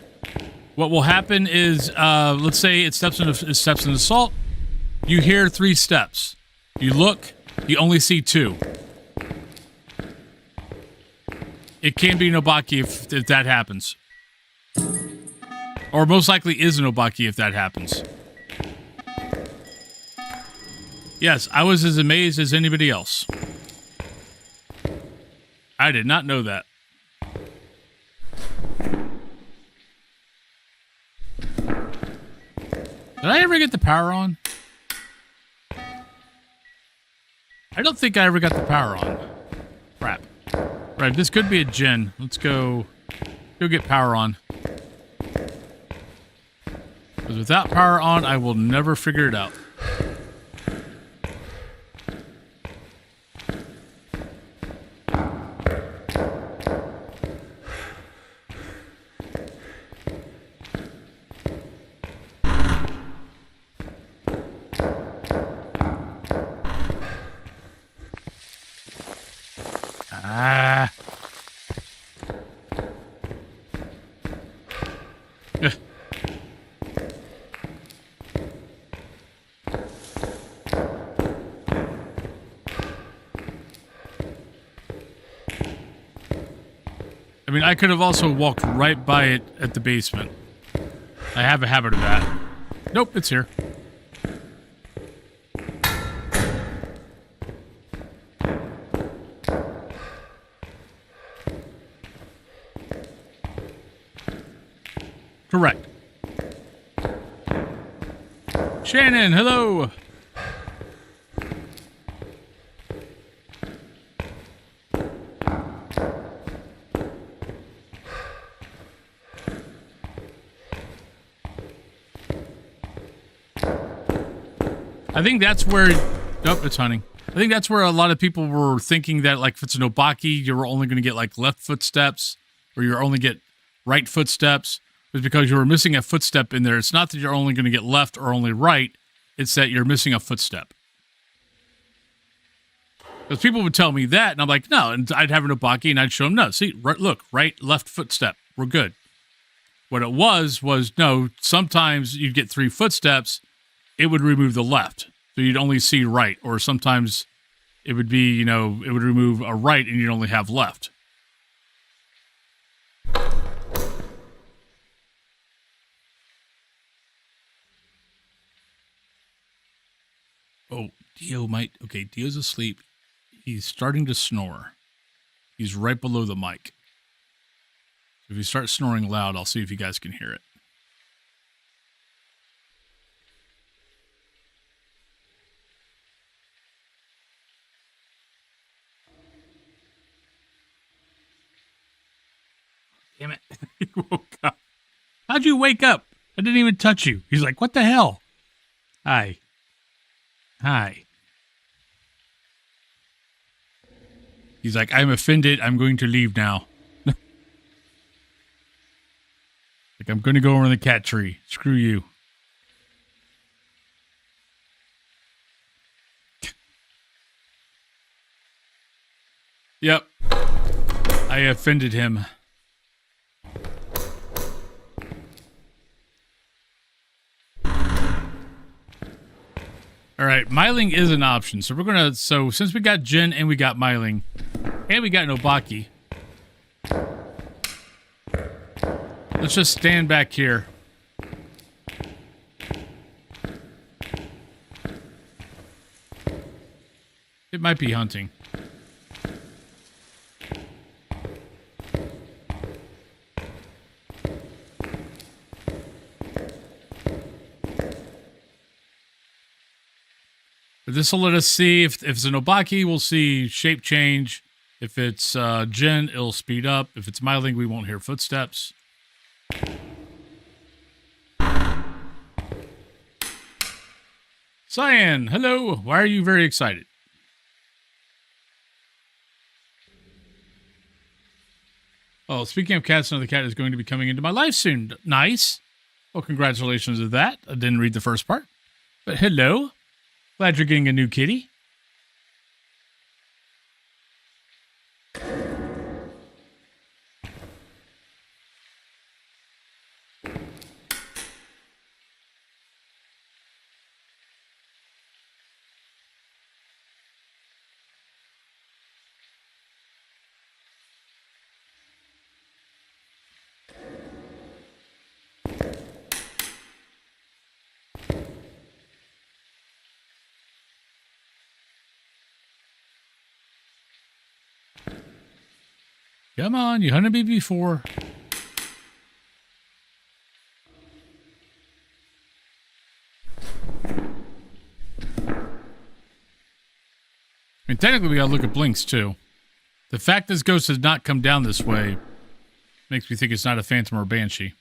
What will happen is, let's say it steps into salt, you hear 3 steps. You look, you only see 2. It can be an Obaki if that happens. Or most likely is an Obaki if that happens. Yes, I was as amazed as anybody else. I did not know that. Did I ever get the power on? I don't think I ever got the power on. Crap. Right, this could be a Djinn. Let's go get power on. Because without power on, I will never figure it out. I mean, I could have also walked right by it at the basement. I have a habit of that. Nope, it's here. Correct. Shannon, hello! I think that's where... Oh, it's hunting. I think that's where a lot of people were thinking that, like, if it's an Obaki, you're only going to get, like, left footsteps, or you're only get right footsteps, was because you were missing a footstep in there. It's not that you're only going to get left or only right, it's that you're missing a footstep. Because people would tell me that, and I'm like, no, and I'd have an Obaki, and I'd show them, no, see, right, look, right, left footstep, we're good. What it was, no, sometimes you'd get 3 footsteps, it would remove the left. So you'd only see right. Or sometimes it would be, you know, it would remove a right and you'd only have left. Oh, Dio might... Okay, Dio's asleep. He's starting to snore. He's right below the mic. If he starts snoring loud, I'll see if you guys can hear it. Damn it. He woke up. How'd you wake up? I didn't even touch you. He's like, what the hell? Hi. Hi. He's like, I'm offended. I'm going to leave now. Like, I'm going to go over in the cat tree. Screw you. Yep. I offended him. All right, Myling is an option. So we're going to... So since we got Jin and we got Myling, and we got Nobaki, let's just stand back here. It might be hunting. But this will let us see if it's an Nobaki, we'll see shape change. If it's Jin, it'll speed up. If it's Myling, we won't hear footsteps. Cyan, hello. Why are you very excited? Oh, speaking of cats, another cat is going to be coming into my life soon. Nice. Well, congratulations to that. I didn't read the first part. But hello. Glad you're getting a new kitty. Come on, you hunted me before. I mean, technically we gotta look at blinks too. The fact this ghost has not come down this way makes me think it's not a phantom or banshee.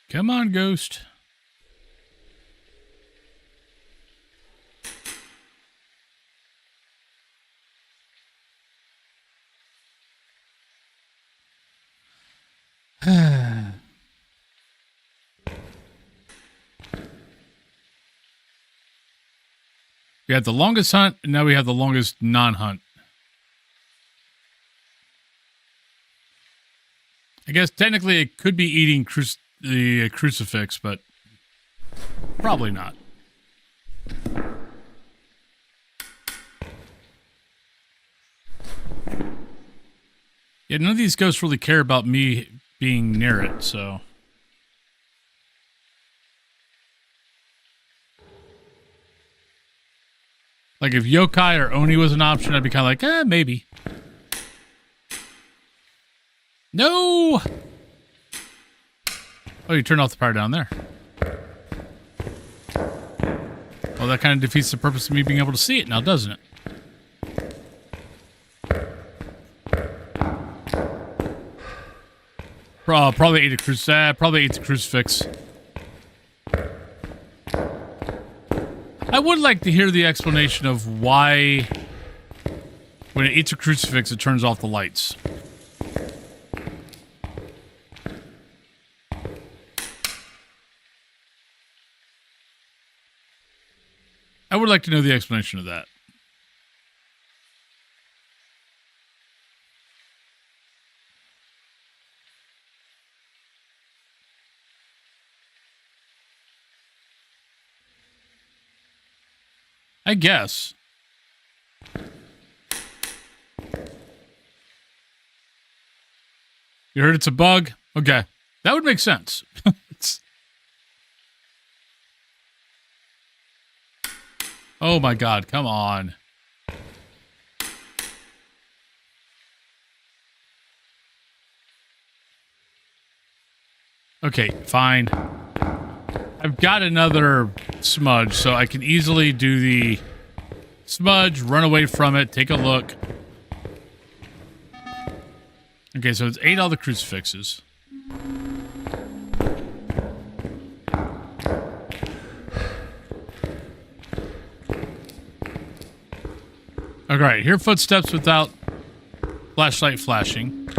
Come on, ghost. We had the longest hunt, and now we have the longest non-hunt. I guess technically it could be eating the crucifix, but probably not. Yeah, none of these ghosts really care about me being near it, so... Like, if yokai or oni was an option, I'd be kind of like, maybe. No! Oh, you turned off the power down there. Well, that kind of defeats the purpose of me being able to see it now, doesn't it? Probably ate the crucifix. I would like to hear the explanation of why, when it eats a crucifix, it turns off the lights. I would like to know the explanation of that. I guess. You heard it's a bug? Okay. That would make sense. Oh my God, come on. Okay, fine. I've got another smudge, so I can easily do the smudge, run away from it, take a look. Okay, so it's 8 all the crucifixes. Alright, hear footsteps without flashlight flashing.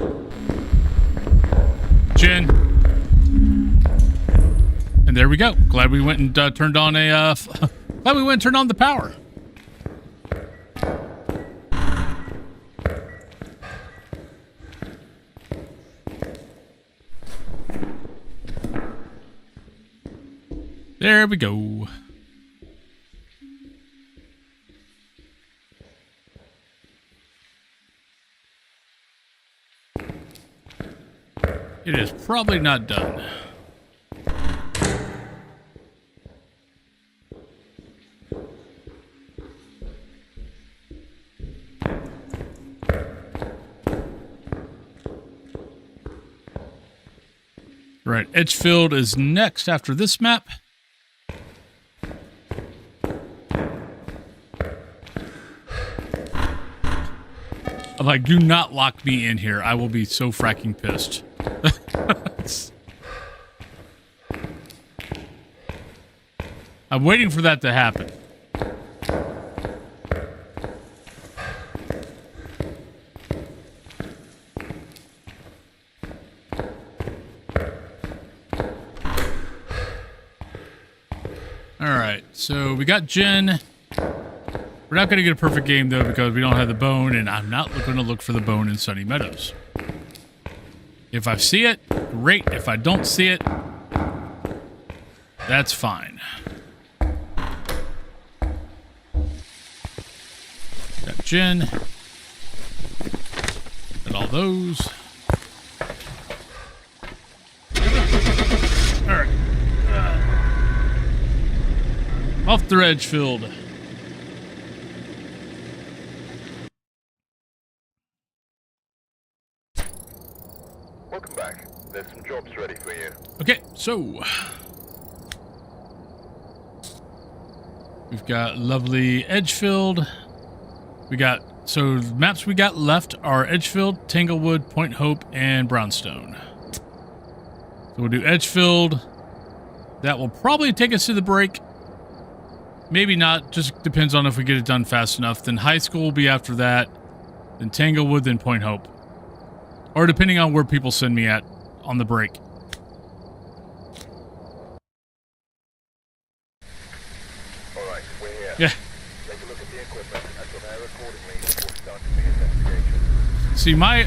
Jinn. And there we go. Glad we went and turned on a... glad we went and turned on the power. There we go. It is probably not done. Right, Edgefield is next after this map. I'm like, do not lock me in here. I will be so fracking pissed. I'm waiting for that to happen. Alright, so we got Jinn. We're not going to get a perfect game, though, because we don't have the bone, and I'm not going to look for the bone in Sunny Meadows. If I see it, great. If I don't see it, that's fine. Got Jinn. Got all those. Alright. Off the Edgefield. Welcome back. There's some jobs ready for you. Okay, so we've got lovely Edgefield. We got, so the maps we got left are Edgefield, Tanglewood, Point Hope, and Brownstone. So we'll do Edgefield. That will probably take us to the break. Maybe not, just depends on if we get it done fast enough. Then High School will be after that. Then Tanglewood, then Point Hope. Or depending on where people send me at on the break. Alright, we're here. Yeah. Take a look at the equipment and prepare accordingly before starting the investigation. See, my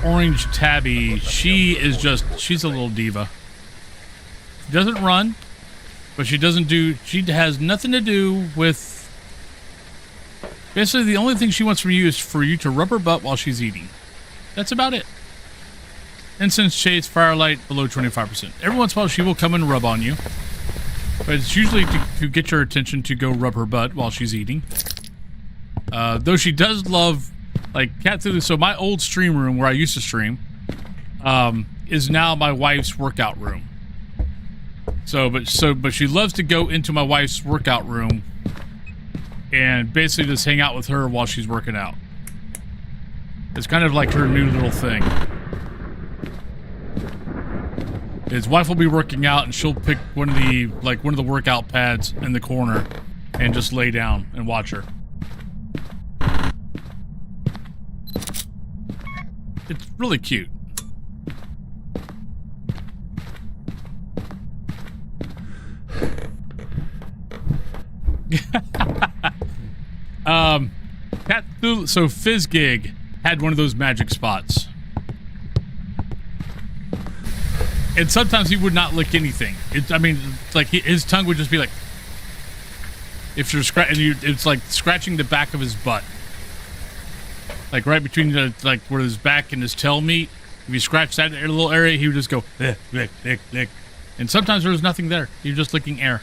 orange tabby, she's a little diva. She doesn't run, but she has nothing to do with... Basically, the only thing she wants from you is for you to rub her butt while she's eating. That's about it. Incense, shades, firelight, below 25%. Every once in a while, she will come and rub on you. But it's usually to get your attention to go rub her butt while she's eating. Though she does love, like, cat food. So my old stream room where I used to stream is now my wife's workout room. But she loves to go into my wife's workout room and basically just hang out with her while she's working out. It's kind of like her new little thing. His wife will be working out and she'll pick one of the workout pads in the corner and just lay down and watch her. It's really cute. So Fizzgig had one of those magic spots. And sometimes he would not lick anything. His tongue would just be like, if you're it's like scratching the back of his butt. Like right between where his back and his tail meet. If you scratch that little area, he would just go, lick, lick, lick, lick. And sometimes there was nothing there. He was just licking air.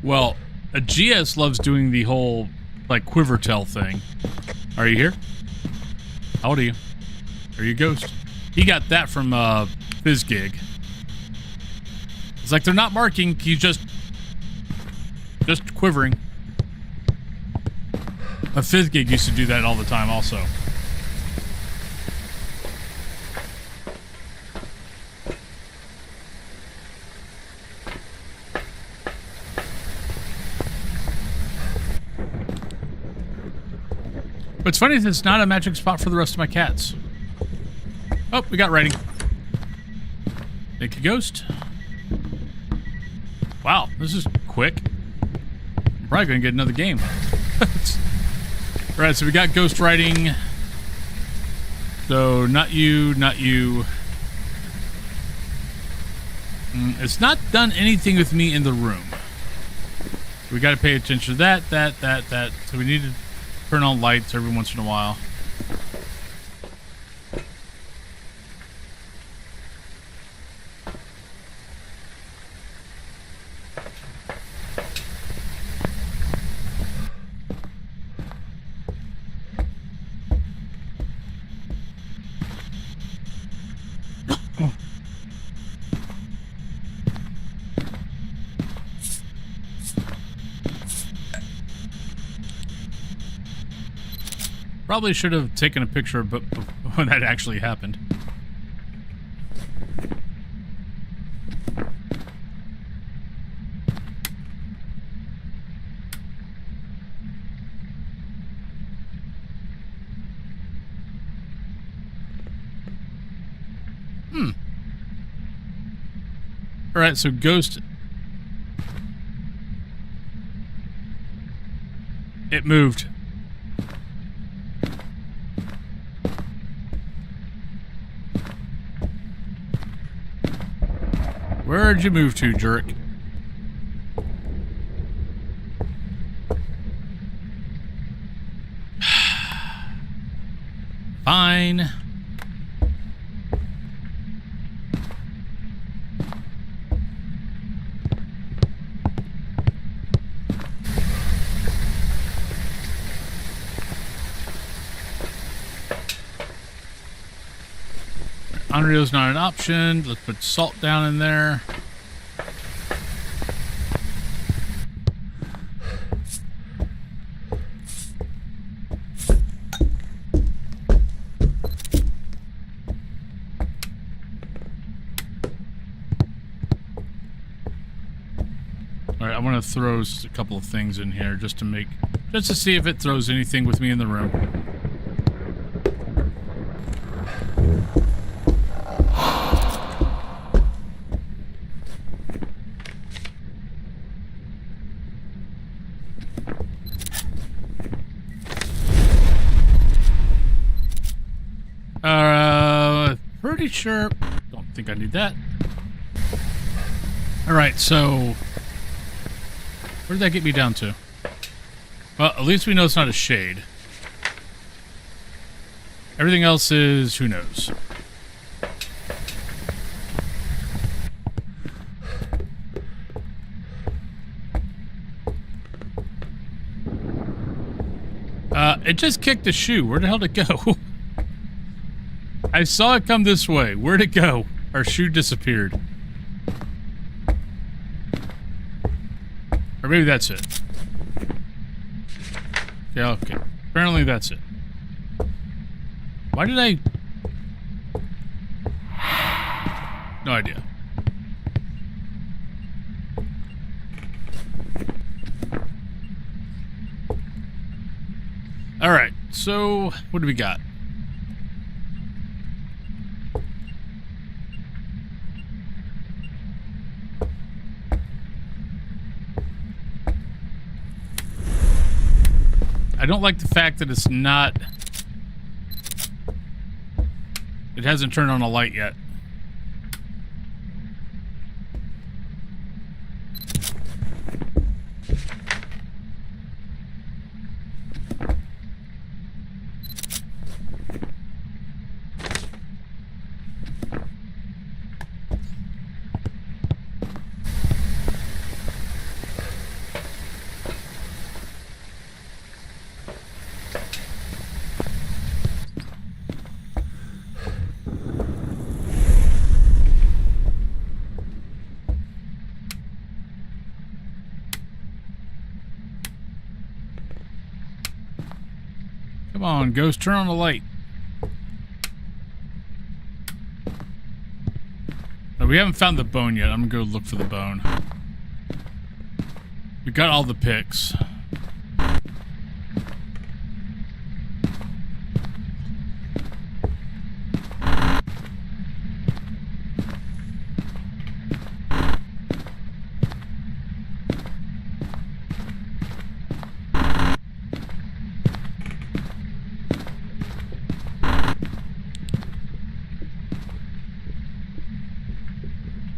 Well, a GS loves doing the whole, quiver tail thing. Are you here? How old are you? Are you a ghost? He got that from, Fizzgig. It's like they're not marking, he's just quivering. A Fizzgig used to do that all the time also. What's funny is it's not a magic spot for the rest of my cats. Oh, we got writing. Thank you, Ghost. Wow, this is quick. I'm probably gonna get another game. Right, so we got ghost writing. So, not you, not you. It's not done anything with me in the room. We gotta pay attention to that. So we need to turn on lights every once in a while. Probably should have taken a picture of when that actually happened. Alright, so Ghost... It moved. Where'd you move to, jerk? Fine. Unreal's not an option. Let's put salt down in there. Alright, I want to throw a couple of things in here just to see if it throws anything with me in the room. Pretty sure. Don't think I need that. Alright, so where did that get me down to? Well, at least we know it's not a shade. Everything else is who knows. It just kicked the shoe. Where the hell did it go? I saw it come this way. Where'd it go? Our shoe disappeared. Or maybe that's it. Yeah, okay. Apparently that's it. Why did I... No idea. Alright, so what do we got? I don't like the fact that it's not... It hasn't turned on a light yet. Come on, Ghost, turn on the light. No, we haven't found the bone yet. I'm gonna go look for the bone. We got all the picks.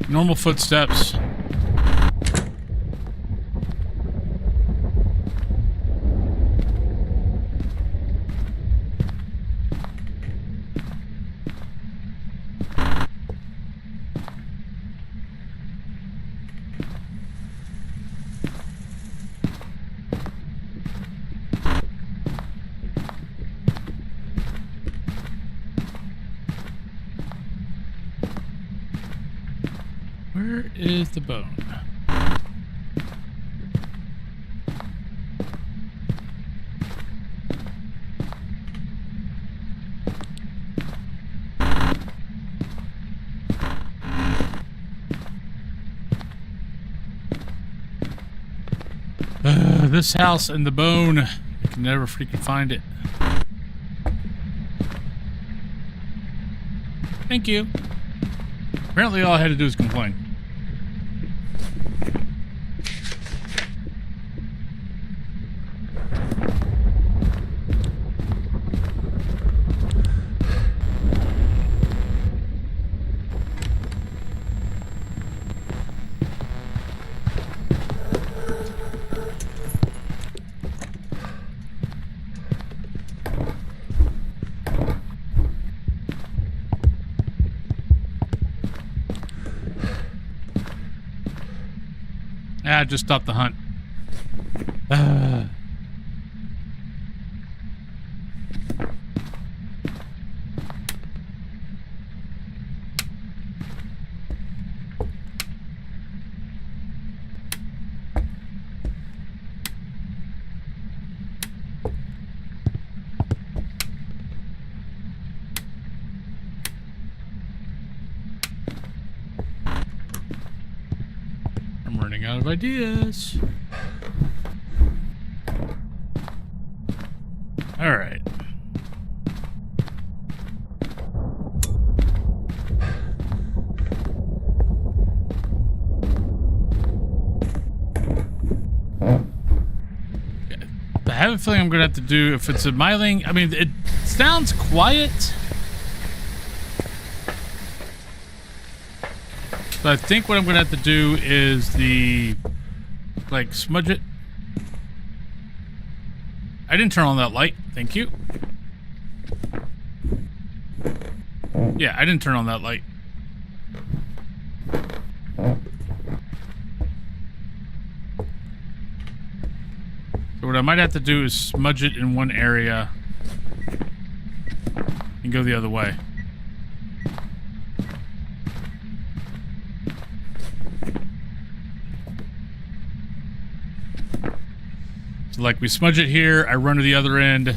Normal footsteps. Where is the bone? This house and the bone. I can never freaking find it. Thank you. Apparently all I had to do is complain. Ah, just stop the hunt. I'm running out of ideas. All right. I have a feeling I'm gonna have to do, if it's a Myling, I mean, it sounds quiet. So I think what I'm gonna have to do is like, smudge it. I didn't turn on that light. Thank you. Yeah, I didn't turn on that light. So what I might have to do is smudge it in one area and go the other way. So like we smudge it here, I run to the other end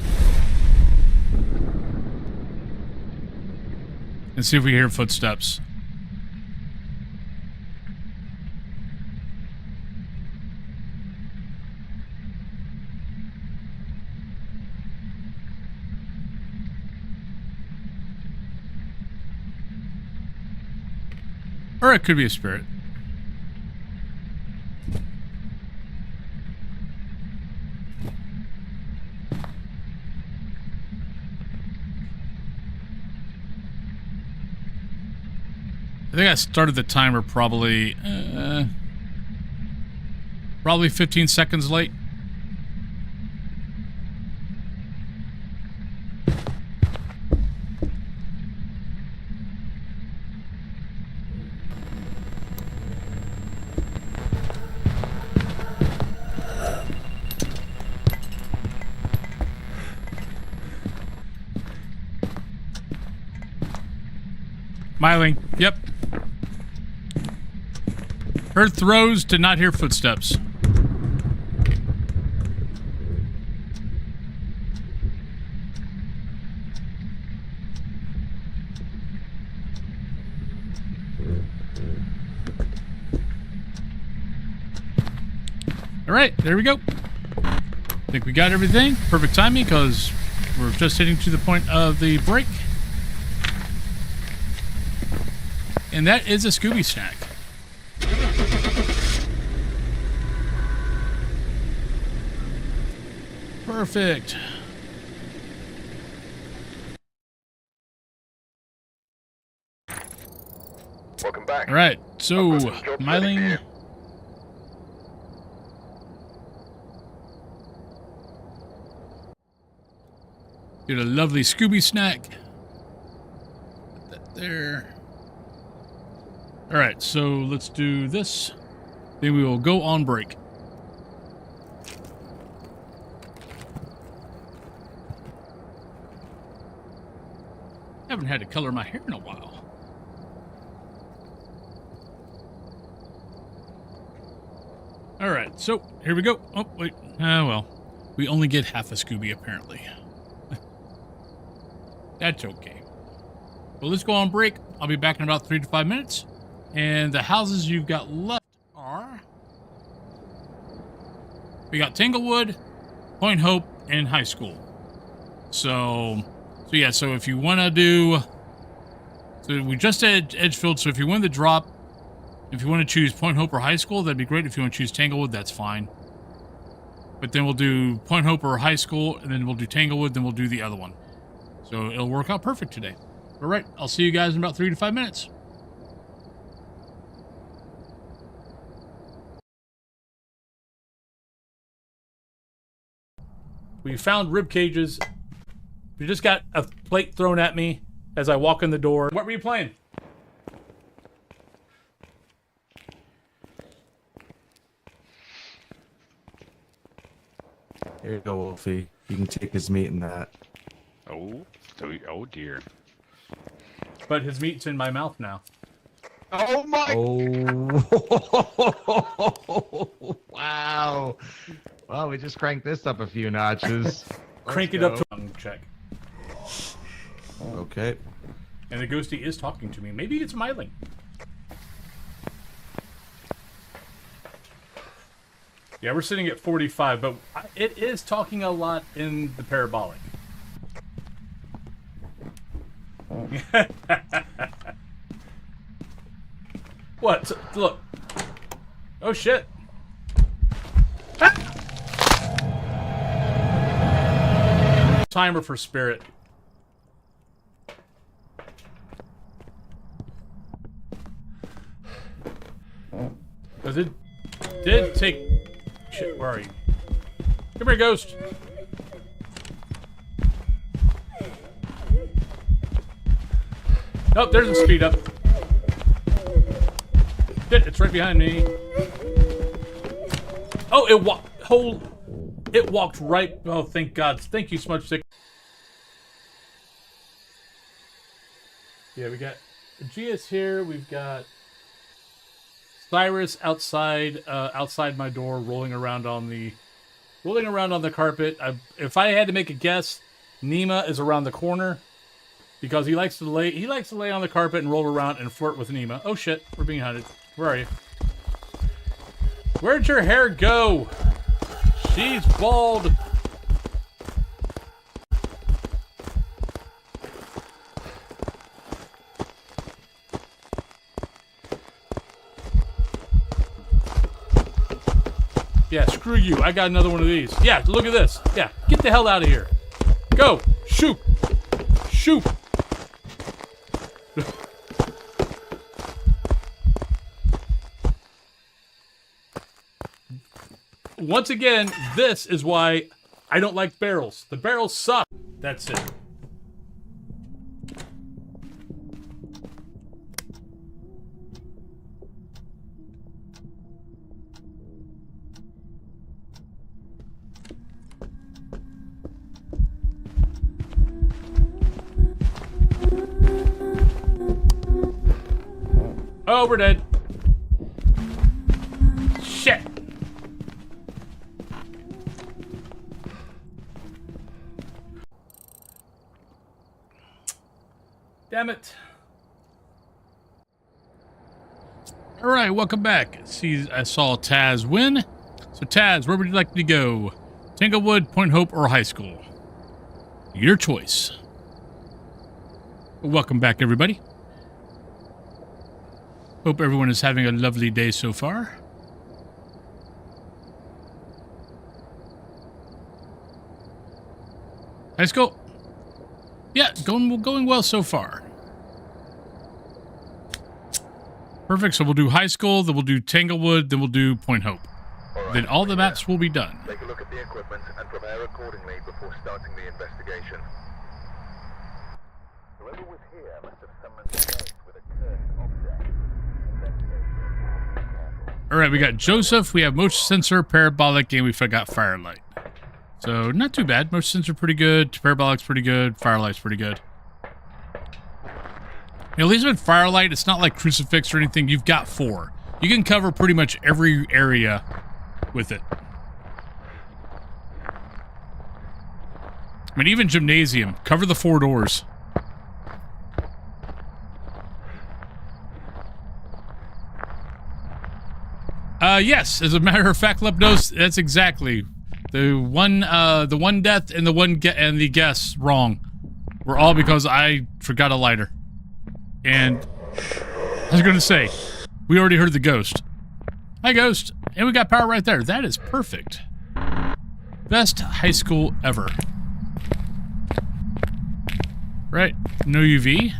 and see if we hear footsteps. Or it could be a spirit. I think I started the timer probably 15 seconds late. Myling, yep. Heard throws, did not hear footsteps. All right, there we go. I think we got everything. Perfect timing because we're just hitting to the point of the break. And that is a Scooby snack. Perfect. Welcome back. All right, so I've got some jobs ready for Myling. you. Get a lovely Scooby snack. Put that there. All right, so let's do this. Then we will go on break. Haven't had to color my hair in a while. All right, so here we go. Oh, wait. Well, we only get half a Scooby apparently. That's okay. Well, let's go on break. I'll be back in about 3 to 5 minutes. And the houses you've got left are... We got Tanglewood, Point Hope, and High School. So yeah, so if you want to do... So we just did Edgefield, so if you win the drop, if you want to choose Point Hope or High School, that'd be great. If you want to choose Tanglewood, that's fine. But then we'll do Point Hope or High School, and then we'll do Tanglewood, then we'll do the other one. So it'll work out perfect today. All right, I'll see you guys in about 3 to 5 minutes. We found rib cages. We just got a plate thrown at me as I walk in the door. What were you playing? Here you go, Wolfie. You can take his meat in that. Oh, oh dear. But his meat's in my mouth now. Oh my! Oh, wow. Well, we just cranked this up a few notches. Crank it up to check. Okay. And the ghosty is talking to me. Maybe it's Myling. Yeah, we're sitting at 45, but it is talking a lot in the parabolic. What? Look. Oh, shit. Ah! Timer for Spirit. Because it did take... Shit, where are you? Come here, Ghost. Oh, there's a speed up. Shit, it's right behind me. Oh, it walked right... Oh, thank God. Thank you, Smudge Stick. Yeah, we got Gia's here. We've got Cyrus outside my door, rolling around on the carpet. If I had to make a guess, Nima is around the corner because he likes to lay on the carpet and roll around and flirt with Nima. Oh shit, we're being hunted. Where are you? Where'd your hair go? She's bald. Yeah, screw you. I got another one of these. Yeah, look at this. Yeah, get the hell out of here. Go. Shoot. Shoot. once again, this is why I don't like barrels. The barrels suck. That's it. Oh, we're dead. Shit. Damn it. All right, welcome back. See, I saw Taz win. So Taz, where would you like to go? Tanglewood, Point Hope, or high school? Your choice. Welcome back, everybody. Hope everyone is having a lovely day so far. High school. Yeah, going well so far. Perfect. So we'll do high school, then we'll do Tanglewood, then we'll do Point Hope. Then all the maps will be done. Take a look at the equipment and prepare accordingly before starting the investigation. Whoever was here must have summoned a ghost with a cursed object. All right, we got Joseph, we have motion sensor, parabolic, and we forgot firelight. So not too bad. Motion sensor pretty good, parabolic's pretty good, firelight's pretty good. You know, at least with firelight, it's not like crucifix or anything. You've got 4. You can cover pretty much every area with it. I mean, even gymnasium, cover the 4 doors. Yes, as a matter of fact, Lepnos, that's exactly the one death and the guess wrong were all because I forgot a lighter. And I was going to say, we already heard the ghost. Hi, ghost. And we got power right there. That is perfect. Best high school ever. Right. No UV.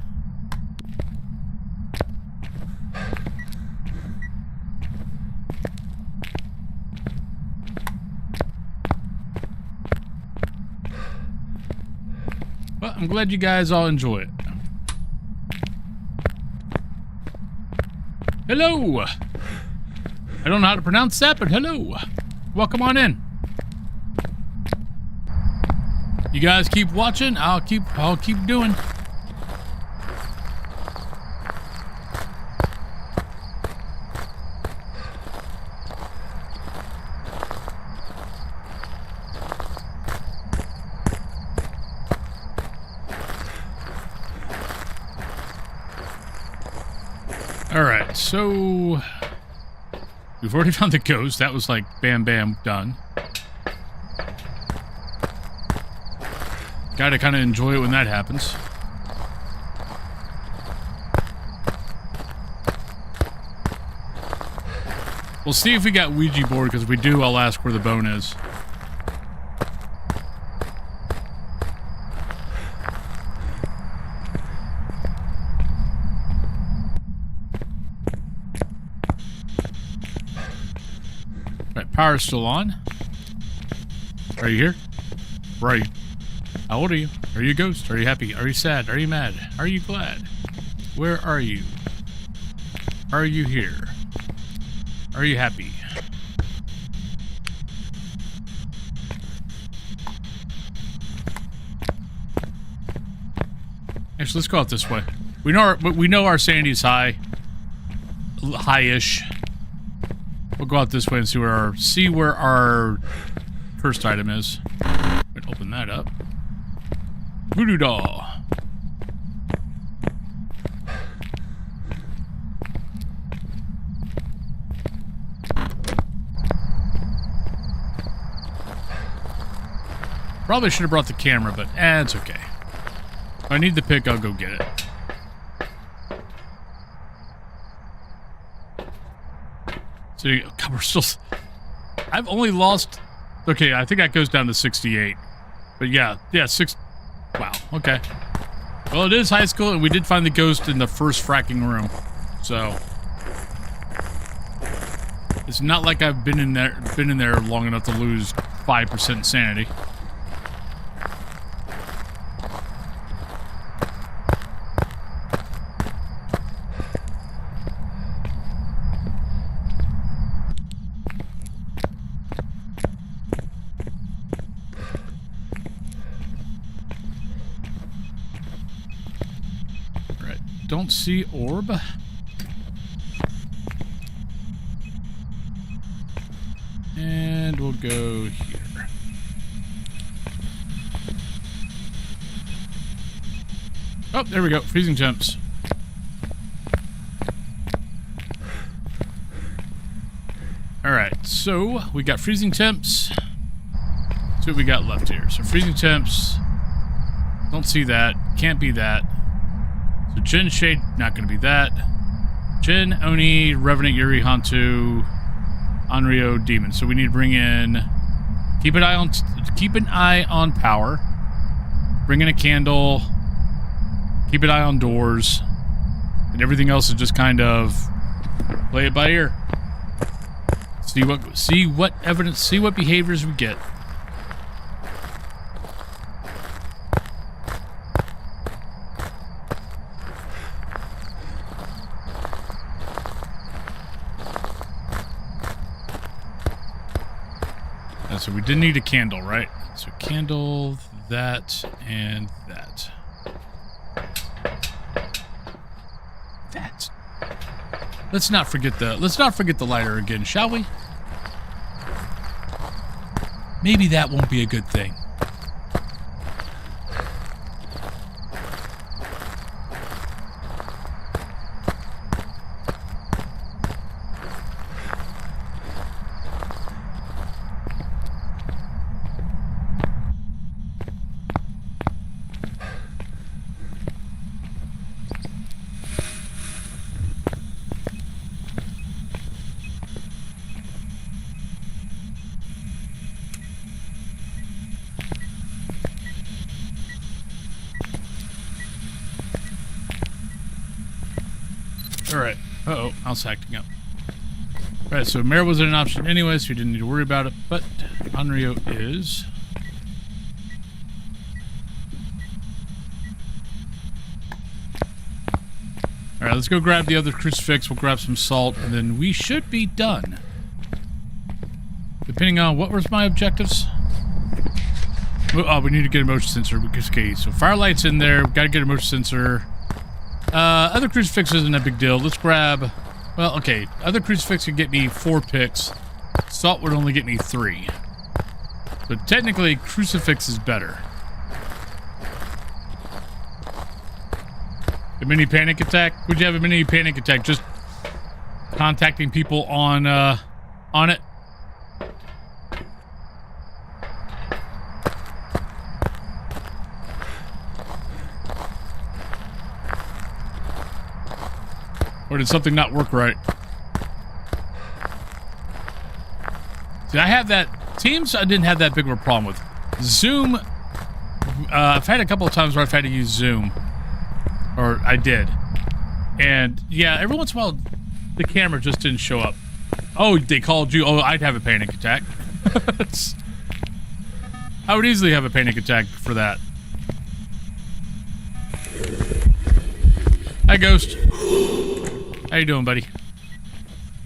Well, I'm glad you guys all enjoy it. Hello! I don't know how to pronounce that, but hello. Welcome on in. You guys keep watching, I'll keep doing. Alright, so we've already found the ghost. That was like bam bam done. Gotta kind of enjoy it when that happens. We'll see if we got Ouija board, because if we do, I'll ask where the bone is. Power's still on. Are you here? Where are you? How old are you? Are you a ghost? Are you happy? Are you sad? Are you mad? Are you glad? Where are you? Are you here? Are you happy? Actually, let's go out this way. We know our sanity's high-ish. We'll go out this way and see where our first item is. Wait, open that up. Voodoo doll. Probably should have brought the camera, but it's okay. If I need the pick, I'll go get it. So, God, we're still... I've only lost... Okay, I think that goes down to 68. But yeah, 6... Wow, okay. Well, it is high school, and we did find the ghost in the first fracking room. So... It's not like I've been in there long enough to lose 5% sanity. Right. Don't see orb. And we'll go here. Oh, there we go. Freezing temps. Alright, so we got freezing temps. Let's see what we got left here. So freezing temps. Don't see that. Can't be that. So Jin Shade, not going to be that. Jin, Oni, Revenant, Yuri, Hantu, Onryo, Demon. So we need to bring in... Keep an eye on power. Bring in a candle. Keep an eye on doors. And everything else is just kind of play it by ear. See what evidence, see what behaviors we get. So we did need a candle, right? So candle, that, and that. That. Let's not forget the lighter again, shall we? Maybe that won't be a good thing. Alright. Uh-oh. Mouse acting up. Alright, so Mare wasn't an option anyway, so you didn't need to worry about it, but Onryo is. Alright, let's go grab the other crucifix, we'll grab some salt, and then we should be done. Depending on what was my objectives. Oh, we need to get a motion sensor because, okay, so Firelight's in there, we gotta get a motion sensor. Other crucifix isn't a big deal. Let's grab... Well, okay. Other crucifix could get me 4 picks. Salt would only get me 3. So technically, crucifix is better. A mini panic attack? Would you have a mini panic attack? Just contacting people on it? Or did something not work right? See, I have that... Teams, I didn't have that big of a problem with. Zoom... I've had a couple of times where I've had to use Zoom. Or I did. And, yeah, every once in a while, the camera just didn't show up. Oh, they called you. Oh, I'd have a panic attack. I would easily have a panic attack for that. Hi, Ghost. How you doing, buddy?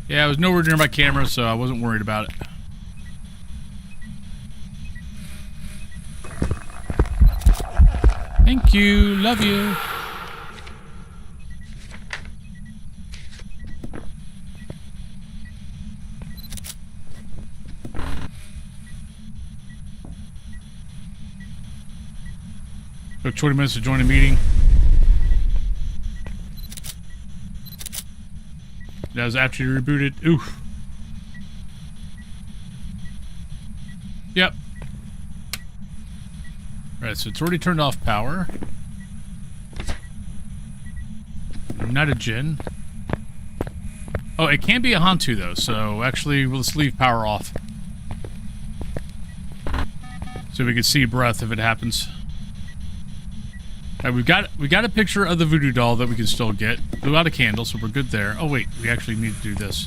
Yeah, I was nowhere near my camera, so I wasn't worried about it. Thank you. Love you. Took 20 minutes to join a meeting. That was after you rebooted. Oof. Yep. Alright, so it's already turned off power. Not a Jin. Oh, it can be a Hantu though, so actually let's leave power off. So we can see breath if it happens. Alright, we got a picture of the voodoo doll that we can still get. Blew out a candle, so we're good there. Oh wait, we actually need to do this.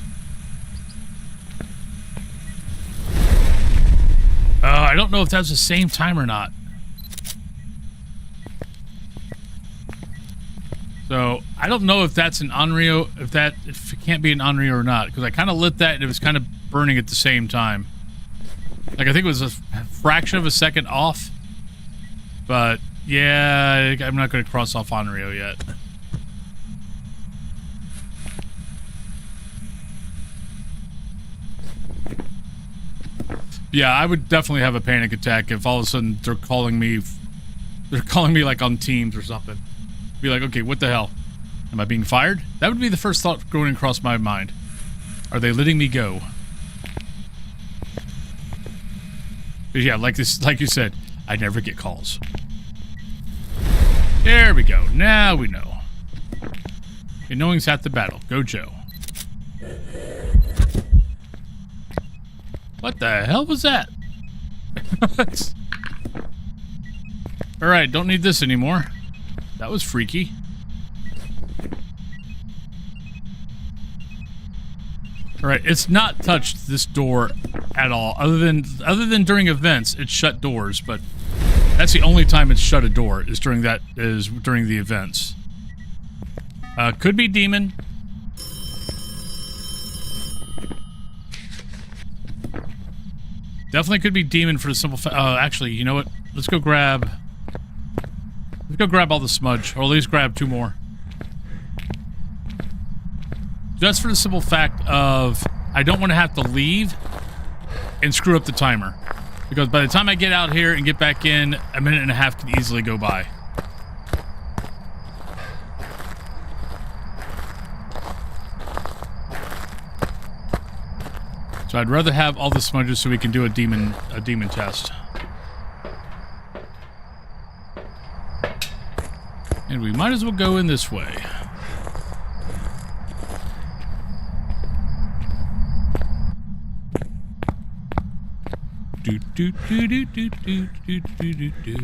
I don't know if that's the same time or not. So I don't know if that's an Onryo, if it can't be an Onryo or not, because I kind of lit that and it was kind of burning at the same time. Like I think it was a fraction of a second off, but yeah, I'm not going to cross off Onryo yet. Yeah, I would definitely have a panic attack if all of a sudden they're calling me like on Teams or something. Be like, okay, what the hell? Am I being fired? That would be the first thought going across my mind. Are they letting me go? But yeah, like you said, I never get calls. There we go. Now we know. Okay, knowing's half the battle. Go, Joe. What the hell was that? Alright, don't need this anymore. That was freaky. Alright, it's not touched this door at all. Other than during events, it's shut doors, but that's the only time it's shut a door is during the events. Could be demon. Definitely could be demon for the simple actually, you know what? Let's go grab all the smudge, or at least grab 2 more. Just for the simple fact of I don't want to have to leave and screw up the timer. Because by the time I get out here and get back in, a minute and a half can easily go by. So I'd rather have all the smudges so we can do a demon test. And we might as well go in this way. Do do do do do do do do do do.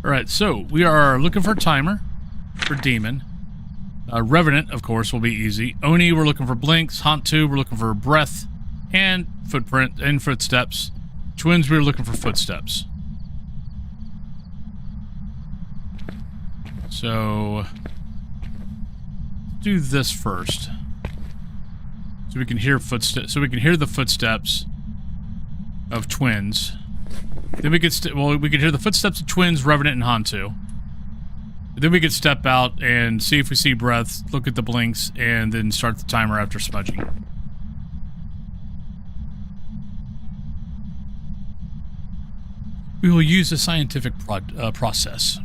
Alright, so we are looking for a timer for demon. Revenant, of course, will be easy. Oni, we're looking for blinks. Hantu, we're looking for breath and footprint and footsteps. Twins, we're looking for footsteps. So, do this first, so we can hear footsteps. So we can hear the footsteps of twins. Then we could we could hear the footsteps of twins, Revenant, and Hantu. Then we could step out and see if we see breath, look at the blinks, and then start the timer after smudging. We will use a scientific process.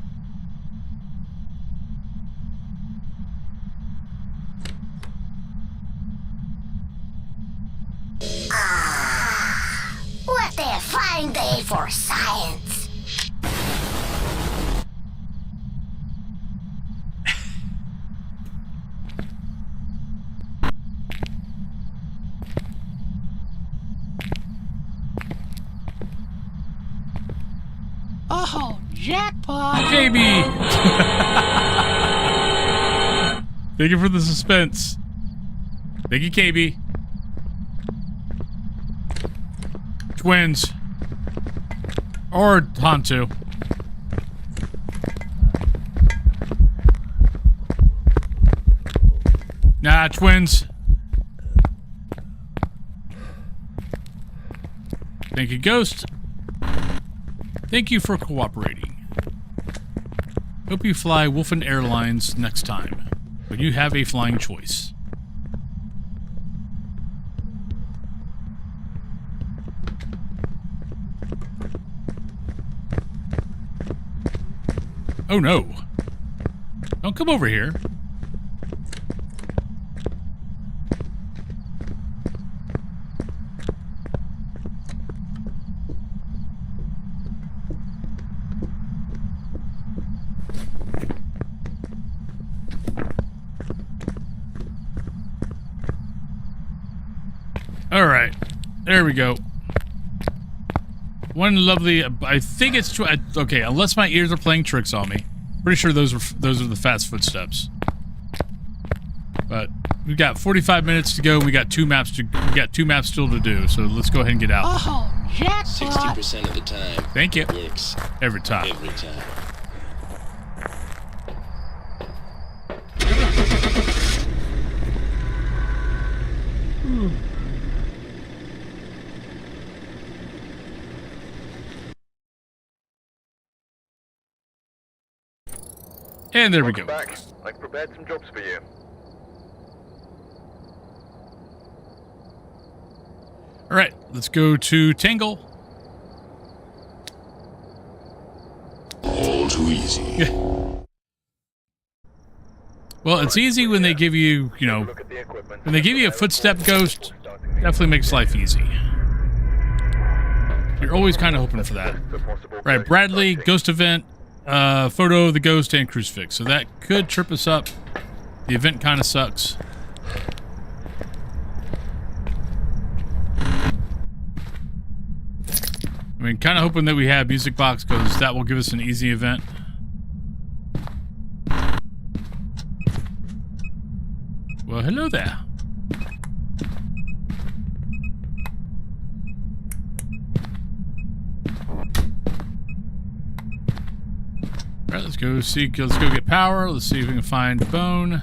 What a fine day for science! Oh, jackpot! KB! Thank you for the suspense. Thank you, KB. Twins. Or Hantu. Nah, twins. Thank you, Ghost. Thank you for cooperating. Hope you fly Wolfen Airlines next time, when you have a flying choice. Oh no. Don't come over here. Alright, there we go. One lovely, I think it's, okay, unless my ears are playing tricks on me, Pretty sure those are the fast footsteps. But we've got 45 minutes to go. We got two maps still to do. So let's go ahead and get out. Oh, jackpot. 60% of the time. Thank you. Works Every time. every time. And there we go. Welcome back. I've prepared some jobs for you. All right, let's go to Tangle. All too easy. Well, it's easy when they give you, you know, Look at the equipment. when they give you a footstep ghost. Definitely makes life easy. You're always kind of hoping for that. Right, Bradley, ghost event, photo of the ghost, and crucifix. So that could trip us up. The event kind of sucks. I mean, kind of hoping that we have Music Box because that will give us an easy event. Well, hello there. All right, let's go see. Let's go get power. Let's see if we can find bone.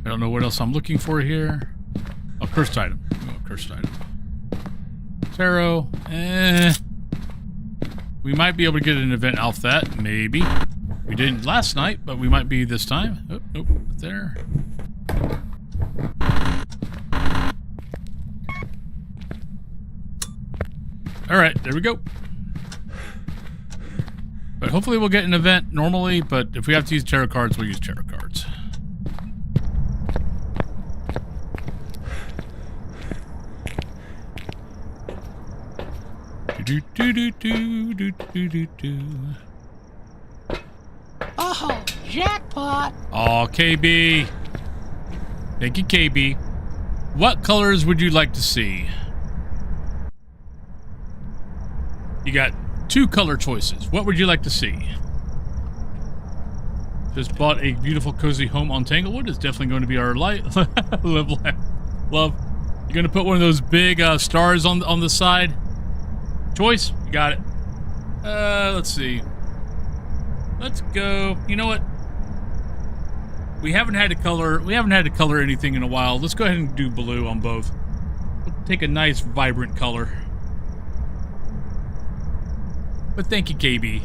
I don't know what else I'm looking for here. Oh, cursed item. Oh, cursed item. Tarot. We might be able to get an event off that. Maybe. We didn't last night, but we might be this time. Oh, nope. There. Alright, there we go. But hopefully we'll get an event normally, but if we have to use tarot cards, we'll use tarot cards. Do do do do do do do do. Oh, jackpot. Oh, KB. Thank you, KB. What colors would you like to see? You got 2 color choices. What would you like to see? Just bought a beautiful cozy home on Tanglewood. It's definitely going to be our light. Love. You're going to put one of those big stars on the side. Choice? You got it. Let's see. Let's go. You know what? We haven't had to color anything in a while. Let's go ahead and do blue on both. We'll take a nice vibrant color. But thank you, KB.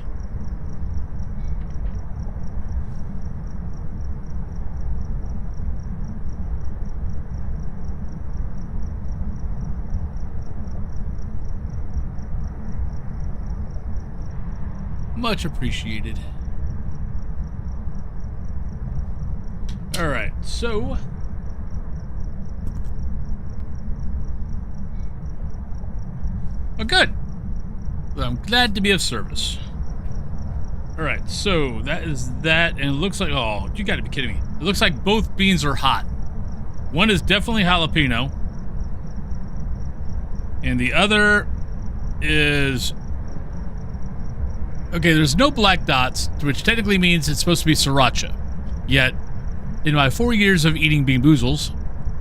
Much appreciated. All right, so oh, good. Well, I'm glad to be of service. All right, so that is that, and it looks like, oh, you got to be kidding me! It looks like both beans are hot. One is definitely jalapeno, and the other is. Okay, there's no black dots, which technically means it's supposed to be sriracha. Yet, in my 4 years of eating Bean Boozles,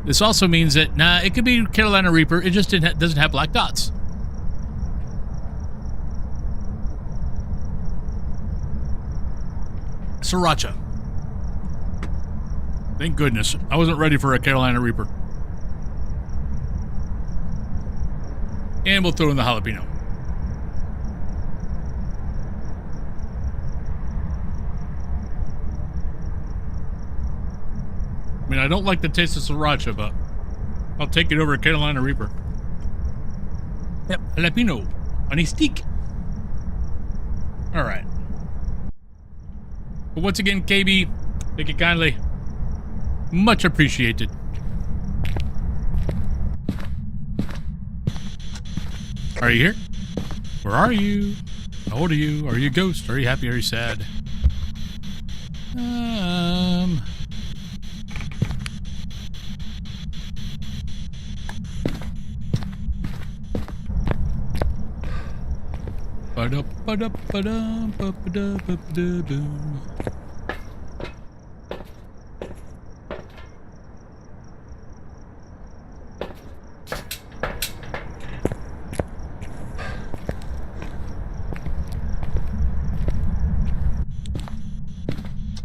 this also means that, nah, it could be Carolina Reaper, it just doesn't have black dots. Sriracha. Thank goodness. I wasn't ready for a Carolina Reaper. And we'll throw in the jalapeno. I mean, I don't like the taste of sriracha, but I'll take it over a Carolina Reaper. Yep, jalapeno on a stick. All right. But once again, KB, thank you kindly. Much appreciated. Are you here? Where are you? How old are you? Are you a ghost? Are you happy? Are you sad? Ba-da-ba-da-ba-da-ba-ba-da-ba-ba-da-boom.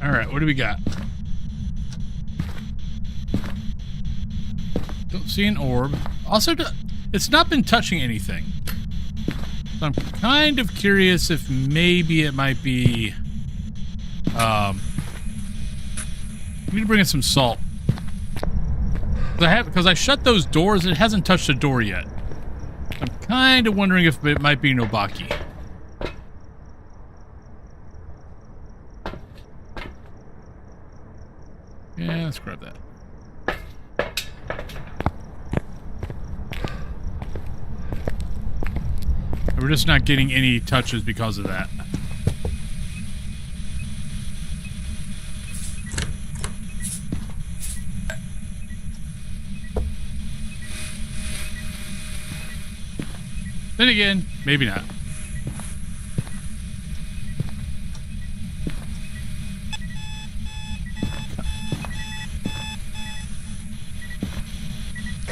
All right, what do we got? Don't see an orb. Also, it's not been touching anything. So I'm kind of curious if maybe it might be... I need to bring in some salt. Because I shut those doors, it hasn't touched the door yet. I'm kind of wondering if it might be Nobaki. Yeah, let's grab that. We're just not getting any touches because of that. Then again, maybe not.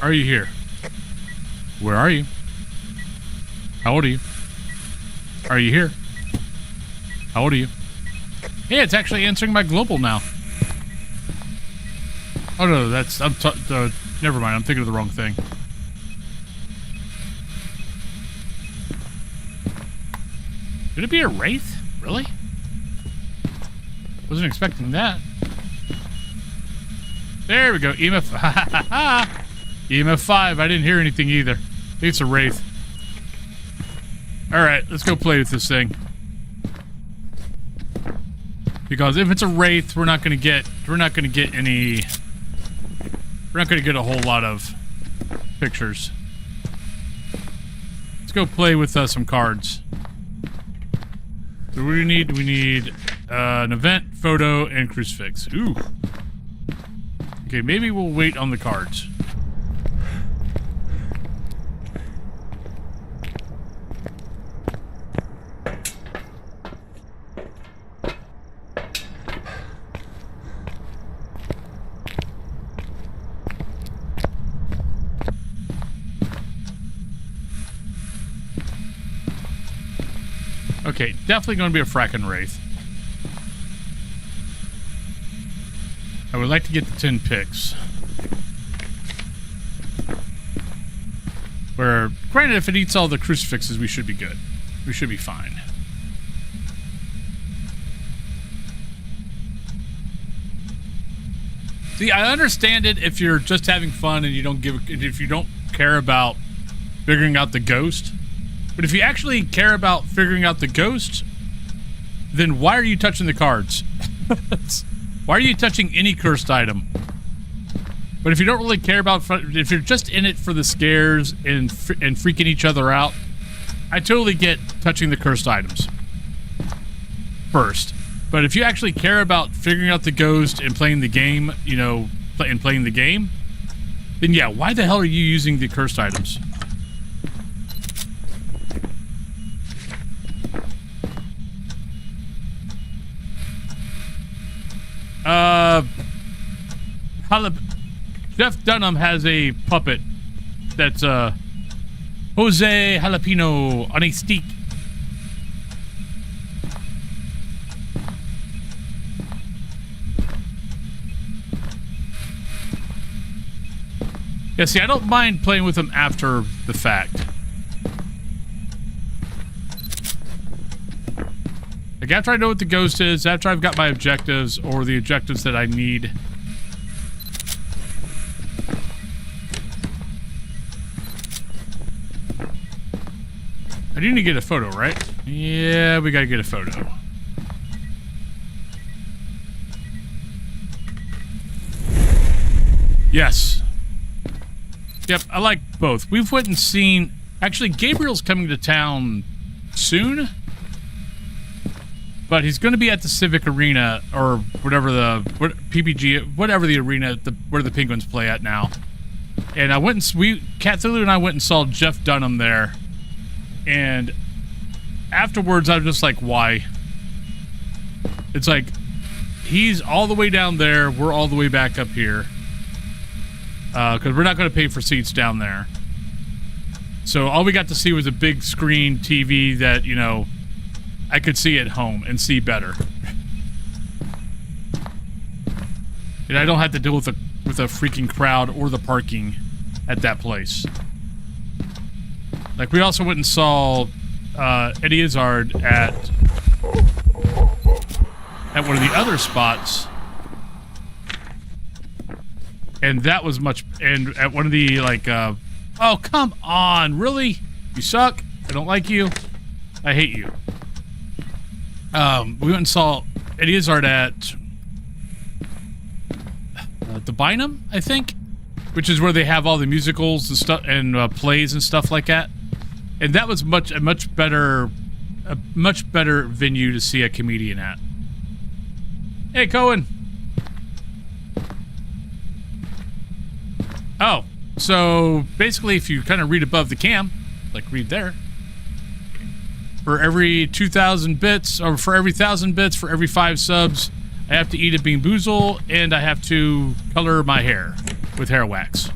Are you here? Where are you? How old are you? Are you here? How old are you? Hey, it's actually answering my global now. Oh no, that's never mind. I'm thinking of the wrong thing. Could it be a wraith? Really? Wasn't expecting that. There we go. EMF. EMF 5. I didn't hear anything either. I think it's a wraith. All right, let's go play with this thing. Because if it's a wraith, we're not going to get any. We're not going to get a whole lot of pictures. Let's go play with some cards. So what do we need? We need an event, photo, and crucifix. Ooh. Okay, maybe we'll wait on the cards. Okay, definitely going to be a fracking wraith. I would like to get the 10 picks. Where, granted, if it eats all the crucifixes, we should be good. We should be fine. See, I understand it if you're just having fun and you don't if you don't care about figuring out the ghost. But if you actually care about figuring out the ghost, then why are you touching the cards? Why are you touching any cursed item? But if you don't really care about, if you're just in it for the scares and freaking each other out, I totally get touching the cursed items first. But if you actually care about figuring out the ghost and playing the game, you know, and playing the game, then yeah, why the hell are you using the cursed items? Jeff Dunham has a puppet that's Jose Jalapeno on a stick. Yeah, see, I don't mind playing with them after the fact. Like, after I know what the ghost is, after I've got my objectives, or the objectives that I need. I need to get a photo, right? Yeah, we gotta get a photo. Yes. Yep, I like both. We've went and seen... Actually, Gabriel's coming to town soon. But he's going to be at the Civic Arena, or whatever PPG, whatever the arena, where the Penguins play at now. And Cthulhu and I went and saw Jeff Dunham there. And afterwards, I'm just like, why? It's like, he's all the way down there. We're all the way back up here. Because we're not going to pay for seats down there. So all we got to see was a big screen TV that, you know, I could see at home and see better. And I don't have to deal with a freaking crowd or the parking at that place. Like, we also went and saw Eddie Izzard at one of the other spots. And that was and at one of the, like, oh, come on, really? You suck? I don't like you? I hate you. We went and saw Eddie Izzard at the Bynum, I think, which is where they have all the musicals and stuff and plays and stuff like that. And that was a much better venue to see a comedian at. Hey, Cohen. Oh, so basically, if you kind of read above the cam, like read there, for every 2,000 bits, or for every 1,000 bits, for every 5 subs, I have to eat a Bean Boozle, and I have to color my hair with hair wax.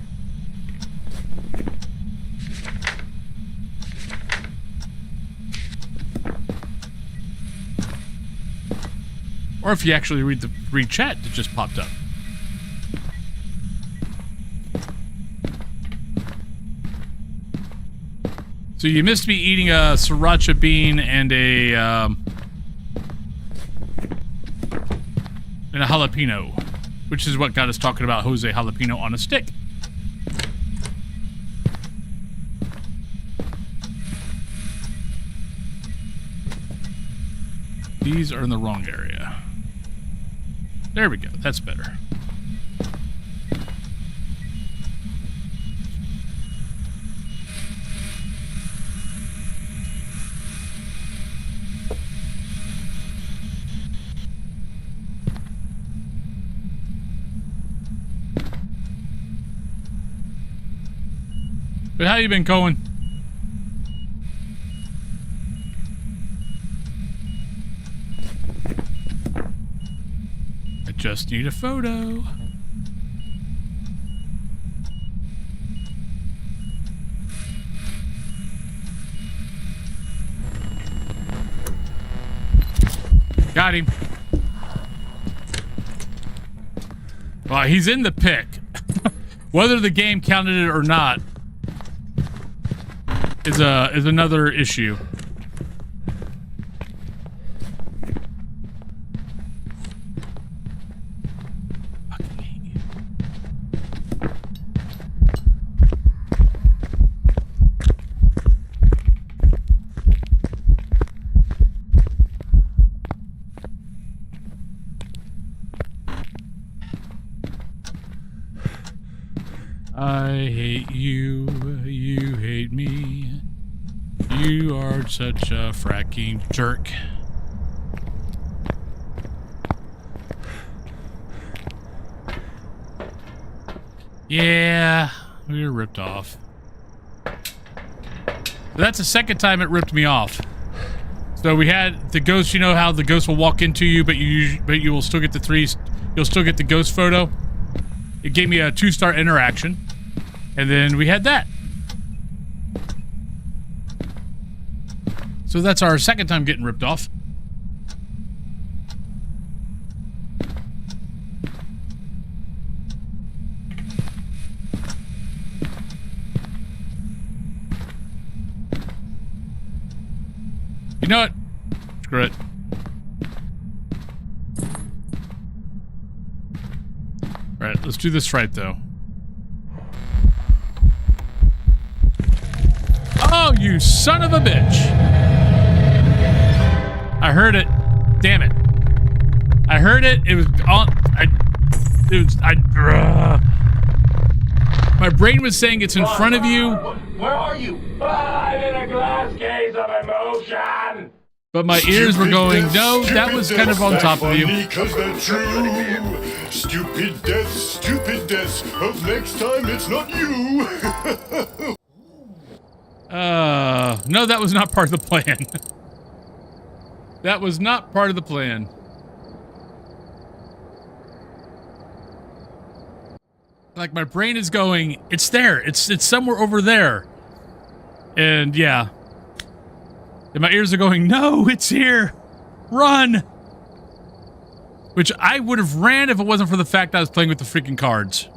Or if you actually read chat that just popped up. So you missed me eating a sriracha bean and a jalapeno, which is what got us talking about Jose Jalapeno on a stick. These are in the wrong area. There we go. That's better. But how you been, Cohen? I just need a photo. Got him. Well, he's in the pic. Whether the game counted it or not is another issue. Fucking hate you. I hate you, you hate me. You are such a fracking jerk. Yeah, we were ripped off. That's the second time it ripped me off. So we had the ghost, you know how the ghost will walk into you, but you will still get you'll still get the ghost photo. It gave me a 2-star interaction. And then we had that. So that's our second time getting ripped off. You know what? Screw it. Alright, let's do this right, though. Oh, you son of a bitch! I heard it. Damn it. I heard it. It was on. My brain was saying it's in front of you. Where are you? I'm in a glass case of emotion. But my ears were going, no, that was kind of on top of you. Because they're true. Stupid deaths. Of next time it's not you. No, that was not part of the plan. That was not part of the plan. Like, my brain is going, it's there. It's somewhere over there. And, yeah. And my ears are going, no, it's here. Run. Which I would have ran if it wasn't for the fact I was playing with the freaking cards.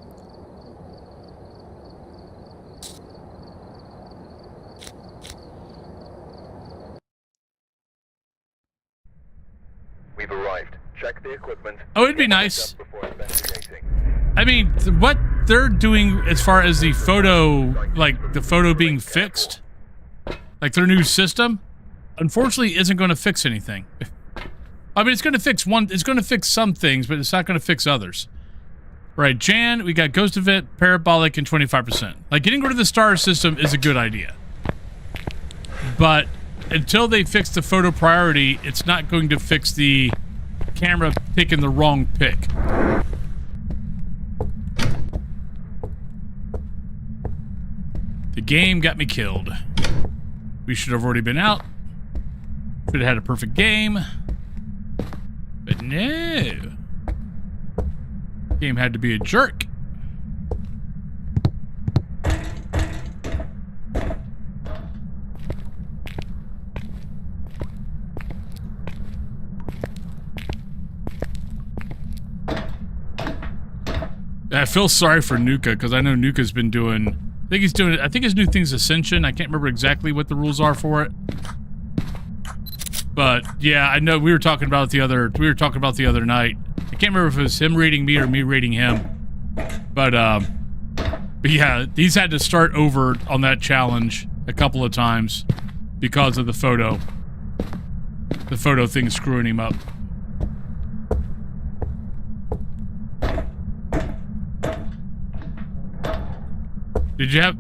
We've arrived. Check the equipment. Oh, it'd be nice. Before investigating. I mean, what they're doing as far as the photo, like the photo being fixed, like their new system, unfortunately isn't going to fix anything. I mean, it's going to fix some things, but it's not going to fix others. Right, Jan, we got Ghost Event, Parabolic, and 25%. Like, getting rid of the star system is a good idea. But until they fix the photo priority, it's not going to fix the camera picking the wrong pick. The game got me killed. We should have already been out. Should have had a perfect game. But no. Game had to be a jerk. I feel sorry for Nuka, because I know Nuka's been doing... I think his new thing's Ascension. I can't remember exactly what the rules are for it. But yeah, I know we were talking about it the other night. I can't remember if it was him rating me or me rating him. But yeah, he's had to start over on that challenge a couple of times because of the photo. The photo thing screwing him up. Did you have...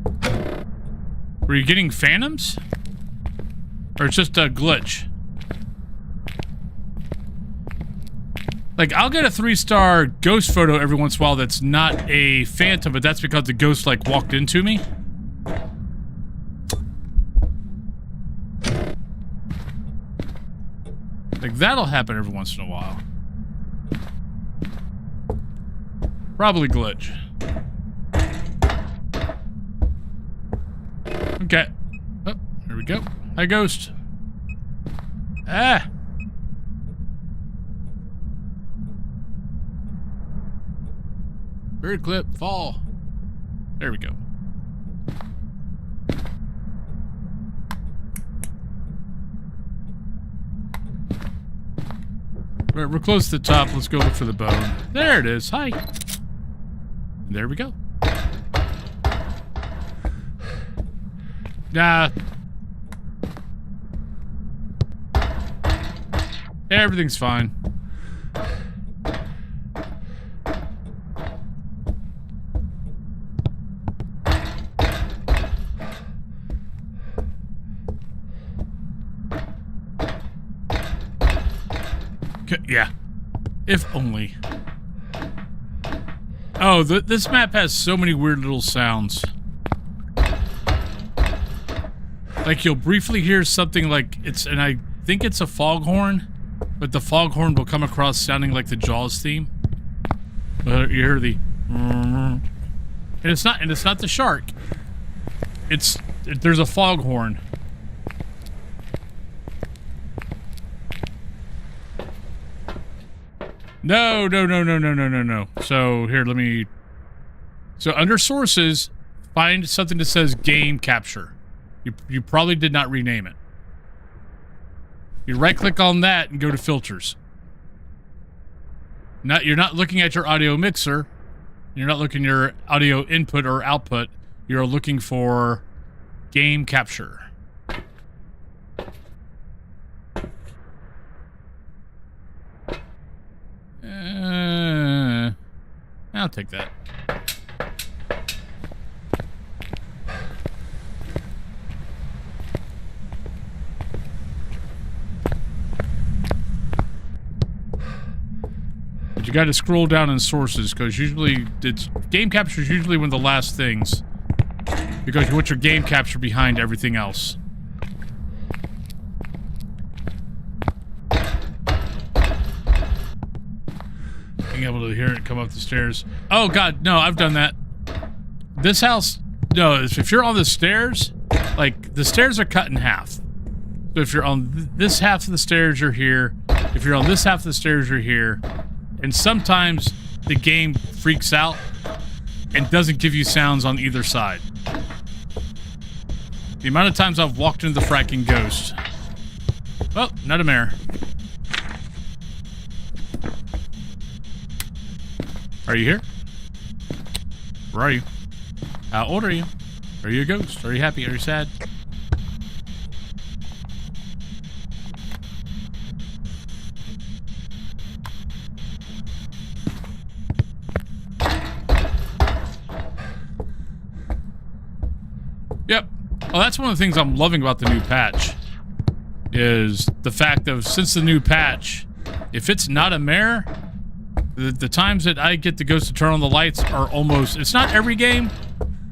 Were you getting phantoms? Or it's just a glitch? Like, I'll get a 3-star ghost photo every once in a while that's not a phantom, but that's because the ghost, like, walked into me. Like, that'll happen every once in a while. Probably glitch. Okay. Oh, here we go. Hi, ghost. Ah! Bird clip, fall. There we go. Right, we're close to the top. Let's go look for the bone. There it is. Hi. There we go. Nah. Everything's fine. Yeah. If only. Oh, this map has so many weird little sounds. Like, you'll briefly hear something like and I think it's a foghorn, but the foghorn will come across sounding like the Jaws theme. You hear the... And it's not the shark. There's a foghorn. No. So, here, let me... So, under sources, find something that says game capture. You probably did not rename it. You right-click on that and go to filters. You're not looking at your audio mixer. You're not looking at your audio input or output. You're looking for game capture. I'll take that. But you got to scroll down in sources, because usually game capture is usually one of the last things, because you want your game capture behind everything else. being able to hear it come up the stairs. Oh god, no, I've done that. This house, no, if you're on the stairs, like the stairs are cut in half. So if you're on this half of the stairs, you're here. If you're on this half of the stairs, you're here. And sometimes the game freaks out and doesn't give you sounds on either side. The amount of times I've walked into the fracking ghost. Oh, not a mare. Are you here? Where are you? How old are you? Are you a ghost? Are you happy? Are you sad? Yep. Well, that's one of the things I'm loving about the new patch. Is the fact of, since the new patch, if it's not a mare, the times that I get the ghost to turn on the lights are almost, it's not every game,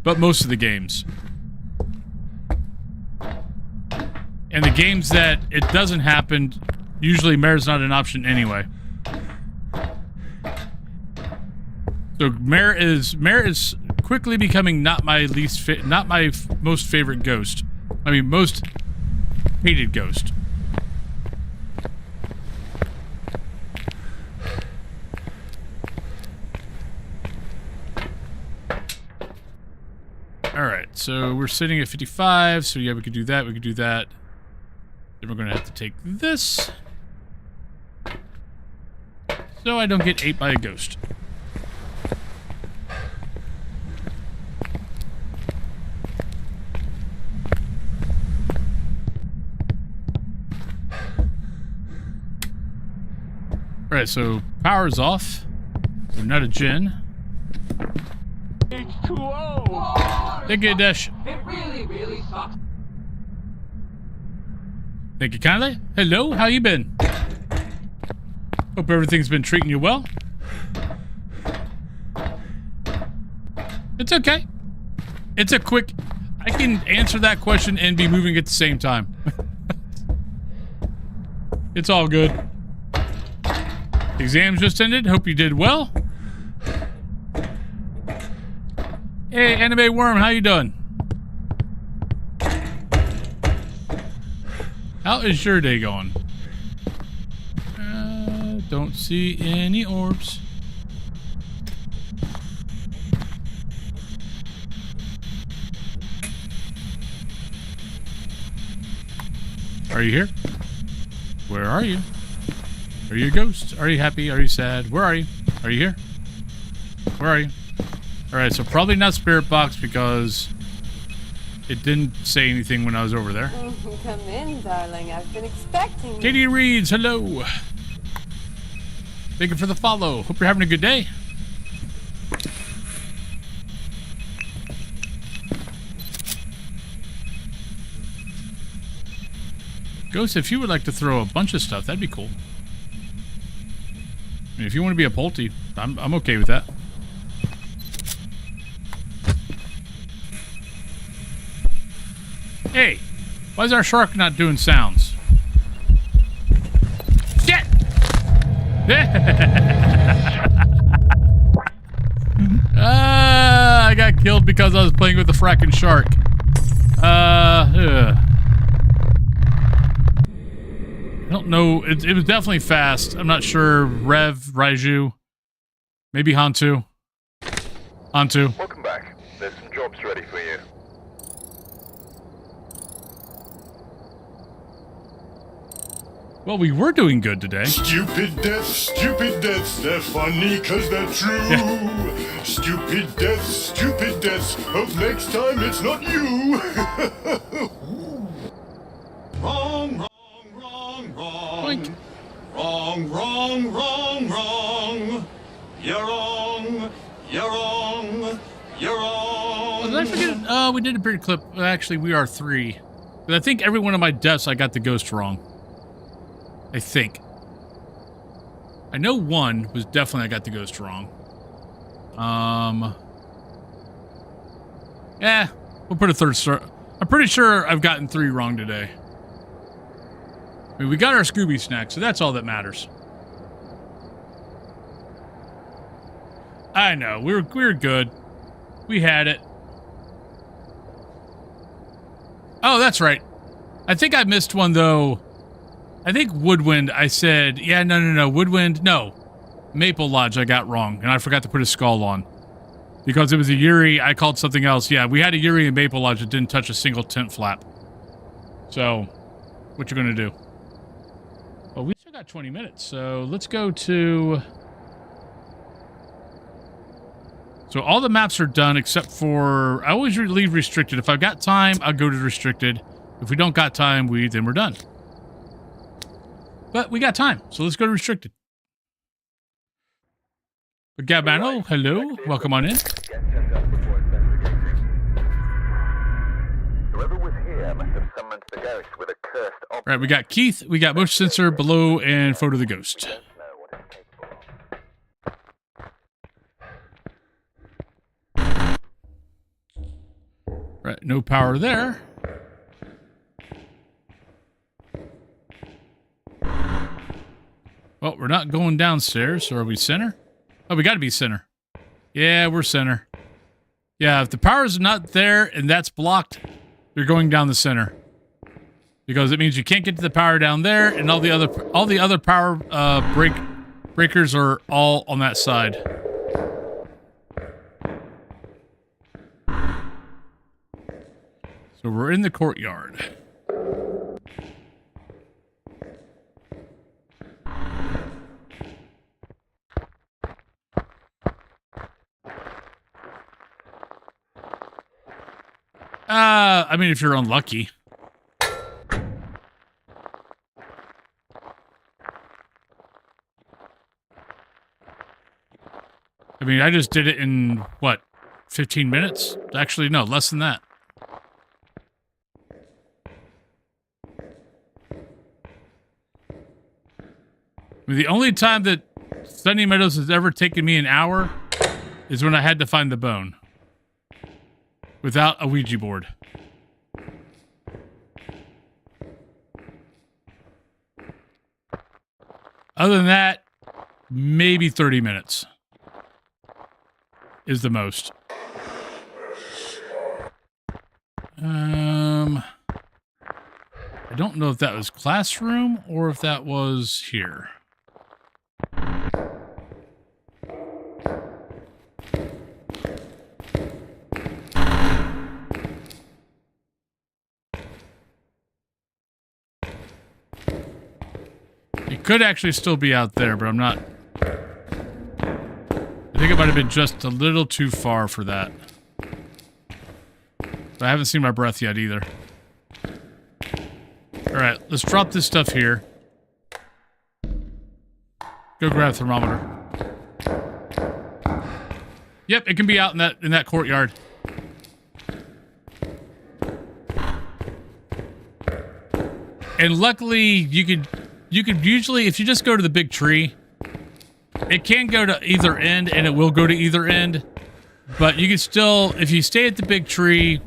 but most of the games. And the games that it doesn't happen, usually mare's not an option anyway. So mare is quickly becoming not my most favorite ghost. I mean, most hated ghost. Alright, so we're sitting at 55, so yeah, we could do that, we could do that. Then we're gonna have to take this. So I don't get ate by a ghost. Alright, so power's off. We're not a gin. H2O. Thank you, Dash. It really sucks. Thank you kindly. Hello, how you been? Hope everything's been treating you well. It's okay. It's a quick... I can answer that question and be moving at the same time. It's all good. Exams just ended. Hope you did well. Hey, Anime Worm, how you doing? How is your day going? Don't see any orbs. Are you here? Where are you? Are you a ghost? Are you happy? Are you sad? Where are you? Are you here? Where are you? Alright, so probably not Spirit Box because it didn't say anything when I was over there. Come in, darling. I've been expecting you. Katie Reeds, hello. Thank you for the follow. Hope you're having a good day. Ghost, if you would like to throw a bunch of stuff, that'd be cool. I mean, if you want to be a Polty, I'm okay with that. Hey, why is our shark not doing sounds? Shit! I got killed because I was playing with the fracking shark. I don't know. It was definitely fast. I'm not sure. Rev, Raiju, maybe Hantu. Hantu. Welcome back. There's some jobs ready for you. Well, we were doing good today. Stupid deaths, they're funny cause they're true. Yeah. Stupid deaths, hope next time it's not you. Wrong. Boink. Wrong. You're wrong. Oh, did I forget? We did a period clip. Actually, we are 3. But I think every one of my deaths, I got the ghost wrong. I think. I know one was definitely I got the ghost wrong. Yeah, we'll put a 3rd star. I'm pretty sure I've gotten 3 wrong today. I mean, we got our Scooby snack, so that's all that matters. I know. We were good. We had it. Oh, that's right. I think I missed one, though. I think Woodwind, I said... Yeah, no. Woodwind, no. Maple Lodge, I got wrong. And I forgot to put a skull on. Because it was a Yuri, I called something else. Yeah, we had a Yuri in Maple Lodge that didn't touch a single tent flap. So, what you gonna do? Well, we still got 20 minutes, so let's go to... So all the maps are done except for... I always leave restricted. If I've got time, I'll go to restricted. If we don't got time, then we're done. But we got time, so let's go to restricted. Gabano, hello. Welcome on in. Get set up before investigating. Whoever was here must have summoned the ghost with a cursed object. All right, we got Keith, we got motion sensor below, and photo of the ghost. Don't know what it's capable of. Right, no power there. Well, we're not going downstairs, so are we center? Oh, we got to be center. Yeah, we're center. Yeah, if the power's not there and that's blocked, you're going down the center. Because it means you can't get to the power down there, and all the other power breakers are all on that side. So we're in the courtyard. I mean, if you're unlucky. I mean, I just did it in, what, 15 minutes? Actually, no, less than that. I mean, the only time that Sunny Meadows has ever taken me an hour is when I had to find the bone. Without a Ouija board. Other than that, maybe 30 minutes is the most. I don't know if that was classroom or if that was here. It could actually still be out there, but I'm not... I think it might have been just a little too far for that. But I haven't seen my breath yet either. Alright, let's drop this stuff here. Go grab a thermometer. Yep, it can be out in that courtyard. And luckily, you could usually, if you just go to the big tree, it can go to either end, and it will go to either end. But you can still, if you stay at the big tree,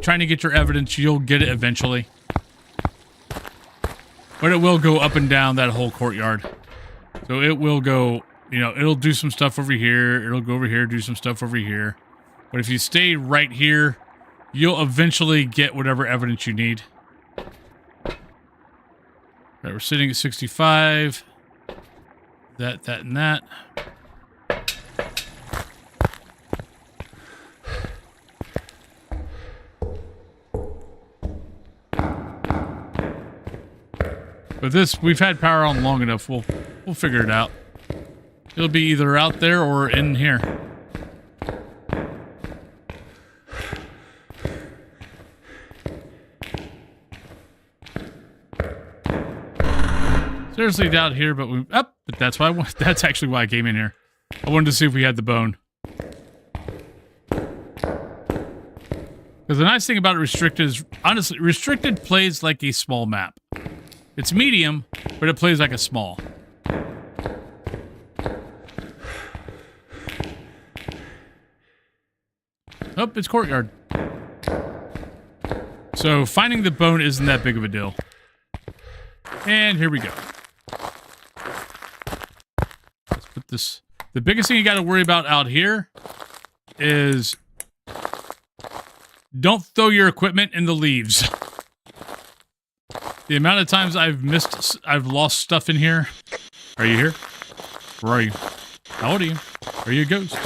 trying to get your evidence, you'll get it eventually. But it will go up and down that whole courtyard. So it will go, it'll do some stuff over here. It'll go over here, do some stuff over here. But if you stay right here, you'll eventually get whatever evidence you need. Right, we're sitting at 65. That, and that. But this, we've had power on long enough. We'll figure it out. It'll be either out there or in here. Seriously doubt here, but but that's why that's actually why I came in here. I wanted to see if we had the bone. Because the nice thing about Restricted is, honestly, Restricted plays like a small map. It's medium, but it plays like a small. Oh, it's courtyard. So finding the bone isn't that big of a deal. And here we go. Let's put this The biggest thing you got to worry about out here is don't throw your equipment in the leaves. The amount of times I've lost stuff in here. Are you here? Where are you? How old are you? Are you a ghost?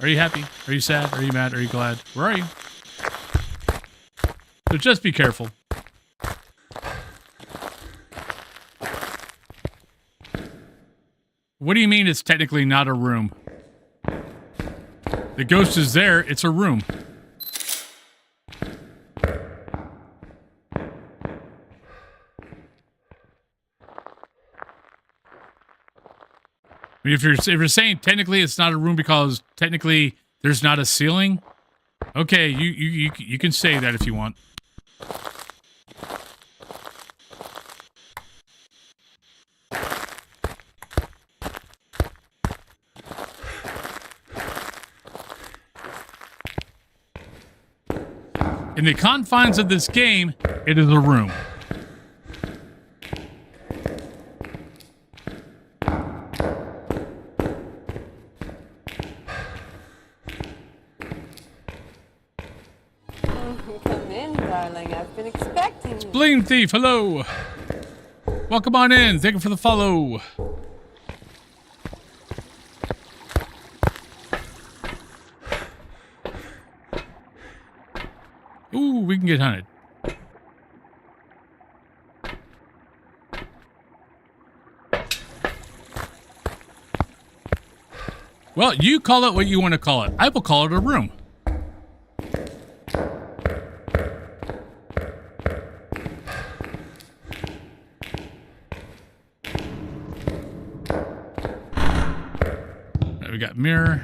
Are you happy? Are you sad? Are you mad? Are you glad? Where are you? So just be careful. What do you mean it's technically not a room? The ghost is there. It's a room. I mean, if you're saying technically it's not a room because technically there's not a ceiling, okay, you can say that if you want. In the confines of this game, it is a room. Come in, darling. I've been expecting you. Spleen Thief, hello. Welcome on in. Thank you for the follow. Ooh, we can get hunted. Well, you call it what you want to call it. I will call it a room. All right, we got mirror.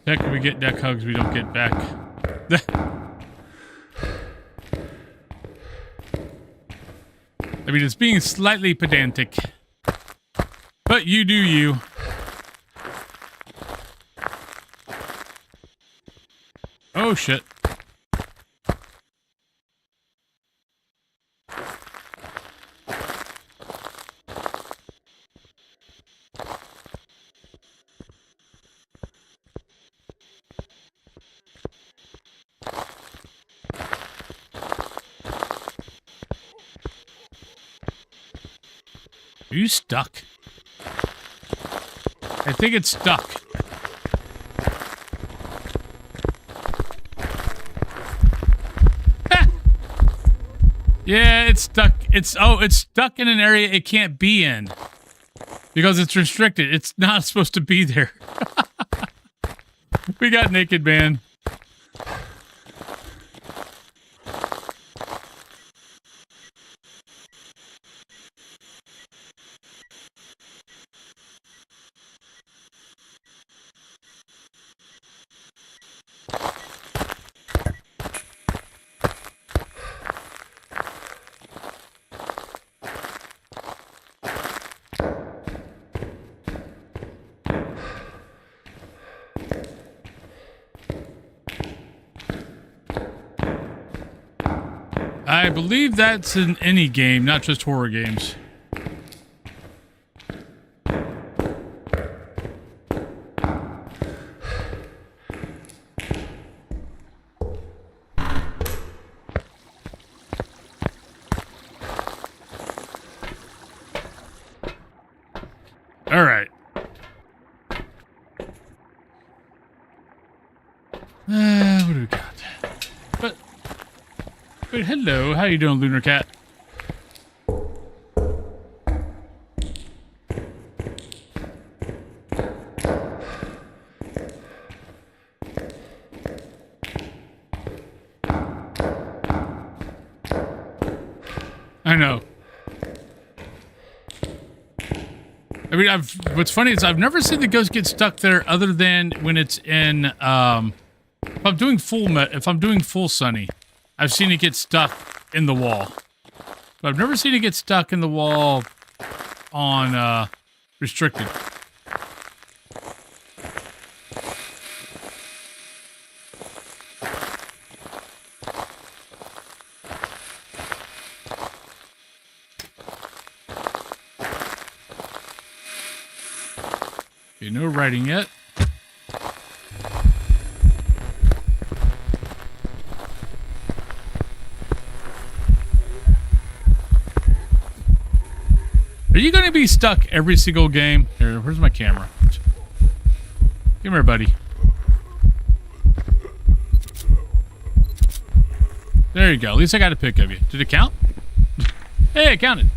Heck, we get deck hugs, we don't get back. I mean, it's being slightly pedantic. But you do you. Oh, shit. Are you stuck? I think it's stuck. Ah! Yeah, it's stuck. It's stuck in an area it can't be in. Because it's restricted. It's not supposed to be there. We got Naked Man. I believe that's in any game, not just horror games. All right. What do we got? But hello, how you doing, Lunar Cat? I know. I mean, what's funny is I've never seen the ghost get stuck there other than when it's in, if I'm doing full Sunny, I've seen it get stuck in the wall. But I've never seen it get stuck in the wall on, restricted. Okay, no writing yet. Are you going to be stuck every single game? Here, where's my camera? Come here, buddy. There you go. At least I got a pic of you. Did it count? Hey, it counted.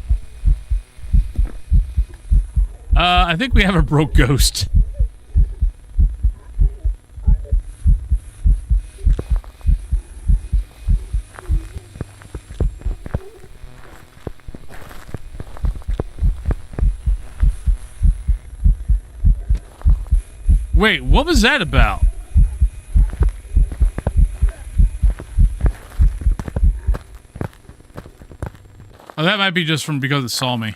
I think we have a broke ghost. Wait, what was that about? Oh, that might be just from because it saw me.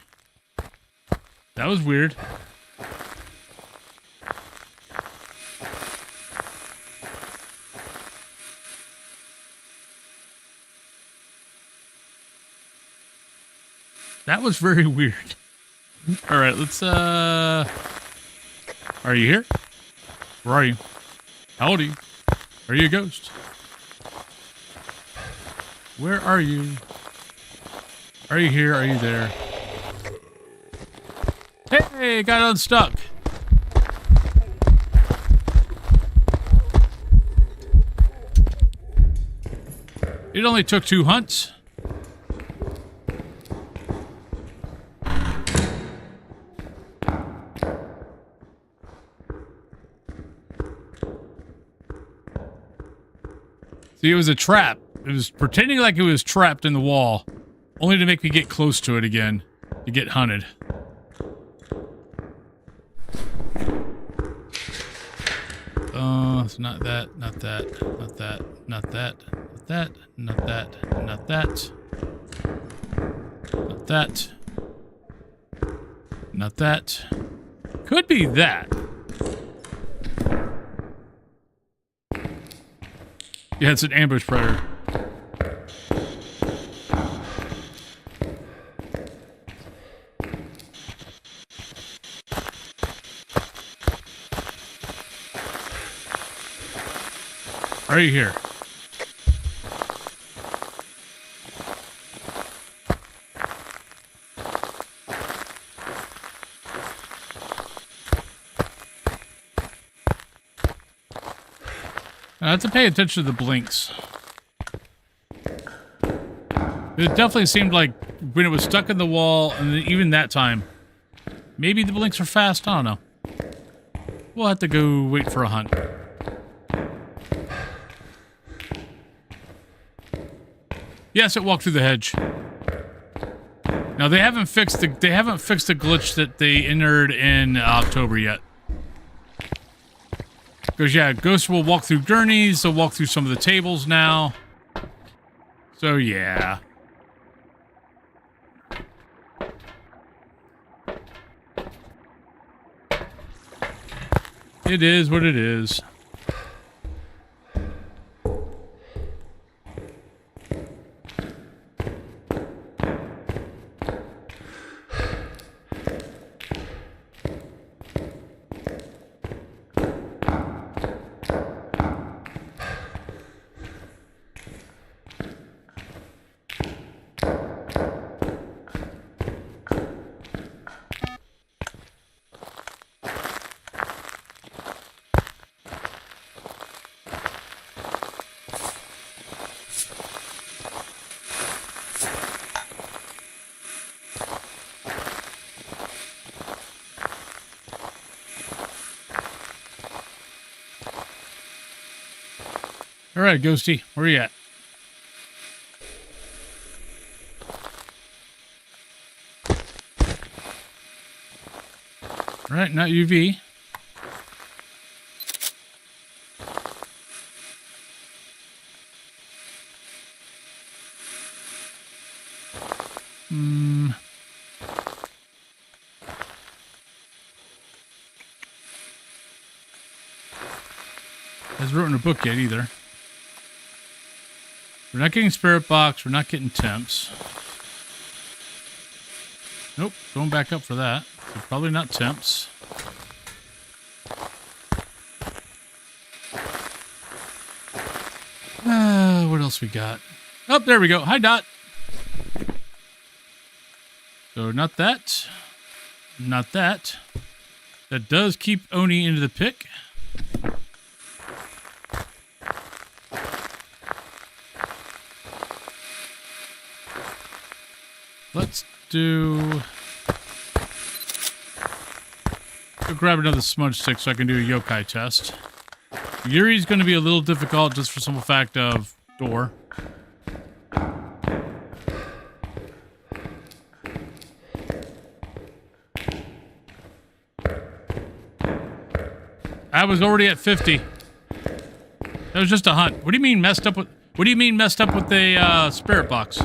That was weird. That was very weird. All right, let's, are you here? Where are you? How old are you? Are you a ghost? Where are you? Are you here? Are you there? Hey, got unstuck. It only took 2 hunts. See, it was a trap. It was pretending like it was trapped in the wall, only to make me get close to it again, to get hunted. It's not that, not that, not that, not that, not that, not that, not that, not that, not that. Could be that. Yeah, it's an ambush predator. Are you here? I have to pay attention to the blinks. It definitely seemed like when it was stuck in the wall, and even that time, maybe the blinks are fast. I don't know. We'll have to go wait for a hunt. Yes, it walked through the hedge. Now they haven't fixed the glitch that they entered in October yet. Because yeah, ghosts will walk through gurneys. They'll walk through some of the tables now. So yeah. It is what it is. All right, Ghosty, where you at? All right, not UV. Hasn't written a book yet either. We're not getting Spirit Box. We're not getting Temps. Nope, going back up for that. So probably not Temps. else we got? Oh, there we go. Hi, Dot. So not that. Not that. That does keep Oni into the pick. Let's do... Go grab another smudge stick so I can do a yokai test. Yuri's going to be a little difficult just for simple fact of door. I was already at 50. That was just a hunt. What do you mean messed up with... What do you mean messed up with the spirit box?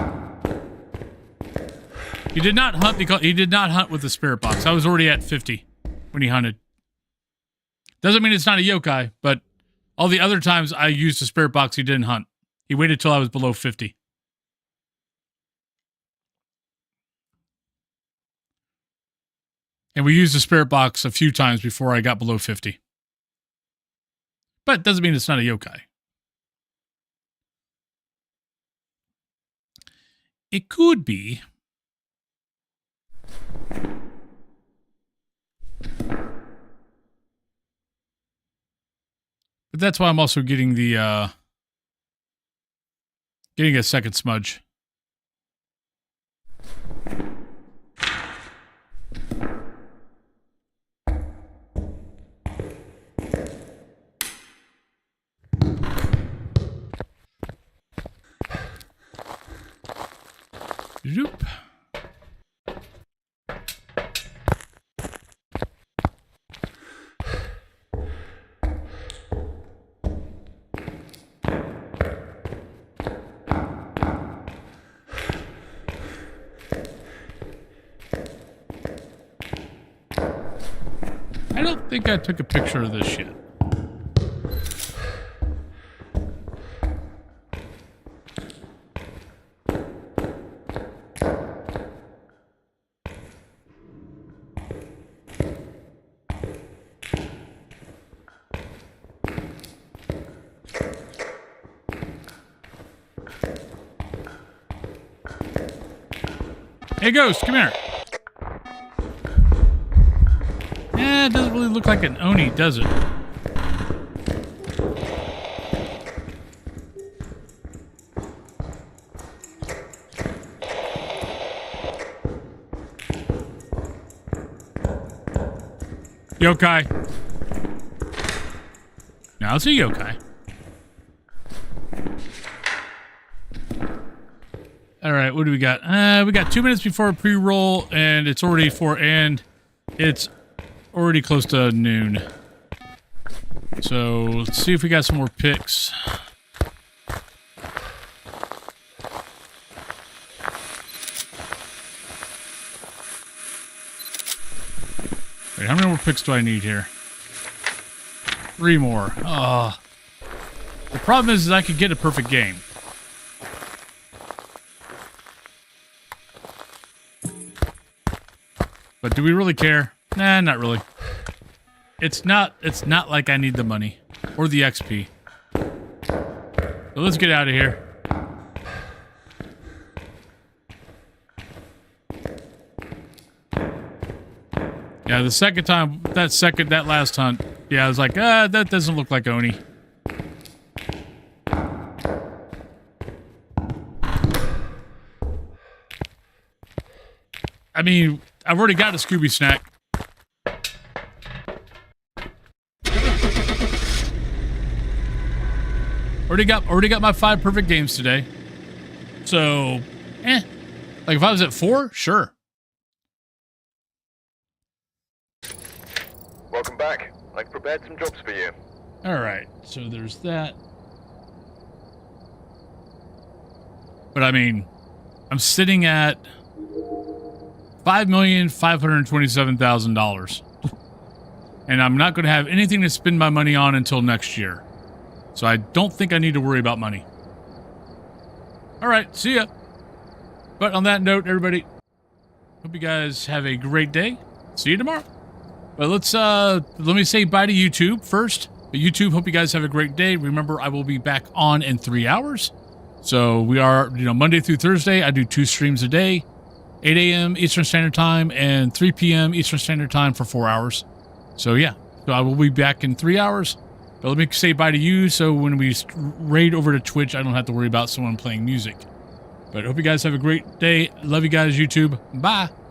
He did not hunt because... He did not hunt with the spirit box. I was already at 50 when he hunted. Doesn't mean it's not a yokai, but all the other times I used the spirit box, he didn't hunt. He waited till I was below 50. And we used the spirit box a few times before I got below 50. But it doesn't mean it's not a yokai. It could be. But that's why I'm also getting the, getting a second smudge. Zoop. I don't think I took a picture of this yet. Hey, Ghost, come here. Yeah, it doesn't really look like an Oni, does it? Yokai. Now it's a yokai. All right, what do we got? We got 2 minutes before pre-roll, and it's already it's already close to noon. So let's see if we got some more picks. Wait, how many more picks do I need here? 3 more. The problem is I could get a perfect game. But do we really care? Nah, not really. It's not like I need the money or the XP. So let's get out of here. Yeah, the second time, that last hunt, yeah, I was like, that doesn't look like Oni. I mean, I've already got a Scooby snack. Already got my 5 perfect games today. So, like if I was at 4, sure. Welcome back. I've prepared some jobs for you. All right, so there's that. But I mean, I'm sitting at $5,527,000. And I'm not going to have anything to spend my money on until next year. So I don't think I need to worry about money. All right, see ya. But on that note, everybody, hope you guys have a great day. See you tomorrow. But let me say bye to YouTube first. But YouTube, hope you guys have a great day. Remember, I will be back on in 3 hours. So we are, Monday through Thursday, I do 2 streams a day, 8 a.m. Eastern Standard Time and 3 p.m. Eastern Standard Time for 4 hours. So yeah, so I will be back in 3 hours. But let me say bye to you, so when we raid over to Twitch, I don't have to worry about someone playing music. But I hope you guys have a great day. Love you guys, YouTube. Bye.